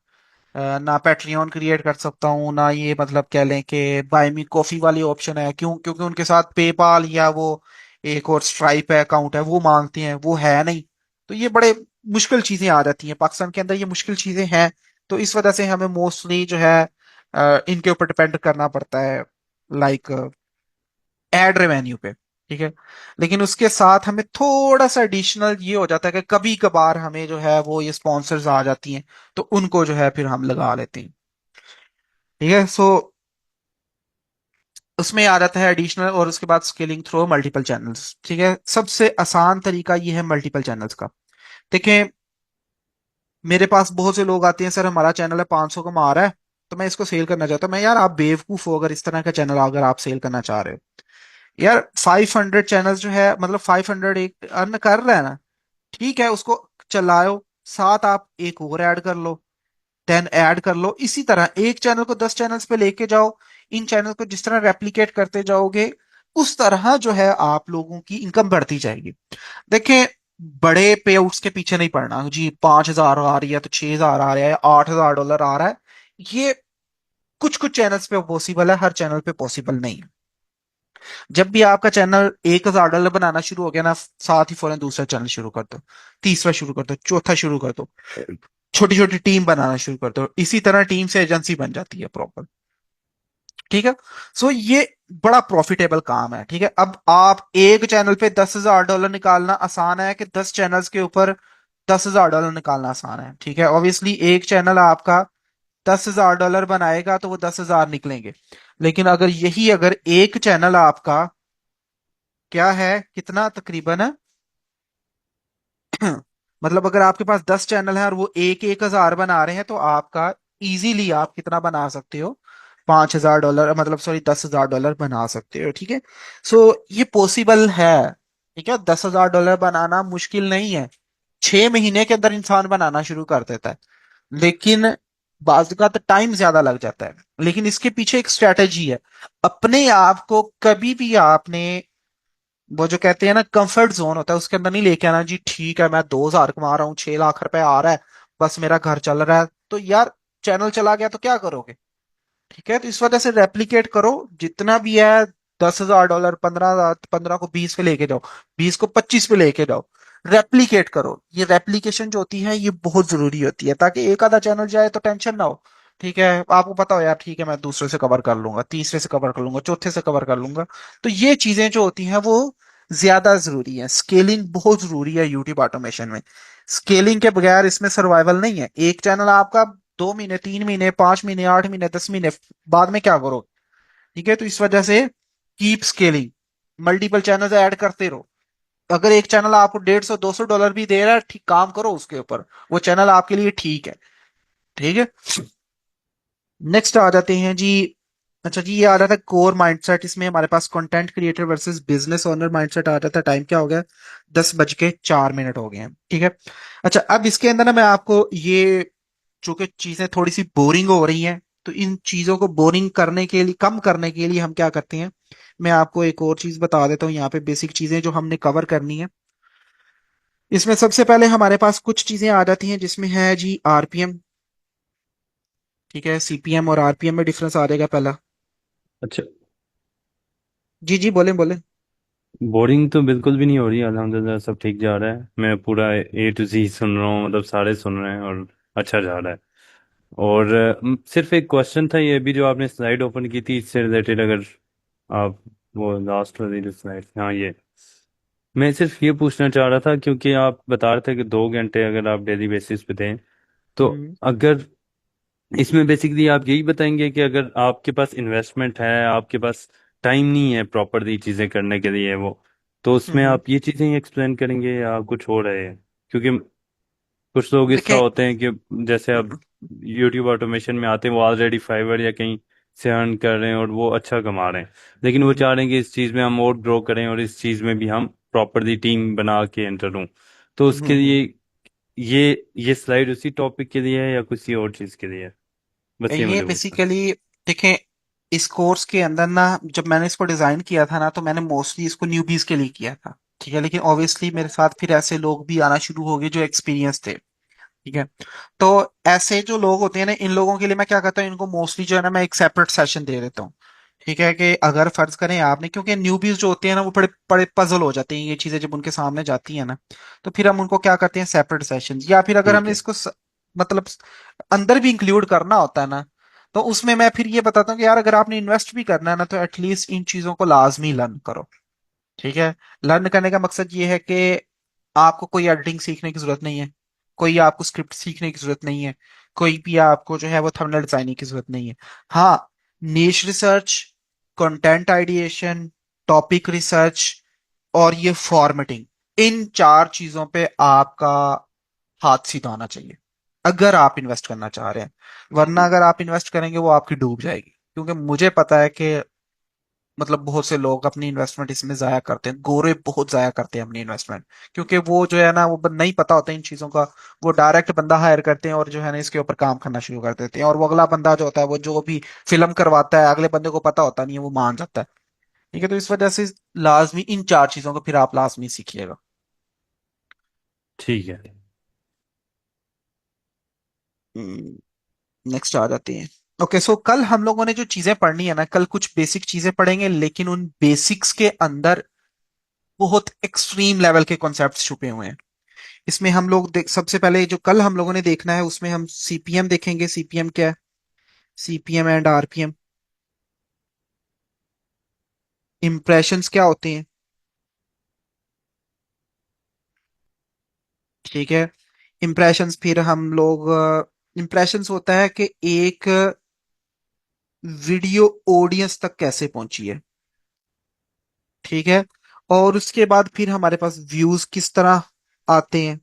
ना पैट्रियन क्रिएट कर सकता हूँ, ना ये मतलब कह लें कि बाय मी कॉफी वाली ऑप्शन है। क्यों? क्योंकि उनके साथ पेपाल या वो एक और स्ट्राइप है अकाउंट है वो मांगते हैं, वो है नहीं। तो ये बड़े मुश्किल चीजें आ जाती हैं पाकिस्तान के अंदर, ये मुश्किल चीजें हैं। तो इस वजह से हमें मोस्टली जो है इनके ऊपर डिपेंड करना पड़ता है, लाइक एड रेवेन्यू पे, ठीक है। लेकिन उसके साथ हमें थोड़ा सा एडिशनल ये हो जाता है कि कभी कभार हमें जो है वो ये स्पॉन्सर्स आ जाती हैं, तो उनको जो है फिर हम लगा लेते हैं, ठीक है। सो उसमें आ जाता है एडिशनल, और उसके बाद स्केलिंग थ्रू मल्टीपल चैनल्स, ठीक है। सबसे आसान तरीका ये है मल्टीपल चैनल्स का। देखें, मेरे पास बहुत से लोग आते हैं, सर हमारा चैनल है 500 कमा रहा है, तो मैं इसको सेल करना चाहता हूँ। मैं, यार आप बेवकूफ हो अगर इस तरह का चैनल अगर आप सेल करना चाह रहे हो। यार 500 चैनल जो है, मतलब 500 एक अर्न कर रहा है ना, ठीक है, उसको चलाओ, साथ आप एक और ऐड कर लो, 10 ऐड कर लो, इसी तरह एक चैनल को 10 चैनल्स पे लेके जाओ। इन चैनल को जिस तरह रेप्लिकेट करते जाओगे, उस तरह जो है आप लोगों की इनकम बढ़ती जाएगी। देखें, बड़े पे आउट्स के पीछे नहीं पड़ना जी, 5,000 आ रही है तो 6,000 आ रहा है, $8,000 आ रहा है, ये कुछ कुछ चैनल्स पे पॉसिबल है, हर चैनल पे पॉसिबल नहीं है। जब भी आपका चैनल $1,000 बनाना शुरू हो गया ना, साथ ही फौरन दूसरा चैनल शुरू कर दो, तीसरा शुरू कर दो, चौथा शुरू कर दो, छोटी छोटी टीम बनाना शुरू कर दो, इसी तरह टीम से एजेंसी बन जाती है प्रॉपर। ठीक है। सो ये बड़ा प्रॉफिटेबल काम है। ठीक है, अब आप एक चैनल पे $10,000 निकालना आसान है कि 10 चैनल्स के ऊपर $10,000 निकालना आसान है? ठीक है, ऑब्वियसली एक चैनल आपका $10,000 बनाएगा तो वो 10,000 निकलेंगे। लेकिन अगर एक चैनल आपका क्या है, कितना तकरीबन है मतलब अगर आपके पास 10 चैनल है और वो एक एक हजार बना रहे हैं, तो आपका इजीली आप कितना बना सकते हो, $5,000, मतलब सॉरी $10,000 बना सकते हो। ठीक है, सो ये पॉसिबल है। ठीक है, $10,000 बनाना मुश्किल नहीं है, 6 महीने के अंदर इंसान बनाना शुरू कर देता है। लेकिन बाज का तो टाइम ज्यादा लग जाता है। लेकिन इसके पीछे एक स्ट्रेटेजी है। अपने आप को कभी भी आपने, वो जो कहते हैं ना कंफर्ट जोन होता है, उसके अंदर नहीं लेके आना जी, ठीक है मैं 2,000 कमा रहा हूँ, 6 लाख रुपए आ रहा है, बस मेरा घर चल रहा है, तो यार चैनल चला गया तो क्या करोगे? ठीक है, तो इस वजह से रेप्लिकेट करो जितना भी है। $10,000, 15, 15 को 20 पे लेके जाओ, 20 को 25 पे लेके जाओ, रेप्लिकेट करो। ये रेप्लिकेशन जो होती है ये बहुत जरूरी होती है, ताकि एक आधा चैनल जाए तो टेंशन ना हो। ठीक है, आपको पता हो यार, ठीक है मैं दूसरे से कवर कर लूंगा, तीसरे से कवर कर लूंगा, चौथे से कवर कर लूंगा। तो ये चीजें जो होती हैं वो ज्यादा जरूरी है। स्केलिंग बहुत जरूरी है यूट्यूब ऑटोमेशन में। स्केलिंग के बगैर इसमें सर्वाइवल नहीं है। एक चैनल आपका 2 महीने, 3 महीने, 5 महीने, 8 महीने, 10 महीने बाद में क्या करो? ठीक है, तो इस वजह से keep scaling, multiple channel add करते रहो। अगर एक चैनल आपको $150-200 भी दे रहा है, ठीक काम करो उसके ऊपर, वो चैनल आपके लिए ठीक है। ठीक है, नेक्स्ट आ जाते हैं जी। अच्छा जी, ये आ जाता है कोर माइंडसेट। इसमें हमारे पास content creator versus business owner mindset आ जाता है। टाइम क्या हो गया, 10:04 हो गए हैं। ठीक है, अच्छा अब इसके अंदर ना मैं आपको ये, चूंकि चीजें थोड़ी सी बोरिंग हो रही हैं, तो इन चीजों को बोरिंग करने के लिए, कम करने के लिए हम क्या करते हैं, मैं आपको एक और चीज बता देता हूँ। यहाँ पे बेसिक चीजें जो हमने कवर करनी है, इसमें सबसे पहले हमारे पास कुछ चीजें आ जाती हैं जिसमें है जी आरपीएम। ठीक है, सीपीएम और आरपीएम में डिफरेंस आ जाएगा पहला। अच्छा, जी जी, बोलें बोलें। बोरिंग तो बिल्कुल भी नहीं हो रही, अल्हम्दुलिल्लाह सब ठीक जा रहा है। मैं पूरा A to Z सुन रहा हूँ, मतलब सारे सुन रहे हैं और अच्छा जा रहा है। और सिर्फ एक क्वेश्चन था, ये भी जो आपने स्लाइड ओपन की थी इससे रिलेटेड, अगर आप वो लास्ट वाली जो स्लाइड, हाँ ये, मैं सिर्फ ये पूछना चाह रहा था क्योंकि आप बता रहे थे कि 2 घंटे अगर आप डेली बेसिस पे दें, तो हम्म अगर इसमें बेसिकली आप यही बताएंगे कि अगर आपके पास इन्वेस्टमेंट है, आपके पास टाइम नहीं है प्रॉपरली चीज़ें करने के लिए वो, तो उसमें हम्म। आप ये चीज़ें ही एक्सप्लेन करेंगे या कुछ हो रहा है? क्योंकि कुछ लोग इस तरह देखें, होते हैं कि जैसे अब यूट्यूब ऑटोमेशन में आते हैं, वो ऑलरेडी फाइवर या कहीं से अर्न कर रहे हैं और वो अच्छा कमा रहे हैं, लेकिन वो चाह रहे हैं कि इस चीज़ में हम और ग्रो करें और इस चीज़ में भी हम प्रॉपरली टीम बना के एंटर हों। तो उसके लिए ये स्लाइड उसी टॉपिक के लिए है या किसी और चीज़ के लिए है? बस ये ये मुझे पूछना है। बेसिकली, देखें, इस कोर्स के अंदर ना, जब मैंने इसको डिजाइन किया था ना, तो मैंने मोस्टली इसको न्यूबीज के लिए किया था। ठीक है, लेकिन ऑब्वियसली मेरे साथ फिर ऐसे लोग भी आना शुरू हो गए जो एक्सपीरियंस थे। ठीक है, तो ऐसे जो लोग होते हैं ना, इन लोगों के लिए मैं क्या करता हूँ, इनको मोस्टली जो है ना मैं एक सेपरेट सेशन दे देता हूँ। ठीक है, कि अगर फर्ज करें आपने, क्योंकि न्यूबीज जो होते हैं ना वो बड़े बड़े पजल हो जाते हैं ये चीजें जब उनके सामने जाती है ना, तो फिर हम उनको क्या करते हैं, सेपरेट सेशन, या फिर अगर ठीक हमने है। इसको मतलब अंदर भी इंक्लूड करना होता है ना, तो उसमें मैं फिर ये बताता हूँ कि यार अगर आपने इन्वेस्ट भी करना है ना, तो एटलीस्ट इन चीजों को लाजमी लर्न करो। ठीक है, लर्न करने का मकसद ये है कि आपको कोई एडिटिंग सीखने की जरूरत नहीं है, कोई आपको स्क्रिप्ट सीखने की जरूरत नहीं है, कोई भी आपको जो है वो थंबनेल डिजाइनिंग की जरूरत नहीं है। हाँ, niche research, content ideation, topic research और ये फॉर्मेटिंग, इन 4 चीजों पे आपका हाथ सीधा होना चाहिए अगर आप इन्वेस्ट करना चाह रहे हैं। वरना अगर आप इन्वेस्ट करेंगे वो आपकी डूब जाएगी, क्योंकि मुझे पता है कि मतलब बहुत से लोग अपनी इन्वेस्टमेंट इसमें जाया करते हैं, गोरे बहुत जाया करते हैं अपनी इन्वेस्टमेंट, क्योंकि वो जो है ना वो नहीं पता होता इन चीजों का। वो डायरेक्ट बंदा हायर करते हैं और जो है ना इसके ऊपर काम करना शुरू कर देते हैं, और वो अगला बंदा जो होता है वो जो भी फिल्म करवाता है अगले बंदे को पता होता नहीं है, वो मान जाता है। ठीक है, तो इस वजह से लाजमी इन चार चीजों को फिर आप लाजमी सीखिएगा। ठीक है। नेक्स्ट आ जाते हैं। ओके, सो कल हम लोगों ने जो चीजें पढ़नी है ना, कल कुछ बेसिक चीजें पढ़ेंगे, लेकिन उन बेसिक्स के अंदर बहुत एक्सट्रीम लेवल के कॉन्सेप्ट्स छुपे हुए हैं। इसमें हम लोग सबसे पहले जो कल हम लोगों ने देखना है उसमें हम सीपीएम देखेंगे। सीपीएम क्या है? CPM and RPM. इम्प्रेशंस क्या होते हैं? ठीक है। इम्प्रेशंस फिर हम लोग इम्प्रेशंस होता है कि एक वीडियो ऑडियंस तक कैसे पहुंची है। ठीक है। और उसके बाद फिर हमारे पास व्यूज किस तरह आते हैं,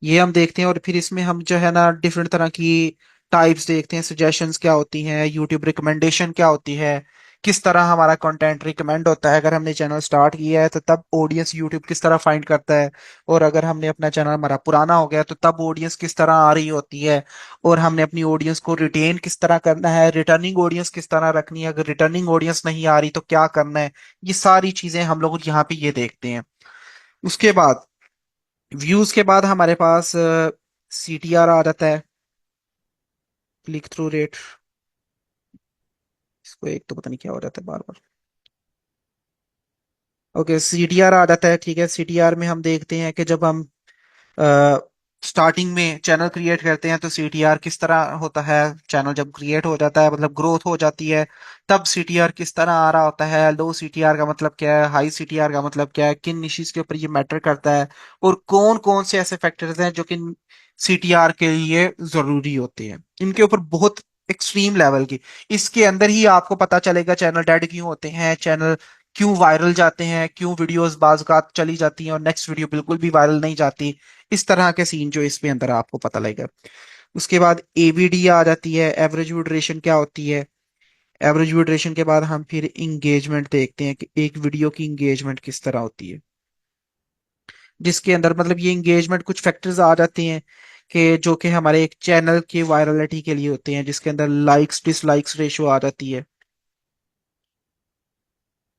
ये हम देखते हैं। और फिर इसमें हम जो है ना डिफरेंट तरह की टाइप्स देखते हैं, सजेशंस क्या होती हैं, यूट्यूब रिकमेंडेशन क्या होती है, किस तरह हमारा कंटेंट रिकमेंड होता है। अगर हमने चैनल स्टार्ट किया है तो तब ऑडियंस यूट्यूब किस तरह फाइंड करता है, और अगर हमने अपना चैनल हमारा पुराना हो गया तो तब ऑडियंस किस तरह आ रही होती है, और हमने अपनी ऑडियंस को रिटेन किस तरह करना है, रिटर्निंग ऑडियंस किस तरह रखनी है, अगर रिटर्निंग ऑडियंस नहीं आ रही तो क्या करना है। ये सारी चीजें हम लोग यहाँ पे ये देखते हैं। उसके बाद व्यूज के बाद हमारे पास सीटीआर आ जाता है, क्लिक थ्रू रेट। इसको एक तो पता नहीं क्या हो जाता है बार बार। ओके, सीटीआर आ जाता है। ठीक है, सीटीआर में हम देखते हैं कि जब हम स्टार्टिंग में चैनल क्रिएट करते हैं तो सीटीआर किस तरह होता है, चैनल जब क्रिएट हो जाता है मतलब ग्रोथ हो जाती है तब सीटीआर किस तरह आ रहा होता है, लो सीटीआर का मतलब क्या है, हाई सीटीआर का मतलब क्या है, किन निशीज के ऊपर ये मैटर करता है, और कौन कौन से ऐसे फैक्टर्स हैं जो कि सीटीआर के लिए जरूरी होते हैं। इनके ऊपर बहुत एक्सट्रीम लेवल की, इसके अंदर ही आपको पता चलेगा चैनल डेड क्यों होते हैं, चैनल क्यों वायरल जाते हैं, क्यों वीडियोस बाज़ चली जाती हैं और नेक्स्ट वीडियो बिल्कुल भी वायरल नहीं जाती। इस तरह के सीन जो इसमें अंदर आपको पता लगेगा। उसके बाद एवीडी आ जाती है, एवरेज व्यू ड्यूरेशन क्या होती है। एवरेज व्यू ड्यूरेशन के बाद हम फिर इंगेजमेंट देखते हैं कि एक वीडियो की इंगेजमेंट किस तरह होती है, जिसके अंदर मतलब ये इंगेजमेंट कुछ फैक्टर्स आ जाते हैं कि जो कि हमारे एक चैनल की वायरलिटी के लिए होते हैं, जिसके अंदर लाइक्स डिसलाइक्स रेशो आ जाती है,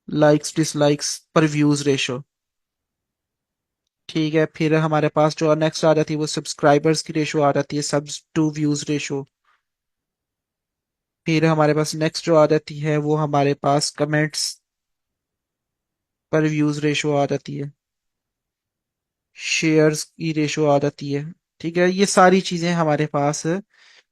लाइक्स डिसलाइक्स पर व्यूज रेशो। ठीक है, फिर हमारे पास जो नेक्स्ट आ जाती है वो सब्सक्राइबर्स की रेशो आ जाती है, सब्स टू व्यूज रेशो। फिर हमारे पास नेक्स्ट जो आ जाती है वो हमारे पास कमेंट्स पर व्यूज रेशो आ जाती है, शेयर्स की रेशो आ जाती है। ठीक है, ये सारी चीजें हमारे पास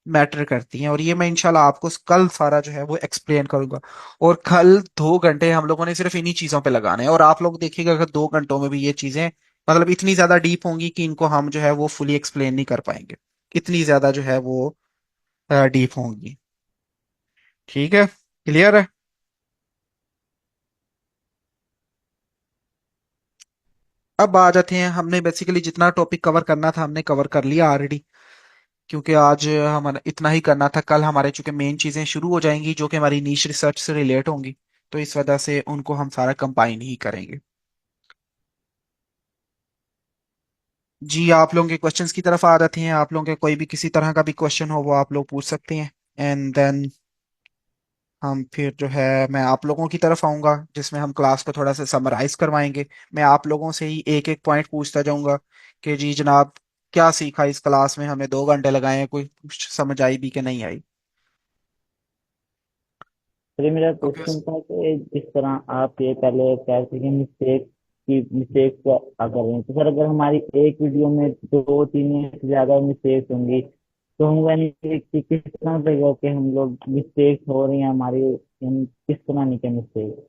मैटर करती हैं, और ये मैं इंशाल्लाह आपको कल सारा जो है वो एक्सप्लेन करूंगा। और कल 2 घंटे हम लोगों ने सिर्फ इन्हीं चीजों पे लगाने हैं, और आप लोग देखिएगा अगर 2 घंटों में भी ये चीजें मतलब इतनी ज्यादा डीप होंगी कि इनको हम जो है वो फुली एक्सप्लेन नहीं कर पाएंगे, इतनी ज्यादा जो है वो डीप होंगी। ठीक है, क्लियर है? अब आ जाते हैं, हमने बेसिकली जितना टॉपिक कवर करना था हमने कवर कर लिया ऑलरेडी, क्योंकि आज हमारा इतना ही करना था। कल हमारे चूंकि मेन चीजें शुरू हो जाएंगी जो कि हमारी नीश रिसर्च से रिलेट होंगी, तो इस वजह से उनको हम सारा कंबाइन ही करेंगे। जी, आप लोगों के क्वेश्चंस की तरफ आ जाते हैं। आप लोगों के कोई भी किसी तरह का भी क्वेश्चन हो वो आप लोग पूछ सकते हैं, एंड देन हम फिर जो है मैं आप लोगों की तरफ आऊंगा जिसमें हम क्लास को थोड़ा सा समराइज करवाएंगे। मैं आप लोगों से ही एक एक पॉइंट पूछता जाऊंगा कि जी जनाब क्या सीखा इस क्लास में, हमें 2 घंटे लगाए हैं, कोई कुछ समझ आई भी कि नहीं आई। फिर मेरा ओके। क्वेश्चन था कि जिस तरह आप ये पहले कह रहे थे कि मिस्टेक को आ कर रहे हैं, तो सर अगर हमारी एक वीडियो में 2-3 से ज्यादा मिस्टेक्स होंगी तो हम यानी कि किस तरह से कि हम लोग मिस्टेक्स हो रही हैं हमारी, यानी किस तरह नहीं के मिस्टेक।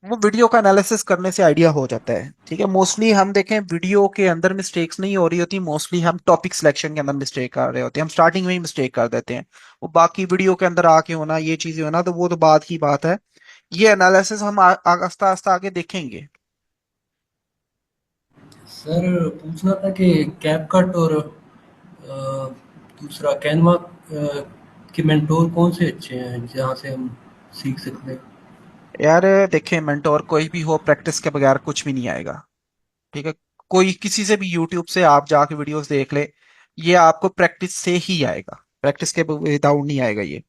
वो वीडियो का एनालिसिस करने से आइडिया हो जाता है। ठीक है, मोस्टली हम देखें वीडियो के अंदर मिस्टेक्स नहीं हो रही होती, मोस्टली हम टॉपिक सिलेक्शन के अंदर मिस्टेक कर रहे होते हैं, हम स्टार्टिंग में ही मिस्टेक कर देते हैं। वो बाकी वीडियो के अंदर आके होना ये चीजें होना तो वो तो बात की बात है। ये एनालिसिस हम आस्ता आस्ता आगे देखेंगे। सर पूछना था कि कैपकट और दूसरा कैनवा के मेंटोर कौन से अच्छे हैं जहाँ से हम सीख सकते हैं। यार देखें, मेंटोर कोई भी हो, प्रैक्टिस के बगैर कुछ भी नहीं आएगा। ठीक है। कोई किसी से भी यूट्यूब से आप जाके वीडियोस देख ले, ये आपको प्रैक्टिस से ही आएगा, प्रैक्टिस के विदाउट नहीं आएगा ये।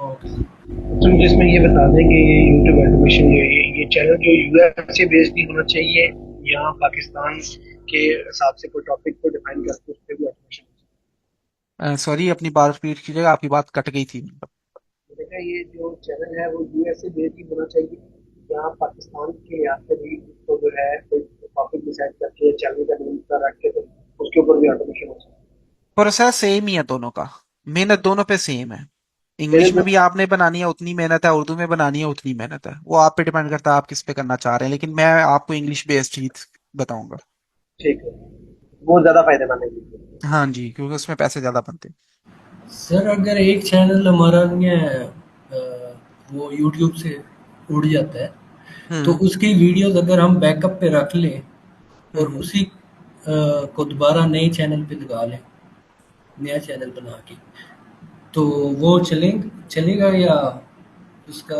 ओके। तो मुझे इसमें ये बता दें कि ये यूट्यूब ऑटोमेशन जो है ये चैनल जो यूएस से बेस्ड ही होना चाहिए, यहाँ पाकिस्तान के हिसाब से कोई टॉपिक को डिफाइन करके उस पर भी ऑटोमेशन। सॉरी, अपनी बात रिपीट कीजिएगा, आपकी बात कट गई थी। मैंने कहा ये जो चैनल है वो यूएस से बेस्ड ही होना चाहिए, यहाँ पाकिस्तान के लिहाज से भी उसको जो है कोई टॉपिक डिसाइड करके चैनल का नाम का रख के तो उसके ऊपर भी ऑटोमेशन हो सकता प्रोसेस सेम ही है दोनों का, मेहनत दोनों पे सेम है। है। इंग्लिश में भी आपने बनानी है उतनी मेहनत है, उर्दू में बनानी है उतनी मेहनत है, वो आप पे डिपेंड करता है आप किस पे करना चाह रहे हैं, लेकिन मैं आपको इंग्लिश बेस्ड ही बताऊंगा। ठीक है, बहुत ज्यादा फायदेमंद है। हाँ जी, क्योंकि उसमें पैसे ज्यादा बनते हैं। सर अगर एक चैनल हमारा नहीं है वो यूट्यूब से उड़ जाता है तो हम्म। उसकी वीडियोस अगर हम बैकअप पे रख लें और हम्म। उसी को दोबारा नए चैनल पे लगा लें, नया चैनल बना के, तो वो चलेगा या उसका।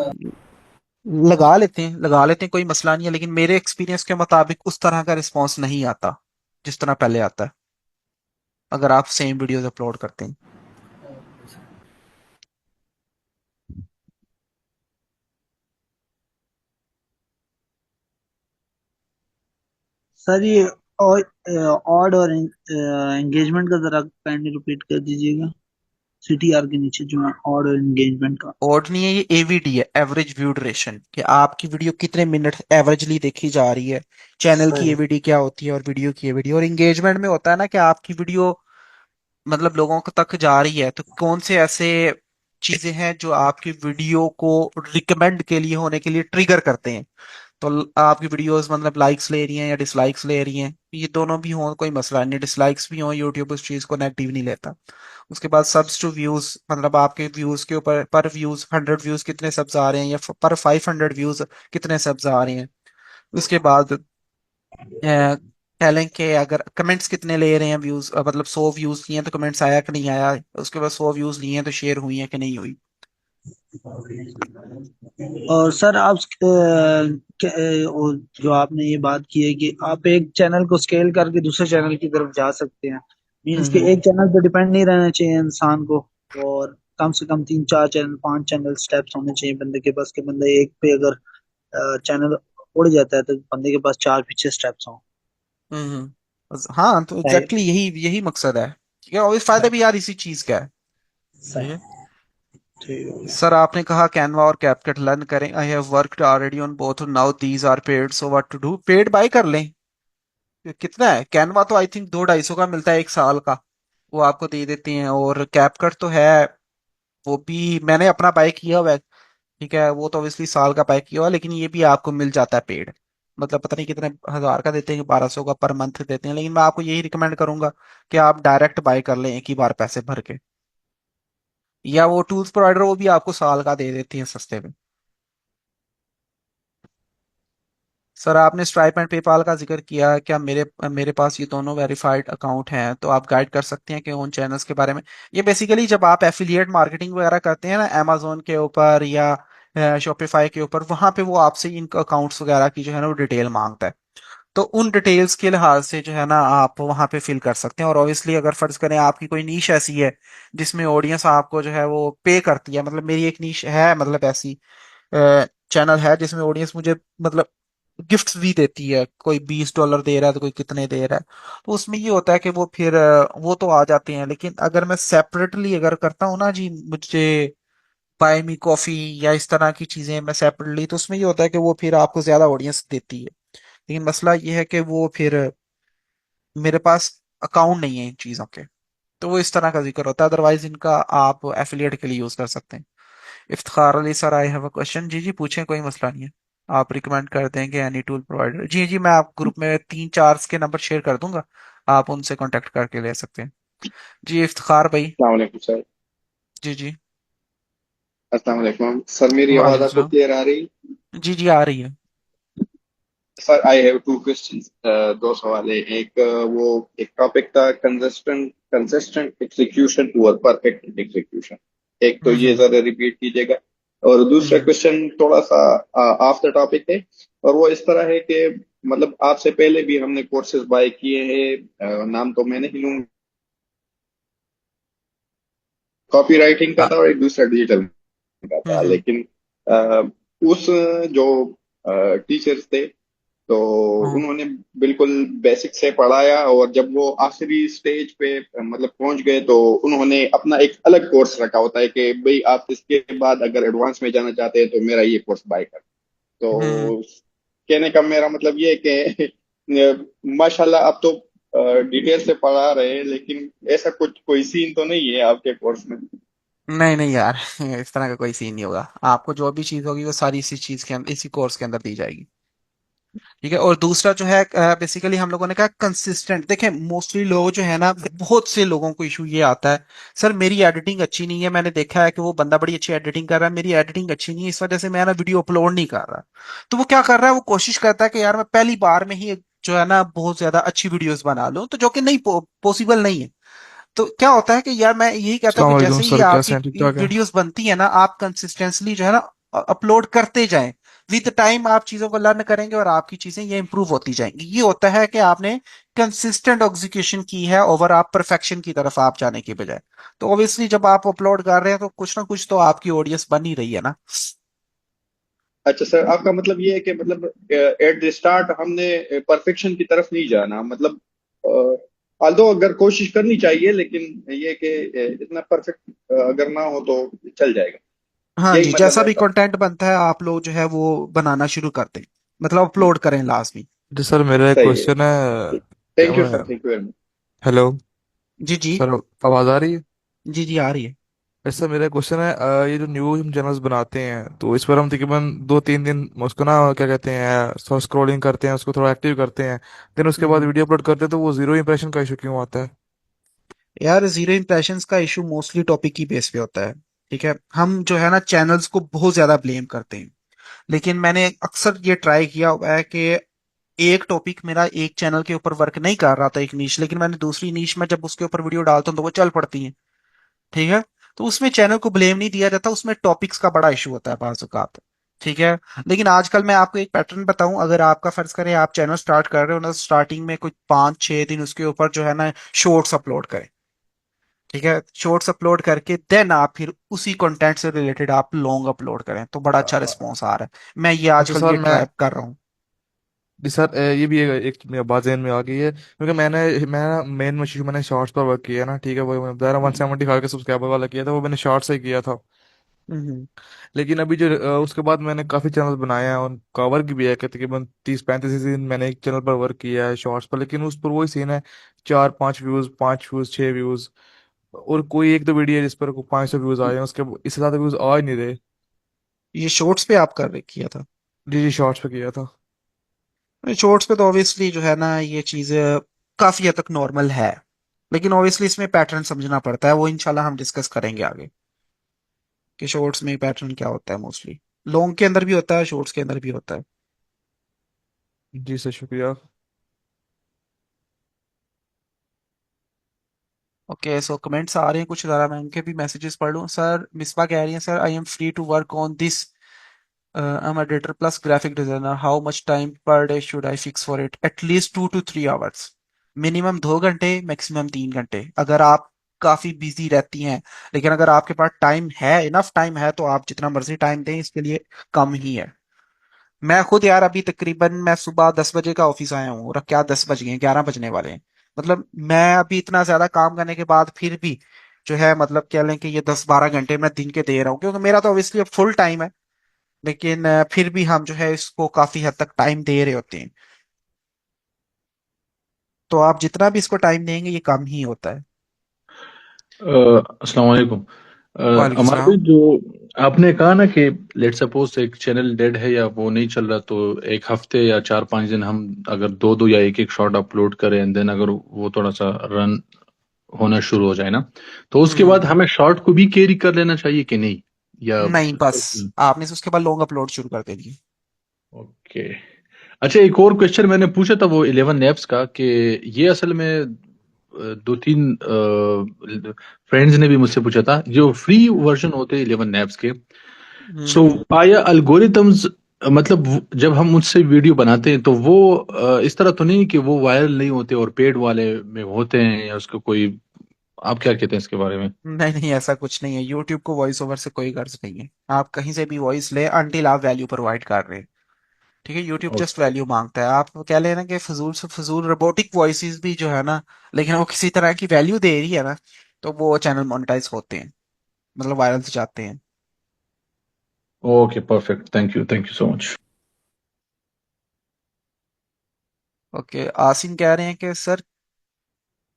लगा लेते हैं, कोई मसला नहीं है, लेकिन मेरे एक्सपीरियंस के मुताबिक उस तरह का रिस्पॉन्स नहीं आता जिस तरह पहले आता है, अगर आप सेम वीडियोस अपलोड करते हैं। सर ये ऑड और एंगेजमेंट का जरा काइंडली रिपीट कर दीजिएगा। सीटीआर के नीचे जो है ऑड और एंगेजमेंट का। ऑड नहीं है, ये एवीडी है, एवरेज व्यू ड्यूरेशन, कि आपकी वीडियो कितने मिनट एवरेजली देखी जा रही है। चैनल की सही। एवीडी क्या होती है और वीडियो की एवीडी। और एंगेजमेंट में होता है ना कि आपकी वीडियो मतलब लोगों तक जा रही है, तो कौन से ऐसे चीजें हैं जो आपकी वीडियो को रिकमेंड के लिए होने के लिए ट्रिगर करते हैं। तो आपकी वीडियोस मतलब लाइक्स ले रही हैं या डिसलाइक्स ले रही हैं, ये दोनों भी हों कोई मसला नहीं, डिसलाइक्स भी हों, यूट्यूब उस चीज को नेगेटिव नहीं लेता। उसके बाद सब्स टू व्यूज, मतलब आपके व्यूज के ऊपर पर व्यूज 100 व्यूज कितने सब्स आ रहे हैं, या पर 500 व्यूज कितने सब्स आ रहे हैं। उसके बाद टेलेंट के अगर कमेंट्स कितने ले रहे हैं व्यूज, मतलब 100 व्यूज लिए हैं तो कमेंट्स आया कि नहीं आया। उसके बाद 100 व्यूज लिए हैं तो शेयर हुई है कि नहीं हुई। और सर आप और जो आपने ये बात की है कि आप एक चैनल को स्केल करके दूसरे चैनल की तरफ जा सकते हैं, मीन्स कि हम्म। एक चैनल पे डिपेंड नहीं रहना चाहिए इंसान को। और कम से कम 3 4 चैनल 5 चैनल स्टेप्स होने चाहिए बंदे के पास, कि बंदा एक पे अगर चैनल उड़ जाता है तो बंदे के पास 4 पीछे स्टेप्स हों। हाँ, तो सही। एग्जैक्टली यही यही मकसद है। ठीक है, और इस फायदा भी यार इसी चीज का है। ठीक है। सही। ठीक हो गया। सर आपने कहा कैनवा और कैपकट लर्न करें, I have worked already on both, now these are paid, so what to do. Paid buy कर लें। ये कितना है, कैनवा तो आई थिंक 200-250 का मिलता है 1 साल का, वो आपको दे देते हैं। और कैपकट तो है, वो भी मैंने अपना बाय किया हुआ है। ठीक है, वो तो ऑब्वियसली साल का बाय किया हुआ है, लेकिन ये भी आपको मिल जाता है पेड। मतलब पता नहीं कितने हजार का देते हैं, 1200 का पर मंथ देते हैं, लेकिन मैं आपको यही रिकमेंड करूंगा कि आप डायरेक्ट बाय कर लें एक ही बार पैसे भर के। या वो टूल्स प्रोवाइडर वो भी आपको साल का दे देती हैं सस्ते में। सर आपने स्ट्राइप एंड पेपाल का जिक्र किया, क्या मेरे मेरे पास ये दोनों वेरीफाइड अकाउंट हैं, तो आप गाइड कर सकते हैं कि उन चैनल्स के बारे में। ये बेसिकली जब आप एफिलिएट मार्केटिंग वगैरह करते हैं ना, अमेजोन के ऊपर या शॉपिफाई के ऊपर, वहां पे वो आपसे इन अकाउंट्स वगैरह की जो है ना वो डिटेल मांगता है। तो उन डिटेल्स के लिहाज से जो है ना आप वहां पे फिल कर सकते हैं। और ऑब्वियसली अगर फर्ज करें आपकी कोई नीश ऐसी है जिसमें ऑडियंस आपको जो है वो पे करती है, मतलब मेरी एक नीश है, मतलब ऐसी चैनल है जिसमें ऑडियंस मुझे मतलब गिफ्ट्स भी देती है, कोई $20 दे रहा है तो कोई कितने दे रहा है। तो उसमें ये होता है कि वो फिर वो तो आ जाते हैं, लेकिन अगर मैं सेपरेटली अगर करता हूँ ना जी, मुझे बाय मी कॉफी या इस तरह की चीजें मैं सेपरेटली, तो उसमें ये होता है कि वो फिर आपको ज्यादा ऑडियंस देती है। लेकिन मसला ये है कि वो फिर मेरे पास अकाउंट नहीं है इन चीजों के, तो वो इस तरह का जिक्र होता है। अदरवाइज इनका आप एफिलिएट के लिए यूज कर सकते हैं। Iftikhar Ali sir, I have a question. जी जी पूछें, कोई मसला नहीं है। आप रिकमेंड कर देंगे एनी टूल प्रोवाइडर। जी जी, मैं आप ग्रुप में 3 4 के नंबर शेयर कर दूंगा, आप उनसे कांटेक्ट करके ले सकते हैं। जी इफ्तिखार भाई। अस्सलाम वालेकुम सर। जी जी। अस्सलाम वालेकुम सर, मेरी वालेकुम आवाज़ आपको सलाम। क्लियर आ रही? जी जी आ रही है। Sir I have two questions, दो सवाल है। एक वो एक टॉपिक था consistent consistent execution to perfect execution. एक तो ये हम्म जरा रिपीट कीजिएगा। और दूसरा हम्म क्वेश्चन थोड़ा सा ऑफ द टॉपिक है, और वो इस तरह है कि मतलब आपसे पहले भी हमने कोर्सेज बाय किए हैं, नाम तो मैं नहीं लूंगा। कॉपी राइटिंग का आ, था और एक दूसरा डिजिटल का था, हम्म लेकिन अ, उस जो टीचर्स थे तो हम्म उन्होंने बिल्कुल बेसिक से पढ़ाया, और जब वो आखिरी स्टेज पे मतलब पहुंच गए तो उन्होंने अपना एक अलग कोर्स रखा होता है कि भाई आप इसके बाद अगर एडवांस में जाना चाहते हैं तो मेरा ये कोर्स बाय कर। हम्म। तो कहने का मेरा मतलब ये है कि माशाल्लाह आप तो डिटेल से पढ़ा रहे हैं, लेकिन ऐसा कुछ कोई सीन तो नहीं है आपके कोर्स में? नहीं नहीं यार इस तरह का कोई सीन नहीं होगा। आपको जो भी चीज होगी वो सारी इसी चीज के अंदर, इसी कोर्स के अंदर दी जाएगी। ठीक है। और दूसरा जो है बेसिकली हम लोगों ने कहा कंसिस्टेंट। देखें मोस्टली लोग जो है ना, बहुत से लोगों को इशू ये आता है, सर मेरी एडिटिंग अच्छी नहीं है, मैंने देखा है कि वो बंदा बड़ी अच्छी एडिटिंग कर रहा है, मेरी एडिटिंग अच्छी नहीं है, इस वजह से मैं ना वीडियो अपलोड नहीं कर रहा। तो वो क्या कर रहा है, वो कोशिश करता है कि यार मैं पहली बार में ही जो है ना बहुत ज्यादा अच्छी वीडियोस बना लूं, तो जो कि नहीं पॉसिबल नहीं है। तो क्या होता है कि यार मैं यही कहता हूँ अस्सलाम कि वालेकुम जैसे ही सर, कैसे आपकी हैं? ठीक ठाक है। वीडियोस बनती है ना, आप कंसिस्टेंटली जो है ना अपलोड करते जाएं। विद टाइम आप चीजों को लर्न करेंगे और आपकी चीजें ये इंप्रूव होती जाएंगी। ये होता है कि आपने कंसिस्टेंट एग्जीक्यूशन की है ओवर आप परफेक्शन की तरफ आप जाने के बजाय। तो ऑब्वियसली जब आप अपलोड कर रहे हैं तो कुछ ना कुछ तो आपकी ऑडियंस बन ही रही है ना। अच्छा सर, आपका मतलब ये है कि मतलब एट द स्टार्ट हमने परफेक्शन की तरफ नहीं जाना, मतलब आल्दो अगर कोशिश करनी चाहिए, लेकिन ये कि इतना परफेक्ट अगर ना हो तो चल जाएगा, हाँ यही जी, मतलब जैसा है भी आपका? कंटेंट बनता है आप लोग जो है वो बनाना शुरू कर दें, मतलब अपलोड करें लाजमी। जी सर, मेरा एक सही है। क्वेश्चन है। क्या थैंक यू मैं sir, thank you very much. Hello जी जी। सर, आवाज़ आ रही है? जी जी आ रही है। ऐसा मेरा क्वेश्चन है, ये जो न्यूज़ हम चैनल्स बनाते हैं तो इस पर हम तकरीबन 2-3 दिन उसको ना क्या कहते हैं, स्क्रॉलिंग करते हैं, उसको थोड़ा एक्टिव करते हैं, देन उसके बाद हम्म। वीडियो अपलोड करते हैं, तो वो जीरो इंप्रेशन का इशू क्यों आता है? यार जीरो इंप्रेशंस का इशू मोस्टली टॉपिक की बेस पे होता है। ठीक है। हम जो है ना चैनल्स को बहुत ज्यादा ब्लेम करते हैं, लेकिन मैंने अक्सर ये ट्राई किया हुआ है कि एक टॉपिक मेरा एक चैनल के ऊपर वर्क नहीं कर रहा था, एक नीश, लेकिन मैंने दूसरी नीश में जब उसके ऊपर वीडियो डालता हूँ तो वो चल पड़ती है। ठीक है। तो उसमें चैनल को ब्लेम नहीं दिया जाता, उसमें टॉपिक्स का बड़ा इशू होता है बाज़ औक़ात। ठीक है। लेकिन आजकल मैं आपको एक पैटर्न बताऊं, अगर आपका फर्ज करें आप चैनल स्टार्ट कर रहे हो ना, स्टार्टिंग में कुछ 5-6 दिन उसके ऊपर जो है ना शॉर्ट्स अपलोड करें। ठीक है। शॉर्ट्स अपलोड करके देन आप फिर उसी कंटेंट से रिलेटेड आप लॉन्ग अपलोड करें तो बड़ा अच्छा रिस्पॉन्स आ रहा है। मैं ये अच्छा आजकल सर, ये मैं ट्राई कर रहा हूँ। जी सर, ये भी एक मेरी बात ज़हन में आ गई है, क्योंकि मैं मेन मशीन मैंने शॉर्ट्स पर वर्क किया है ना, ठीक है, वो मैं बता रहा हूँ, 175 के सब्सक्राइबर वाला किया था, वो मैंने शॉर्ट्स से किया था। हम्म। लेकिन अभी जो उसके बाद मैंने काफ़ी चैनल बनाए हैं और कवर की भी है कि तकरीबन 30-35 दिन मैंने एक चैनल पर वर्क किया है शॉर्ट्स पर, लेकिन उस पर वही सीन है, 4-5 व्यूज़, 5 व्यूज़, 6 व्यूज़, और कोई एक तो वीडियो है जिस पर 500 व्यूज़ आए हैं, उसके इससे ज़्यादा व्यूज़ आ ही नहीं रहे। ये शॉर्ट्स पे आप कर किया था? जी जी, शॉर्ट्स पे किया था। शॉर्ट्स पे तो ऑब्वियसली जो है ना ये चीज़ें काफ़ी हद तक नॉर्मल है, लेकिन ऑब्वियसली इसमें पैटर्न समझना पड़ता है, वो इंशाल्लाह हम डिस्कस करेंगे आगे कि शॉर्ट्स में पैटर्न क्या होता है। मोस्टली लॉन्ग के अंदर भी होता है, शॉर्ट्स के अंदर भी होता है। जी सर, शुक्रिया। ओके सो कमेंट्स आ रहे हैं कुछ, ज़रा मैं उनके भी मैसेजेस पढ़ लूँ। सर मिसबा कह रही हैं, sir I am free to work on this, I am editor plus graphic designer, how much time per day should I fix for it? At least 2 to 3 hours, minimum 2 घंटे, मैक्सिमम 3 घंटे। अगर आप काफी बिजी रहती हैं, लेकिन अगर आपके पास टाइम है, इनफ टाइम है, तो आप जितना मर्जी टाइम दें इसके लिए कम ही है। मैं खुद यार अभी तकरीबन मैं सुबह 10 बजे का ऑफिस आया हूँ और अब क्या 10 बज गए, 11 बजने वाले हैं। मतलब मैं अभी इतना ज्यादा काम करने के बाद फिर भी जो है मतलब कह लें कि ये 10-12 घंटे मैं दिन के दे रहा हूँ, क्योंकि मेरा तो ऑब्वियसली अब फुल टाइम है। लेकिन फिर भी हम जो है इसको काफी हद तक टाइम दे रहे होते हैं। तो आप जितना भी इसको टाइम देंगे ये कम ही होता है। अस्सलाम वालेकुम। वालेकुम अमर भाई, सलाम। जो आपने कहा ना कि लेट सपोज एक चैनल डेड है या वो नहीं चल रहा, तो एक हफ्ते या 4-5 दिन हम अगर दो दो या एक एक शॉट अपलोड करें, एंड देन अगर वो थोड़ा सा रन होना शुरू हो जाए ना, तो उसके बाद हम्म। हमें शॉर्ट को भी कैरी कर लेना चाहिए कि नहीं, या? नहीं, बस आपने से उसके बाद लॉन्ग अपलोड शुरू कर देनी है। ओके। अच्छा, एक और क्वेश्चन मैंने पूछा था वो 11 एप्स का, कि ये असल में दो तीन फ्रेंड्स ने भी मुझसे पूछा था, जो फ्री वर्जन होते हैं 11 एप्स के, सो हम्म। आया अल्गोरिथम्स, मतलब जब हम मुझसे वीडियो बनाते हैं तो वो इस तरह तो नहीं कि वो वायरल नहीं होते और पेड वाले में होते हैं, या उसका कोई, आप क्या कहते हैं इसके बारे में? नहीं नहीं, ऐसा कुछ नहीं है। यूट्यूब को वॉइस ओवर से कोई गर्ज नहीं है। आप कहीं से भी वॉइस ले अनटिल आप वैल्यू प्रोवाइड कर रहे हैं। ठीक है, यूट्यूब जस्ट वैल्यू मांगता है। आप कह लेना कि फजूल से फजूल रोबोटिक वॉइसेस भी जो है ना, लेकिन वो किसी तरह की वैल्यू दे रही है ना, तो वो चैनल मोनेटाइज होते हैं, मतलब वायरल से जाते हैं। Okay, perfect, thank you so much. Okay, Asim कह रहे हैं कि सर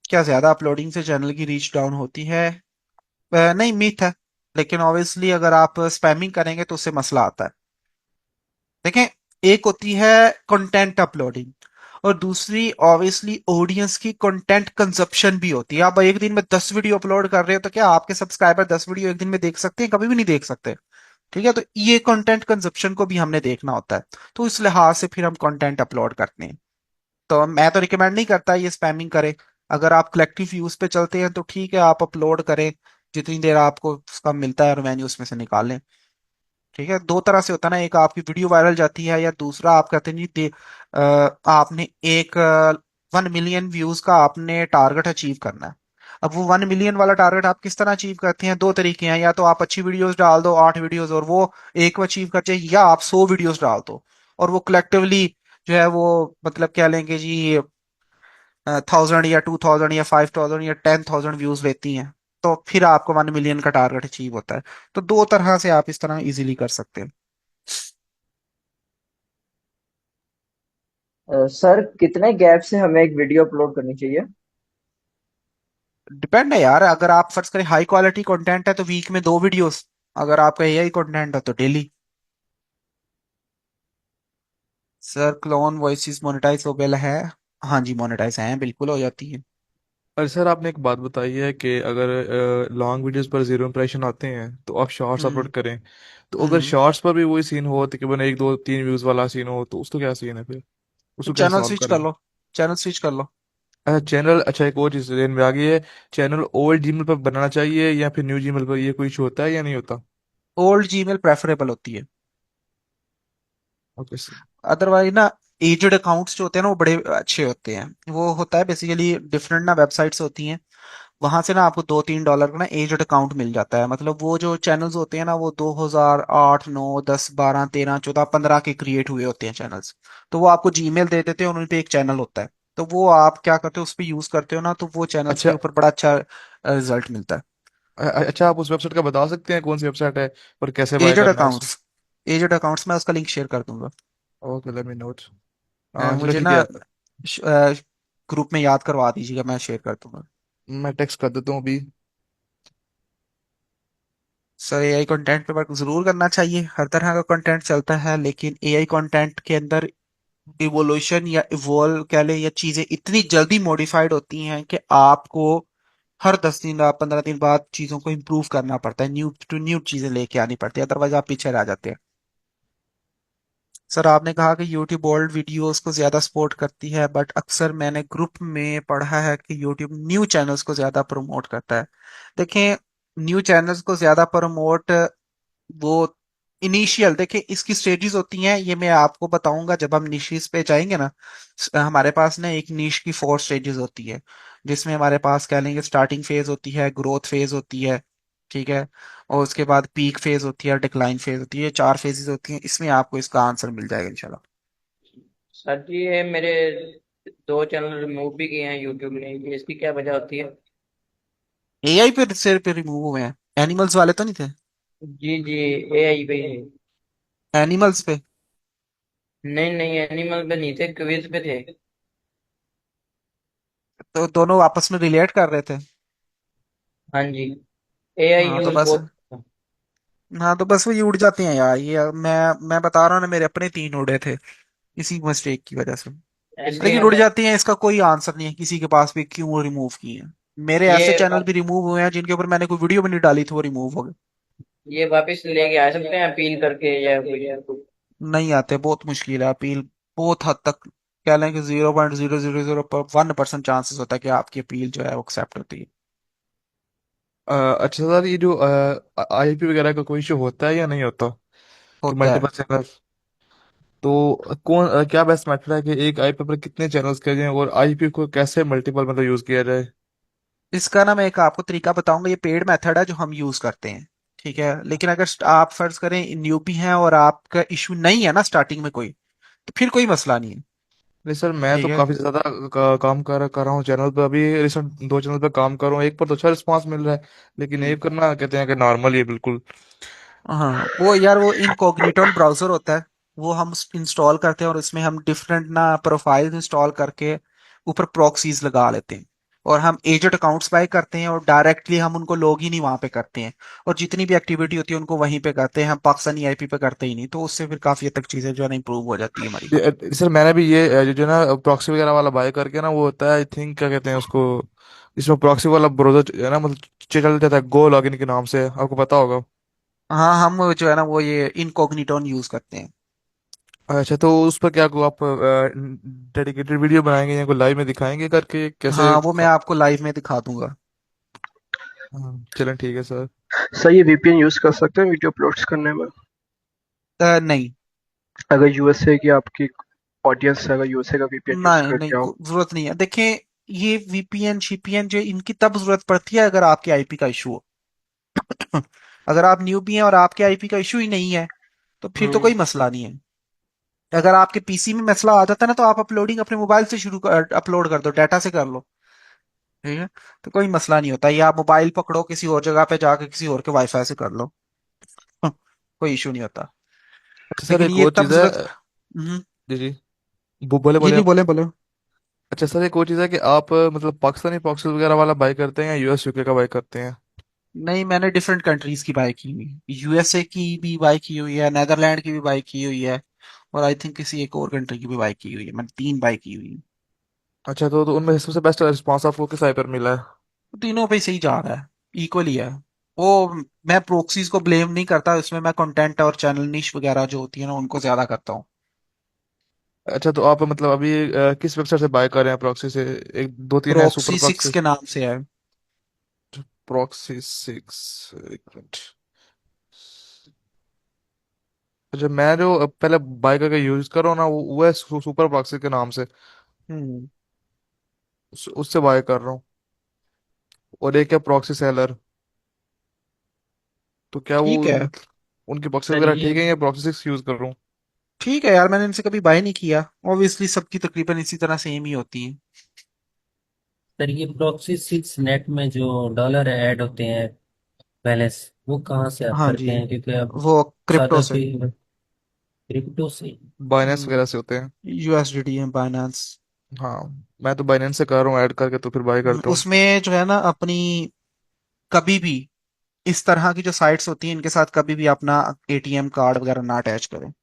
क्या ज्यादा अपलोडिंग से चैनल की रीच डाउन होती है? नहीं, मिथ है। लेकिन ऑब्वियसली अगर आप स्पैमिंग करेंगे तो उससे मसला आता है। देखें, एक होती है कंटेंट अपलोडिंग, और दूसरी ऑब्वियसली ऑडियंस की कंटेंट कंजप्शन भी होती है। आप एक दिन में 10 वीडियो अपलोड कर रहे हो तो क्या आपके सब्सक्राइबर 10 वीडियो एक दिन में देख सकते हैं? कभी भी नहीं देख सकते। ठीक है, तो ये कंटेंट कंजप्शन को भी हमने देखना होता है। तो इस लिहाज से फिर हम कंटेंट अपलोड करते हैं। तो मैं तो रिकमेंड नहीं करता ये स्पैमिंग करें। अगर आप कलेक्टिव व्यूज पे चलते हैं तो ठीक है, आप अपलोड करें, जितनी देर आपको उसका मिलता है रेवेन्यू उसमें से निकालें। ठीक है, दो तरह से होता है ना, एक आपकी वीडियो वायरल जाती है, या दूसरा आप कहते हैं जी आपने एक 1 मिलियन व्यूज का आपने टारगेट अचीव करना है। अब वो 1 मिलियन वाला टारगेट आप किस तरह अचीव करते हैं? दो तरीके हैं, या तो आप अच्छी वीडियोस डाल दो, 8 वीडियोस, और वो एक अचीव कर जाए, या आप 100 वीडियोस डाल दो और वो कलेक्टिवली जो है वो, मतलब क्या लेंगे जी, 1000 या 2000 या 5000 या 10,000 व्यूज लेती हैं, तो फिर आपको 1 मिलियन का टारगेट अचीव होता है। तो दो तरह से आप इस तरह इजीली कर सकते हैं। सर कितने गैप से हमें एक वीडियो अपलोड करनी चाहिए? डिपेंड है यार, अगर आप फर्ज करें हाई क्वालिटी कंटेंट है तो वीक में 2 वीडियोस। अगर आपका एआई कंटेंट है तो daily. Sir clone voices monetise होबेल है? हाँ जी, मोनेटाइज हैं, बिल्कुल हो जाती है। और सर आपने एक बात बताई है कि अगर लॉन्ग वीडियोस पर 0 इंप्रेशन आते हैं तो आप शॉर्ट्स अपलोड हम्म। करें। तो अगर हम्म। शॉर्ट्स पर भी वही सीन हो, तकरीबन 1 2 3 व्यूज वाला सीन हो, तो उसको क्या सीन है फिर? तो उसको कैसे चैनल सॉल्व स्विच कर करें? लो। चैनल स्विच कर लो। अच्छा, चैनल, अच्छा एक और चीज़ ध्यान में आ गई है। चैनल ओल्ड जीमेल पर बनाना चाहिए या फिर न्यू जीमेल पर, ये कोई इशू होता है या नहीं होता? ओल्ड जीमेल प्रेफरेबल होती है। Okay sir. अदरवाइज ना, एजड अकाउंट्स जो होते हैं ना वो बड़े अच्छे होते हैं। वो होता है बेसिकली डिफरेंट ना वेबसाइट्स होती हैं, वहां से ना आपको $2-3 का ना एजड अकाउंट मिल जाता है। मतलब वो जो चैनल्स होते हैं ना वो 2008 9 10 12 13 14 15 के क्रिएट हुए होते हैं चैनल्स। तो वो आपको जीमेल दे देते हैं और उन पे एक चैनल होता है। तो वो आप क्या करते हो, उस पर यूज करते हो ना, तो वो चैनल्स अच्छा, के ऊपर बड़ा अच्छा रिजल्ट मिलता है। अच्छा आप उस वेबसाइट का बता सकते हैं कौन सी वेबसाइट है और कैसे बाय एजड करना है उसको? अकाउंट्स। एजड अकाउंट्स में उसका लिंक शेयर कर दूंगा। Okay, let me note. हाँ चलो मुझे ठीक ना है। ग्रुप में याद करवा दीजिएगा, मैं शेयर कर दूंगा। मैं टेक्स्ट कर देता हूँ अभी। सर एआई कंटेंट पे वर्क जरूर करना चाहिए। हर तरह का कंटेंट चलता है, लेकिन एआई कंटेंट के अंदर इवोल्यूशन या इवॉल्व कह लें, या चीजें इतनी जल्दी मॉडिफाइड होती हैं कि आपको हर 10 दिन या 15 दिन बाद चीजों को इम्प्रूव करना पड़ता है, न्यू टू न्यू चीजें लेके आनी पड़ती है, अदरवाइज आप पीछे रह जाते हैं। सर आपने कहा कि यूट्यूब ओल्ड वीडियोस को ज्यादा सपोर्ट करती है, बट अक्सर मैंने ग्रुप में पढ़ा है कि यूट्यूब न्यू चैनल्स को ज्यादा प्रमोट करता है। देखें, न्यू चैनल्स को ज्यादा प्रमोट वो इनिशियल, देखिए इसकी स्टेजेस होती हैं, ये मैं आपको बताऊंगा जब हम निशेस पे जाएंगे ना। हमारे पास ना एक निश की 4 स्टेजेस होती है, जिसमें हमारे पास कह लेंगे स्टार्टिंग फेज होती है, ग्रोथ फेज होती है, ठीक है, और उसके बाद पीक फेज होती है, डिक्लाइन फेज होती है। 4 फेजेस होती हैं, इसमें आपको इसका आंसर मिल जाएगा इंशाल्लाह। सर जी ये मेरे 2 चैनल रिमूव भी किए हैं यूट्यूब ने, ये इसकी क्या वजह होती है? एआई पे सिर पे रिमूव हुए हैं, एनिमल्स वाले तो नहीं थे? जी जी, एआई पे है। एनिमल्स पे? नहीं नहीं, एनिमल पे नहीं थे, क्विज पे थे। तो दोनों आपस में रिलेट कर रहे थे। हाँ जी, एआई हाँ तो यूज बस, बहुत। हाँ तो बस वो ये उड़ जाते हैं यार। ये मैं बता रहा हूँ ना, मेरे अपने 3 उड़े थे इसी मिस्टेक की वजह से। इसलिए लेकिन उड़ मतलब जाती हैं, इसका कोई आंसर नहीं है किसी के पास भी क्यों रिमूव किए हैं। मेरे ऐसे ये चैनल भी रिमूव हुए हैं जिनके ऊपर मैंने कोई वीडियो भी नहीं डाली थी, वो रिमूव हो गए। ये वापस लेके आ सकते हैं अपील करके या कोई? नहीं आते, बहुत मुश्किल है अपील। बहुत हद तक कह लें कि 0.0001% चांसेस होता है कि आपकी अपील जो है वो एक्सेप्ट होती है। अच्छा सर, ये जो आईपी वगैरह का कोई इशू होता है या नहीं होता कि होता है। Multiple channel? तो कौन क्या बेस्ट मेथड है कि एक आईपी पर कितने चैनल्स किए जाएं और आईपी को कैसे मल्टीपल मतलब यूज किया जाए? इसका ना मैं एक आपको तरीका बताऊंगा, ये पेड मेथड है जो हम यूज करते हैं। ठीक है, लेकिन अगर आप फर्ज करें न्यूबी हैं और आपका इशू नहीं है ना स्टार्टिंग में कोई, तो फिर कोई मसला नहीं है। नहीं सर, मैं तो ठीक है। काफी ज्यादा काम कर रहा हूँ चैनल पे। अभी रिसेंट 2 चैनल पे काम कर रहा हूँ, एक पर तो अच्छा रिस्पांस मिल रहा है, लेकिन हम्म। एक करना कहते हैं कि नॉर्मल ही है बिल्कुल। हाँ वो यार वो इनकॉग्निटो ब्राउजर होता है, वो हम इंस्टॉल करते हैं और इसमें हम डिफरेंट ना प्रोफाइल इंस्टॉल करके ऊपर प्रॉक्सीज लगा लेते हैं। और हम एजेंट अकाउंट्स बाय करते हैं और डायरेक्टली हम उनको लॉग इन ही वहां पे करते हैं। और जितनी भी एक्टिविटी होती है उनको वहीं पे करते हैं, हम पाकिस्तानी आईपी पे करते ही नहीं, तो उससे फिर काफी हद तक चीजें जो है ना इंप्रूव हो जाती है हमारी। सर मैंने भी ये जो ना प्रॉक्सी वगैरह वाला बाय करके ना, वो होता है आई थिंक क्या कहते हैं उसको, इसमें प्रॉक्सी वाला ब्राउजर है ना, मतलब चल जाता है गो लॉगिन के नाम से, आपको पता होगा। हाँ हम वो जो है ना वो ये इनकॉग्निटोन यूज करते हैं। अच्छा, तो उस पर क्या को आप डेडिकेटेड वीडियो बनाएंगे या कोई लाइव में दिखाएंगे करके कैसे हाँ वो मैं आपको लाइव में दिखा दूंगा। हाँ, चलें ठीक है सर। सर ये वीपीएन यूज कर सकते हैं वीडियो अपलोड्स करने में? नहीं। अगर यूएसए की आपकी ऑडियंस है, अगर यूएसए का वीपीएन यूज नहीं नहीं करते हो? जरूरत नहीं है। देखें, ये वीपीएन शीपीएन जो इनकी तब जरूरत पड़ती है अगर आपके आईपी का इशू हो। अगर आप न्यू भी हैं और आपके आईपी का इशू ही नहीं है, तो फिर तो हम्म। कोई मसला नहीं है। अगर आपके पीसी में मसला आ जाता है ना, तो आप अपलोडिंग अपने मोबाइल से शुरू कर, अपलोड कर दो, डाटा से कर लो। ठीक है, तो कोई मसला नहीं होता। या आप मोबाइल पकड़ो किसी और जगह पे जाके किसी और के वाईफाई से कर लो। कोई इशू नहीं होता। अच्छा सर, लेकिन एक ये और तब चीज़ है। जरूरत। हम्म, जी जी, बोले जी बोले नहीं, आप। बोले बोले। अच्छा सर, एक और चीज़ है कि आप मतलब पाकिस्तानी प्रॉक्सी वगैरह वाला बाय करते हैं या यूएस यूके का बाय करते हैं? नहीं, मैंने डिफरेंट कंट्रीज की बाय की हुई, यूएसए की भी बाय की हुई है, नेदरलैंड की भी बाय की हुई है, और आई थिंक किसी एक और कंट्री की भी बाय की हुई है। मैंने 3 बाय की हुई है। अच्छा, तो उनमें सबसे बेस्ट रिस्पॉन्स आपको किस आई पर मिला है? तो तीनों पे सही जा रहा है, इक्वली है। वो मैं प्रोक्सीज को ब्लेम नहीं करता, इसमें मैं कंटेंट और चैनल निश वगैरह जो होती है ना उनको ज्यादा करता हूँ। अच्छा, तो आप मतलब अभी किस वेबसाइट से बाय कर रहे हैं प्रॉक्सी से? एक दो तीन है, सुपर प्रोक्सी सिक्स प्रॉक्सी, के नाम से है। प्रॉक्सी 6, एक मिनट। अच्छा, मैं जो पहले बाय करके यूज कर रहा हूँ ना, वो है सुपर प्रॉक्सी के नाम से, हम्म। उससे बाय कर रहा हूँ। और एक है प्रॉक्सी सेलर। तो क्या वो ठीक है। मतलब उनकी प्रॉक्सी सर वगैरह ये ठीक है या प्रॉक्सी 6 यूज कर रहा हूँ? ठीक है यार, मैंने इनसे कभी बाय नहीं किया। ऑब्वियसली सबकी तकरीबन इसी तरह सेम ही होती है। सर ये प्रॉक्सी 6 नेट में जो डॉलर ऐड होते हैं बैलेंस, वो कहाँ से आप हाँ करते जी, हैं? क्योंकि अब वो क्रिप्टो सादा से। पे क्रिप्टो से। बाइनेंस वगैरह से होते हैं। यूएसडीटी है, बाइनेंस। हाँ, मैं तो बाइनेंस से कर रहा हूँ ऐड करके, तो फिर बाय करता हूँ। उसमें जो है ना अपनी, कभी भी इस तरह की जो साइट्स होती हैं इनके साथ कभी भी अपना एटीएम कार्ड वगैरह ना अटैच करें।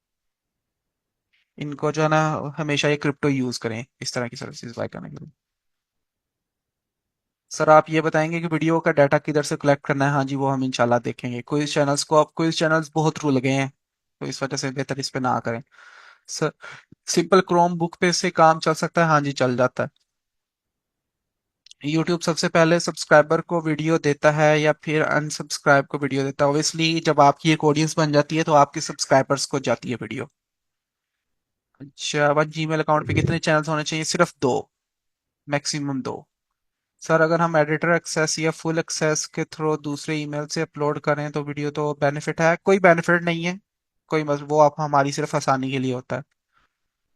इनको जो है ना हमेशा ये क्रिप्टो यूज करें इस तरह की सर्विसेज बाय करने के लिए। सर आप ये बताएंगे कि वीडियो का डाटा किधर से कलेक्ट करना है? हाँ जी, वो हम इंशाल्लाह देखेंगे। क्विज चैनल्स को, अब क्विज चैनल्स बहुत रूल गए हैं, तो इस वजह से बेहतर इस पे ना करें। सर सिंपल क्रोम बुक पे से काम चल सकता है? हाँ जी, चल जाता है। यूट्यूब सबसे पहले सब्सक्राइबर को वीडियो देता है या फिर अनसब्सक्राइब को वीडियो देता है? ओबियसली जब आपकी एक ऑडियंस बन जाती है तो आपके सब्सक्राइबर्स को जाती है वीडियो। अच्छा, अब जीमेल अकाउंट पे कितने चैनल्स होने चाहिए? सिर्फ 2, मैक्सिमम 2। सर अगर हम एडिटर एक्सेस या फुल एक्सेस के थ्रू दूसरे ईमेल से अपलोड करें तो वीडियो तो बेनिफिट है? कोई बेनिफिट नहीं है। कोई वो आप हमारी सिर्फ आसानी के लिए होता है।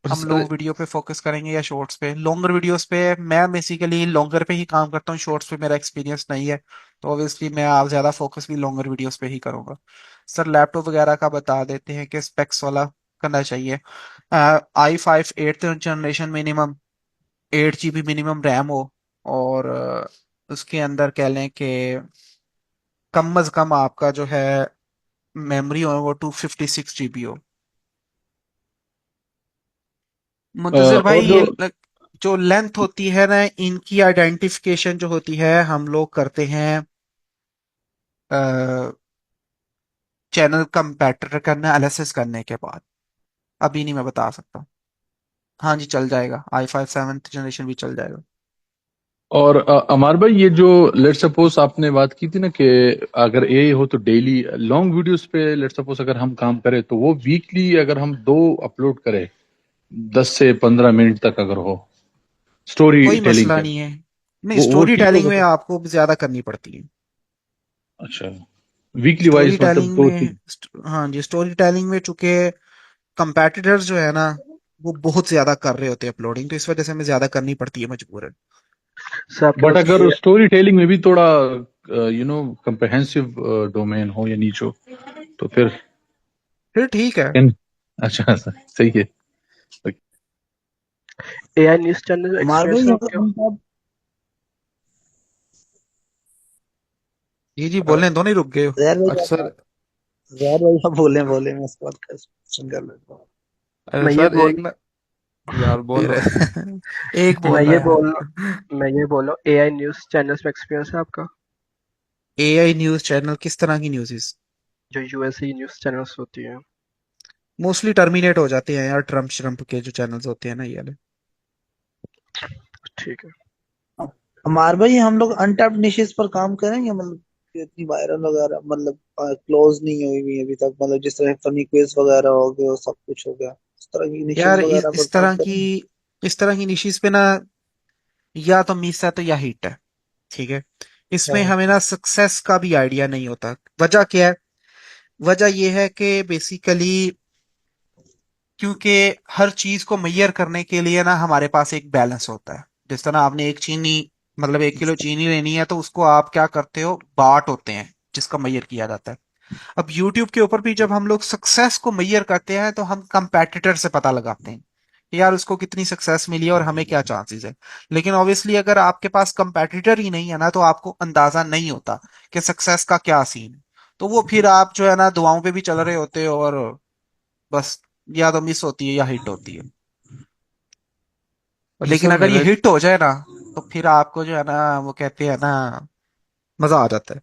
और हम सर, लॉन्ग वीडियो पे फोकस करेंगे या शॉर्ट्स पे? लॉन्गर वीडियोस पे मैं बेसिकली लॉन्गर पे ही काम करता हूँ, शॉर्ट्स पे मेरा एक्सपीरियंस नहीं है, तो ऑब्वियसली मैं आप ज्यादा फोकस भी लॉन्गर वीडियोस पे ही करूंगा। सर लैपटॉप वगैरह का बता देते हैं कि स्पेक्स वाला करना चाहिए। i5 8th generation minimum, 8 GB minimum RAM हो, और उसके अंदर कह लें कि कम अज कम आपका जो है मेमोरी हो वो 256 GB हो। मुंतजिर भाई और जो ये जो लेंथ होती है ना, इनकी आइडेंटिफिकेशन जो होती है हम लोग करते हैं चैनल कंपैटर करना एनालिसिस करने के बाद। अभी नहीं मैं बता सकता। हाँ जी, चल जाएगा, i5 7th जनरेशन भी चल जाएगा। और अमार भाई, ये जो लेट सपोज आपने बात की थी ना कि अगर ए हो तो डेली लॉन्ग वीडियोस पे लेट सपोज अगर हम काम करें तो वो वीकली अगर हम दो अपलोड करें 10 से 15 मिनट तक अगर हो स्टोरी कोई टेलिंग मसला पे, नहीं है। नहीं, वो स्टोरी ठीक टेलिंग होगा में फिर? आपको ज्यादा करनी पड़ती है। अच्छा, वीकली स्टोरी वाइज मतलब टेलिंग दो में तीन हाँ जी, स्टोरी टेलिंग में चूंकि कंपेटिटर्स जो है ना, वो बहुत ज्यादा कर रहे होते हैं अपलोडिंग, तो इस वजह से हमें ज्यादा करनी पड़ती है मजबूरन। सर आपके बट पास अगर ये स्टोरी टेलिंग में भी थोड़ा कंप्रहेंसिव डोमेन हो या नीच हो तो फिर फिर ठीक है। अच्छा सही है। एआई न्यूज़ चैनल हमारे भाई एक्सपीरियंस है हम आपके? हम आप जी जी, बोलें, दोनों ही रुक गए हो। जहर भाई अच्छा सर। जहर भाई आप बोले बोले मैं उसके बाद क्वेश्चन कर लेता हूँ। अरे मैं ये सर एक बोल ना, यार फिर बोलो। एक मैं बोल ये रहा बोल है। मैं ये बोल रहा हूँ एआई न्यूज़ चैनल्स में एक्सपीरियंस है आपका? एआई न्यूज चैनल किस तरह की न्यूज़? जो यूएसए न्यूज़ चैनल्स होती हैं। मोस्टली टर्मिनेट हो जाते हैं यार, ट्रम्प श्रम्प के जो चैनल्स होते हैं ना, ये वाले। ठीक है। हमारे भाई हम लोग अनटैप्ड निशेस पर काम करेंगे, मतलब कि इतनी वायरल वगैरह, मतलब क्लोज नहीं हुई हुई अभी तक, मतलब जिस तरह फनी क्विज वगैरह हो गए, वो सब कुछ हो गया, इस तरह की निशेस यार वगैरह पर काम करेंगे। इस तरह की निशीज पे ना, या तो मिस है तो या हिट है। ठीक है। इसमें हाँ। हमें ना सक्सेस का भी आइडिया नहीं होता। वजह क्या है? वजह यह है कि बेसिकली, क्योंकि हर चीज को मैयर करने के लिए ना हमारे पास एक बैलेंस होता है। जिस तरह आपने एक चीनी, मतलब 1 किलो चीनी लेनी है, तो उसको आप क्या करते हो, बाट होते हैं जिसका मैयर किया जाता है। अब यूट्यूब के ऊपर भी जब हम लोग सक्सेस को मैयर करते हैं, तो हम कंपेटिटर से पता लगाते हैं कि यार उसको कितनी सक्सेस मिली है और हमें क्या चांसेस है। लेकिन ऑब्वियसली अगर आपके पास कंपेटिटर ही नहीं है ना, तो आपको अंदाजा नहीं होता कि सक्सेस का क्या सीन है। तो वो फिर आप जो है ना, दुआओं पे भी चल रहे होते हो, और बस या तो मिस होती है या हिट होती है। अच्छा लेकिन सर अगर ये मेरा, हिट हो जाए ना, तो फिर आपको जो है ना, वो कहते हैं ना, मजा आ जाता है।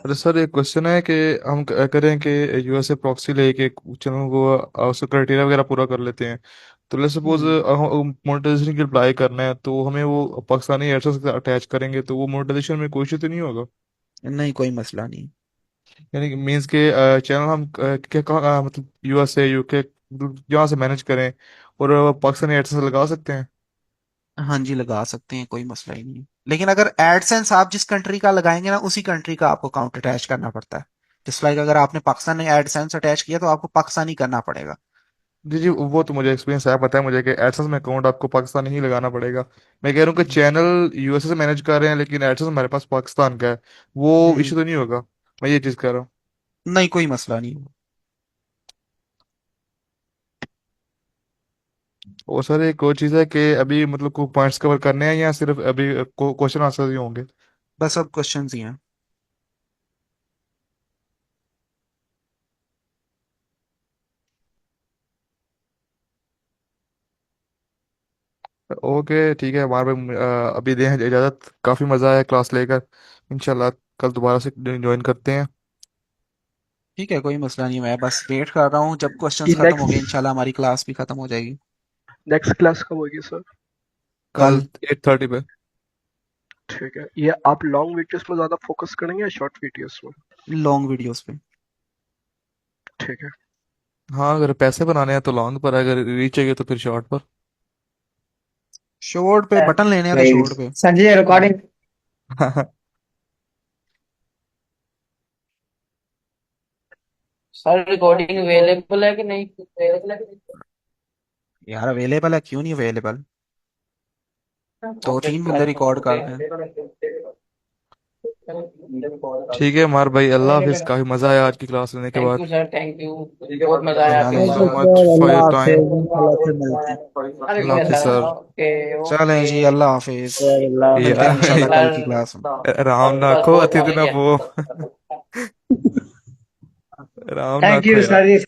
अरे सर एक क्वेश्चन है कि हम करें कि यूएसए प्रॉक्सी लेके चैनल को उसका क्राइटेरिया वगैरह पूरा कर लेते हैं, तो लेट्स सपोज हम्म। मोनेटाइजेशन की अप्लाई करना है तो हमें वो पाकिस्तानी एड्स के साथ अटैच करेंगे तो वो मोनेटाइजेशन में कोई इशू तो नहीं होगा? नहीं, कोई मसला नहीं। यानी कि मीन्स के चैनल हम क्या कहाँ मतलब यूएसए यूके यहाँ से मैनेज करें और पाकिस्तानी एड्स लगा सकते हैं? हाँ जी, लगा सकते हैं, कोई मसला ही नहीं है। लेकिन अगर एडसेंस आप जिस कंट्री का लगाएंगे ना, उसी कंट्री का आपको अकाउंट अटैच करना पड़ता है। जिस लाइक अगर आपने पाकिस्तान में एडसेंस अटैच किया, तो आपको पाकिस्तानी करना पड़ेगा। जी जी, वो तो मुझे एक्सपीरियंस है, पता है मुझे कि एडसेंस में अकाउंट आपको पाकिस्तान ही लगाना पड़ेगा। मैं कह रहा हूँ कि चैनल यूएसए से मैनेज कर रहे हैं लेकिन एडसेंस हमारे पास पाकिस्तान का है, वो हम्म। इशू तो नहीं होगा? मैं ये चीज़ कह रहा हूँ। नहीं, कोई मसला नहीं। और सर एक और चीज़ है कि अभी मतलब को पॉइंट्स कवर करने हैं या सिर्फ अभी क्वेश्चन आंसर ही होंगे? बस अब क्वेश्चंस ही हैं। ओके ठीक है हमारे भाई, अभी दें इजाज़त, काफ़ी मज़ा आया क्लास लेकर। इंशाल्लाह कल दोबारा से ज्वाइन करते हैं। ठीक है, कोई मसला नहीं। मैं बस वेट कर रहा हूँ जब क्वेश्चंस ये खत्म हो गए, नेक्स्ट इंशाल्लाह हमारी क्लास भी खत्म हो जाएगी। नेक्स्ट क्लास कब होगी सर? कल कल। 8:30 पे। ठीक है, ये आप लॉन्ग वीडियोस में ज्यादा फोकस करेंगे या शॉर्ट वीडियोस में? लॉन्ग वीडियोस पे। ठीक है। हाँ अगर पैसे बनाने हैं तो लॉन्ग पर, अगर रीच चाहिए तो फिर शॉर्ट शॉर्ट पे बटन लेने हैं तो नहीं शॉर्ट पे। संजय रिकॉर्डिंग। पर। सर रिकॉर्डिंग अवेलेबल है कि नहीं? यार अवेलेबल है, क्यों नहीं अवेलेबल? दो ओके तीन बंदे सर, रिकॉर्ड कर ओके। रहे हैं। ठीक है हमारे भाई, अल्लाह हाफिज, काफी मजा आया आज की क्लास लेने के थैंक बाद। You sir, thank you. बहुत मजा आया आपके thank you thank so you साथ। मच सर, फॉर अल्लाह योर टाइम। हाफिज, इंशाल्लाह फिर मिलते हैं। अल्लाह ओके हाफिज सर, सर। ओके चलें ओके। जी, अल्लाह हाफिज। सर अल्लाह ये मिलते हैं हाफिज। इंशाल्लाह कल की सर क्लास में। राम ना बस खो बहुत अति नॉलेज दिन है। वो। राम ना थैंक खो यू यार। सर।